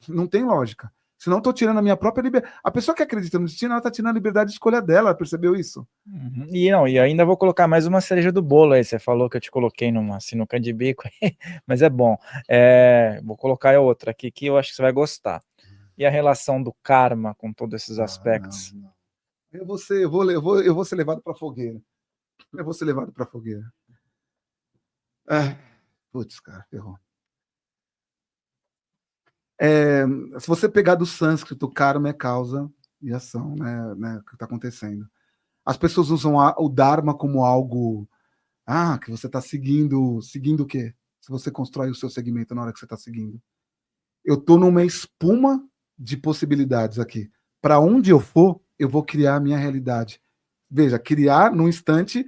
não tem lógica. Senão eu estou tirando a minha própria liberdade. A pessoa que acredita no destino, ela está tirando a liberdade de escolha dela. Ela percebeu isso? Uhum. E ainda vou colocar mais uma cereja do bolo aí. Você falou que eu te coloquei numa sinuca de bico, mas é bom. Vou colocar outra aqui que eu acho que você vai gostar. E a relação do karma com todos esses aspectos? Não. Eu vou ser levado para a fogueira. Putz, cara, ferrou. Se você pegar do sânscrito, karma é causa e ação, né, que está acontecendo. As pessoas usam o Dharma como algo que você está seguindo o quê? Se você constrói o seu segmento na hora que você está seguindo. Eu estou numa espuma de possibilidades aqui. Para onde eu for, eu vou criar a minha realidade. Veja, criar num instante...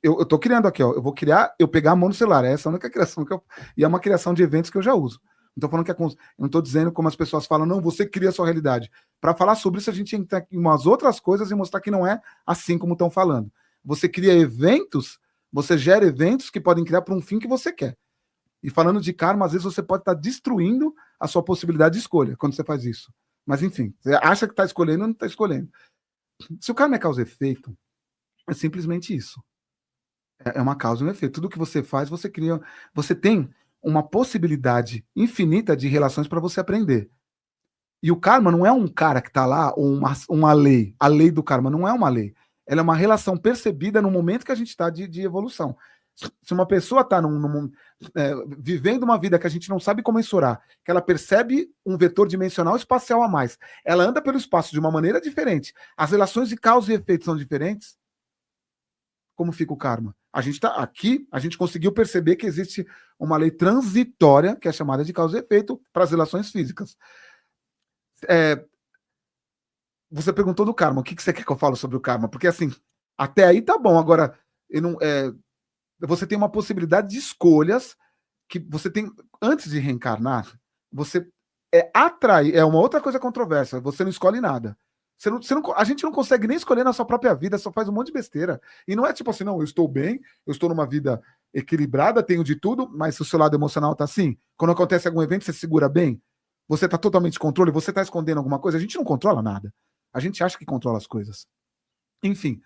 Eu estou criando aqui, ó. Eu vou criar, eu pegar a mão no celular. Essa é a única criação que e é uma criação de eventos que eu já uso. Não estou falando eu não estou dizendo como as pessoas falam, não, você cria a sua realidade. Para falar sobre isso, a gente entra em umas outras coisas e mostrar que não é assim como estão falando. Você cria eventos, você gera eventos que podem criar para um fim que você quer. E falando de karma, às vezes você pode estar destruindo a sua possibilidade de escolha quando você faz isso. Mas enfim, você acha que está escolhendo ou não está escolhendo. Se o karma é causa e efeito, é simplesmente isso. É uma causa e um efeito. Tudo que você faz, você cria. Você tem uma possibilidade infinita de relações para você aprender. E o karma não é um cara que está lá, ou uma lei. A lei do karma não é uma lei. Ela é uma relação percebida no momento que a gente está de evolução. Se uma pessoa está vivendo uma vida que a gente não sabe como mensurar, que ela percebe um vetor dimensional espacial a mais, ela anda pelo espaço de uma maneira diferente, as relações de causa e efeito são diferentes, como fica o karma? A gente está aqui, a gente conseguiu perceber que existe uma lei transitória, que é chamada de causa e efeito, para as relações físicas. Você perguntou do karma, o que você quer que eu fale sobre o karma? Porque assim, até aí tá bom, agora você tem uma possibilidade de escolhas que você tem, antes de reencarnar, você atrai, é uma outra coisa controversa, você não escolhe nada. A gente não consegue nem escolher na sua própria vida, só faz um monte de besteira. E não é tipo assim, não, eu estou bem, eu estou numa vida equilibrada, tenho de tudo, mas se o seu lado emocional tá assim, quando acontece algum evento, você se segura bem, você tá totalmente em controle, você tá escondendo alguma coisa, a gente não controla nada. A gente acha que controla as coisas. Enfim,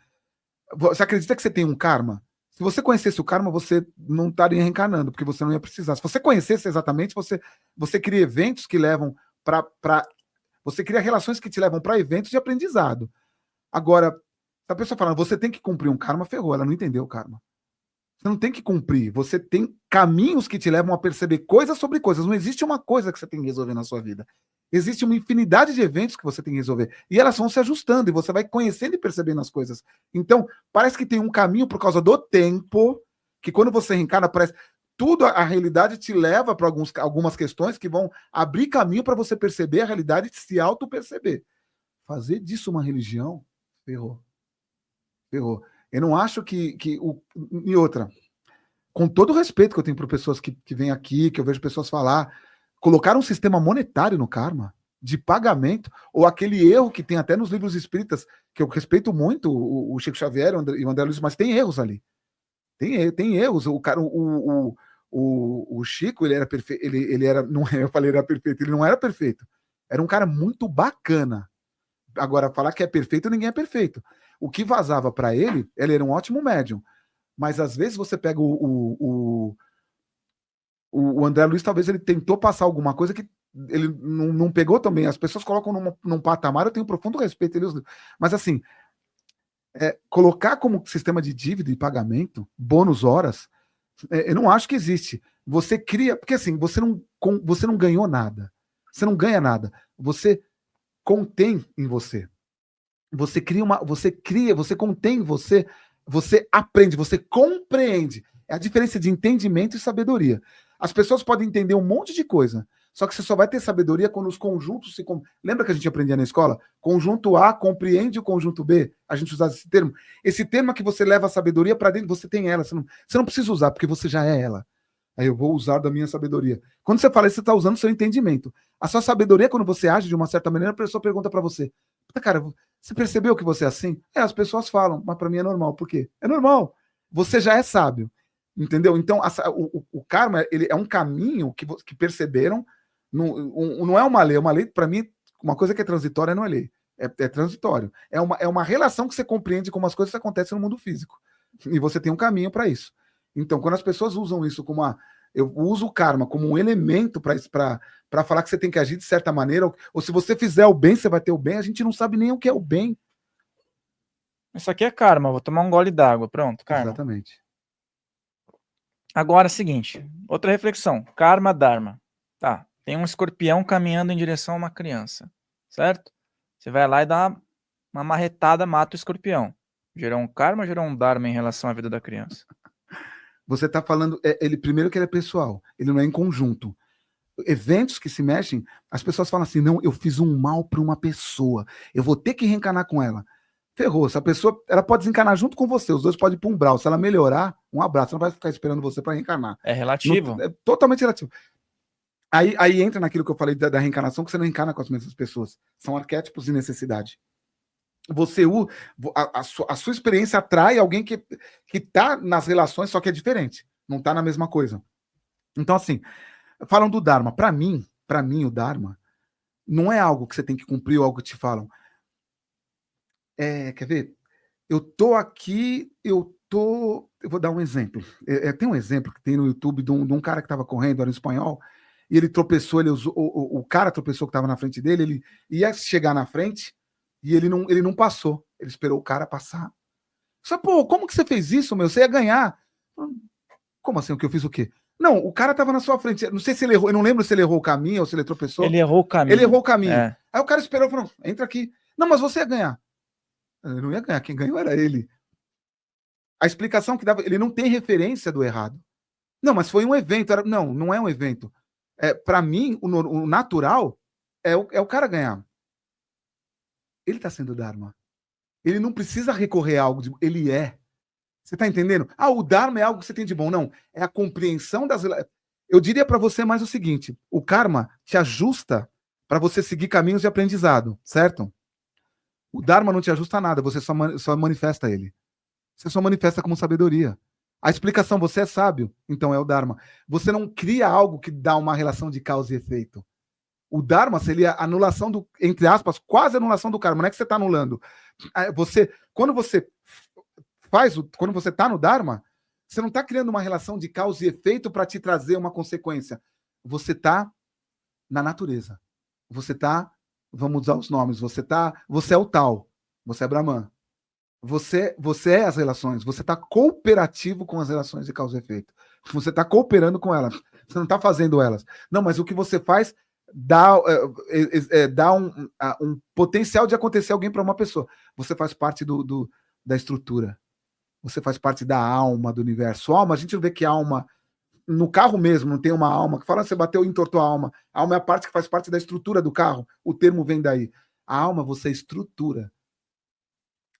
você acredita que você tem um karma? Se você conhecesse o karma, você não estaria reencarnando, porque você não ia precisar. Se você conhecesse exatamente, você cria eventos que levam para você cria relações que te levam para eventos de aprendizado. Agora, se a pessoa falando, você tem que cumprir um karma, ferrou, ela não entendeu o karma. Você não tem que cumprir, você tem caminhos que te levam a perceber coisas sobre coisas. Não existe uma coisa que você tem que resolver na sua vida. Existe uma infinidade de eventos que você tem que resolver. E elas vão se ajustando, e você vai conhecendo e percebendo as coisas. Então, parece que tem um caminho por causa do tempo, que quando você reencarna, parece... Tudo, a realidade te leva para algumas questões que vão abrir caminho para você perceber a realidade e se auto-perceber. Fazer disso uma religião, ferrou. Eu não acho E outra, com todo o respeito que eu tenho por pessoas que vêm aqui, que eu vejo pessoas falar, colocar um sistema monetário no karma, de pagamento, ou aquele erro que tem até nos livros espíritas, que eu respeito muito, o Chico Xavier e o André Luiz, mas tem erros ali. Tem erros. O Chico, ele era perfeito. Ele era, não, eu falei era perfeito, ele não era perfeito. Era um cara muito bacana. Agora, falar que é perfeito, ninguém é perfeito. O que vazava para ele era um ótimo médium. Mas às vezes você pega o André Luiz, talvez ele tentou passar alguma coisa que ele não pegou também. As pessoas colocam num patamar, eu tenho profundo respeito. Mas assim, colocar como sistema de dívida e pagamento, bônus horas, eu não acho que existe. Você cria, porque assim, você não ganhou nada. Você não ganha nada. Você contém em você. Você contém em você, você aprende, você compreende. É a diferença de entendimento e sabedoria. As pessoas podem entender um monte de coisa, Só que você só vai ter sabedoria quando os conjuntos se... Lembra que a gente aprendia na escola? Conjunto A compreende o conjunto B? A gente usava esse termo. Esse termo é que você leva a sabedoria para dentro, você tem ela. Você não precisa usar, porque você já é ela. Aí eu vou usar da minha sabedoria. Quando você fala isso, você está usando o seu entendimento. A sua sabedoria, quando você age de uma certa maneira, a pessoa pergunta para você: cara, você percebeu que você é assim? As pessoas falam, mas para mim é normal. Por quê? É normal. Você já é sábio. Entendeu? Então, o karma, ele é um caminho que perceberam. Não é uma lei. Uma lei, para mim, uma coisa que é transitória não é lei. É transitório. É uma relação que você compreende como as coisas acontecem no mundo físico. E você tem um caminho para isso. Então, quando as pessoas usam isso como eu uso o karma como um elemento para falar que você tem que agir de certa maneira, ou se você fizer o bem, você vai ter o bem, a gente não sabe nem o que é o bem. Isso aqui é karma, vou tomar um gole d'água. Pronto, karma. Exatamente. Agora, seguinte, outra reflexão. Karma, dharma. Tá, tem um escorpião caminhando em direção a uma criança, certo? Você vai lá e dá uma marretada, mata o escorpião. Gerou um karma ou gerou um dharma em relação à vida da criança? Você está falando, primeiro que ele é pessoal, ele não é em conjunto. Eventos que se mexem, as pessoas falam assim: não, eu fiz um mal para uma pessoa, eu vou ter que reencarnar com ela. Ferrou, essa pessoa, ela pode desencarnar junto com você, os dois podem ir para um umbral. Se ela melhorar, um abraço, ela não vai ficar esperando você para reencarnar. É relativo. É totalmente relativo. Aí entra naquilo que eu falei da reencarnação, que você não reencarna com as mesmas pessoas. São arquétipos de necessidade. A sua experiência atrai alguém que está nas relações, só que é diferente. Não está na mesma coisa. Então, assim, falam do Dharma. Para mim, o Dharma não é algo que você tem que cumprir ou algo que te falam. Quer ver? Eu tô aqui, eu vou dar um exemplo. Tem um exemplo que tem no YouTube de um cara que estava correndo, era em espanhol, e ele tropeçou, o cara tropeçou que estava na frente dele, ele ia chegar na frente e ele não passou. Ele esperou o cara passar. Só, pô, como que você fez isso, meu? Você ia ganhar. Como assim? O que eu fiz o quê? Não, o cara estava na sua frente. Não sei se ele errou, eu não lembro se ele errou o caminho ou se ele tropeçou. Ele errou o caminho. Ele errou o caminho. Aí o cara esperou e falou: entra aqui. Não, mas você ia ganhar. Ele não ia ganhar, quem ganhou era ele. A explicação que dava, ele não tem referência do errado. Não, mas foi um evento. Não é um evento. Para mim, o natural é o cara ganhar. Ele está sendo Dharma. Ele não precisa recorrer a algo, ele é. Você está entendendo? O Dharma é algo que você tem de bom. Não, é a compreensão das... Eu diria para você mais o seguinte: o karma te ajusta para você seguir caminhos de aprendizado, certo? O Dharma não te ajusta a nada, você só manifesta ele. Você só manifesta como sabedoria. A explicação, você é sábio, então é o Dharma. Você não cria algo que dá uma relação de causa e efeito. O Dharma seria a anulação do, entre aspas, quase anulação do karma. Não é que você está anulando. Quando você está no Dharma, você não está criando uma relação de causa e efeito para te trazer uma consequência. Você está na natureza. Você está, vamos usar os nomes, você é o tal, você é Brahman. Você é as relações, você está cooperativo com as relações de causa e efeito. Você está cooperando com elas, você não está fazendo elas. Não, mas o que você faz dá um potencial de acontecer alguém para uma pessoa. Você faz parte da estrutura. Você faz parte da alma do universo. Alma, a gente não vê que alma... No carro mesmo, não tem uma alma que fala: você bateu e entortou a alma. A alma é a parte que faz parte da estrutura do carro. O termo vem daí. A alma, você estrutura.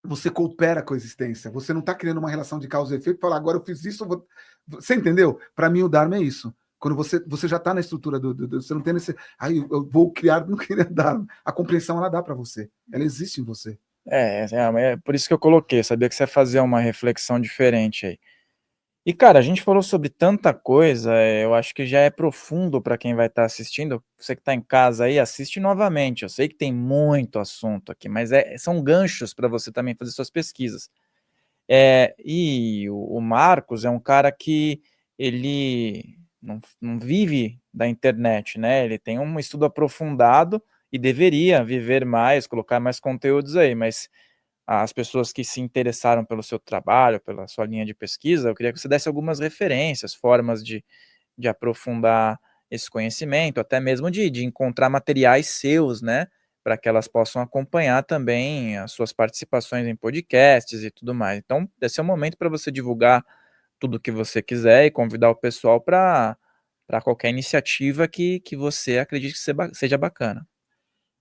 Você coopera com a existência. Você não está criando uma relação de causa e efeito e fala: agora eu fiz isso, Você entendeu? Para mim, o Dharma é isso. Quando você já está na estrutura você não tem nesse... eu vou criar, não queria dar. A compreensão, ela dá para você. Ela existe em você. É por isso que eu coloquei. Sabia que você ia fazer uma reflexão diferente aí. E, cara, a gente falou sobre tanta coisa, eu acho que já é profundo para quem vai estar assistindo. Você que está em casa aí, assiste novamente. Eu sei que tem muito assunto aqui, mas são ganchos para você também fazer suas pesquisas. E o Marcos é um cara que ele não vive da internet, né? Ele tem um estudo aprofundado e deveria viver mais, colocar mais conteúdos aí, mas... as pessoas que se interessaram pelo seu trabalho, pela sua linha de pesquisa, eu queria que você desse algumas referências, formas de aprofundar esse conhecimento, até mesmo de encontrar materiais seus, né, para que elas possam acompanhar também as suas participações em podcasts e tudo mais. Então, esse é o momento para você divulgar tudo o que você quiser e convidar o pessoal para para qualquer iniciativa que você acredite que seja bacana.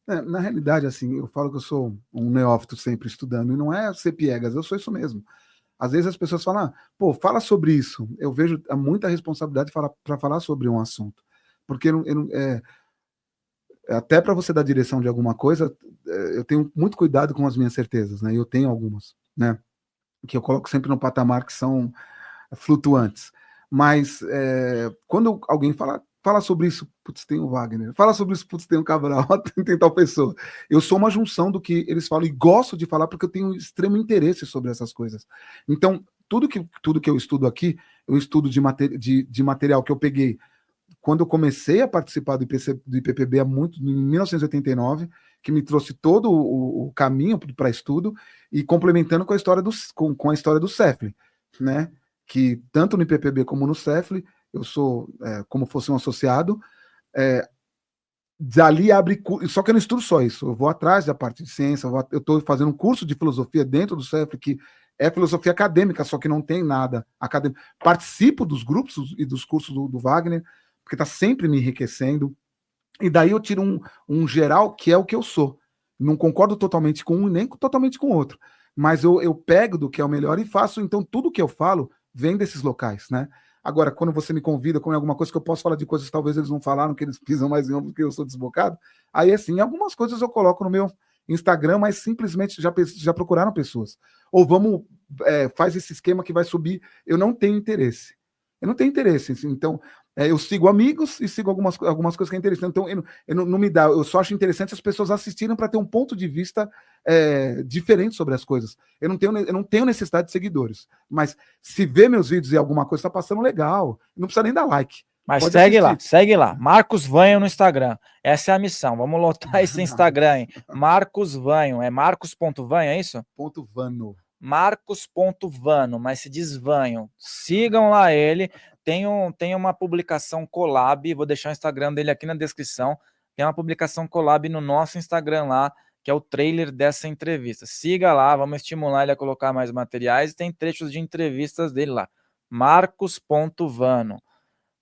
Na realidade, assim, eu falo que eu sou um neófito sempre estudando, e não é ser piegas, eu sou isso mesmo. Às vezes as pessoas falam, pô, fala sobre isso. Eu vejo muita responsabilidade para falar sobre um assunto. Porque até para você dar direção de alguma coisa, eu tenho muito cuidado com as minhas certezas, né? Eu tenho algumas, né? Que eu coloco sempre no patamar que são flutuantes. Mas quando alguém fala sobre isso, putz, tem o Wagner. Fala sobre isso, putz, tem o Cabral, tem tal pessoa. Eu sou uma junção do que eles falam e gosto de falar porque eu tenho extremo interesse sobre essas coisas. Então, tudo que eu estudo aqui, eu estudo de material que eu peguei quando eu comecei a participar do IPPB em 1989, que me trouxe todo o caminho para estudo, e complementando com a história com a história do Cefli, né? Que tanto no IPPB como no Cefli, eu sou como fosse um associado, dali abre, só que eu não estudo só isso, eu vou atrás da parte de ciência, eu estou fazendo um curso de filosofia dentro do Cefli, que é filosofia acadêmica, só que não tem nada acadêmico. Participo dos grupos e dos cursos do Wagner, porque está sempre me enriquecendo, e daí eu tiro um geral que é o que eu sou. Não concordo totalmente com um nem totalmente com o outro, mas eu pego do que é o melhor e faço, então tudo que eu falo vem desses locais, né? Agora, quando você me convida com alguma coisa que eu posso falar de coisas que talvez eles não falaram, que eles pisam mais em ombro porque eu sou desbocado, aí assim, algumas coisas eu coloco no meu Instagram, mas simplesmente já procuraram pessoas. Ou faz esse esquema que vai subir, eu não tenho interesse. Eu não tenho interesse, assim, então eu sigo amigos e sigo algumas coisas que é interessante. Então, não me dá. Eu só acho interessante as pessoas assistirem para ter um ponto de vista diferente sobre as coisas. Eu não tenho necessidade de seguidores. Mas se ver meus vídeos e alguma coisa está passando legal, não precisa nem dar like. Mas Pode segue lá. Marcos Vanho no Instagram. Essa é a missão. Vamos lotar esse Instagram, hein? Marcos Vanho. É marcos.vanho, é isso? Vano. Marcos.vano, mas se diz Vanho. Sigam lá ele. Tem uma publicação collab, vou deixar o Instagram dele aqui na descrição. Tem uma publicação collab no nosso Instagram lá, que é o trailer dessa entrevista. Siga lá, vamos estimular ele a colocar mais materiais. E tem trechos de entrevistas dele lá. Marcos.vano.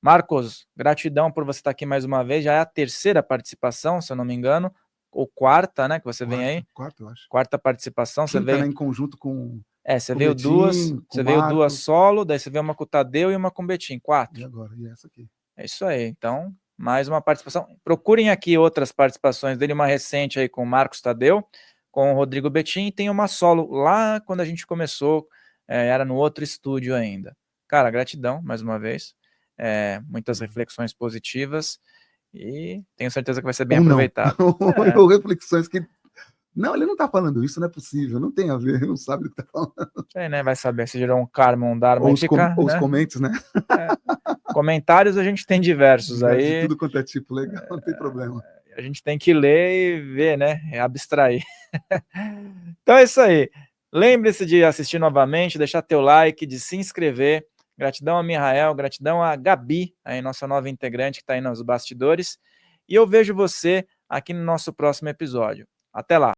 Marcos, gratidão por você estar aqui mais uma vez. Já é a terceira participação, se eu não me engano. Ou quarta, né? Que você vem aí. Quarta, eu acho. Quarta participação. Quinta, você veio, né, em conjunto com. você com veio Betim, duas. com Você veio Marcos. duas solo, daí você veio uma com o Tadeu e uma com o Betim. 4. E agora? E essa aqui? É isso aí. Então, mais uma participação. Procurem aqui outras participações dele, uma recente aí com o Marcos Tadeu, com o Rodrigo Betim, e tem uma solo lá quando a gente começou, era no outro estúdio ainda. Cara, gratidão mais uma vez. Muitas reflexões positivas e tenho certeza que vai ser bem aproveitado. Ou reflexões que. Não, ele não tá falando isso, não é possível, não tem a ver, ele não sabe o que tá falando. Sei, né? Vai saber se gerou um karma, um dharma. Ou os comentários, né? Comentários a gente tem diversos aí. De tudo quanto é tipo, legal, não tem problema. A gente tem que ler e ver, né? Abstrair. Então é isso aí. Lembre-se de assistir novamente, deixar teu like, de se inscrever. Gratidão a Mihael, gratidão a Gabi, aí nossa nova integrante que está aí nos bastidores. E eu vejo você aqui no nosso próximo episódio. Até lá!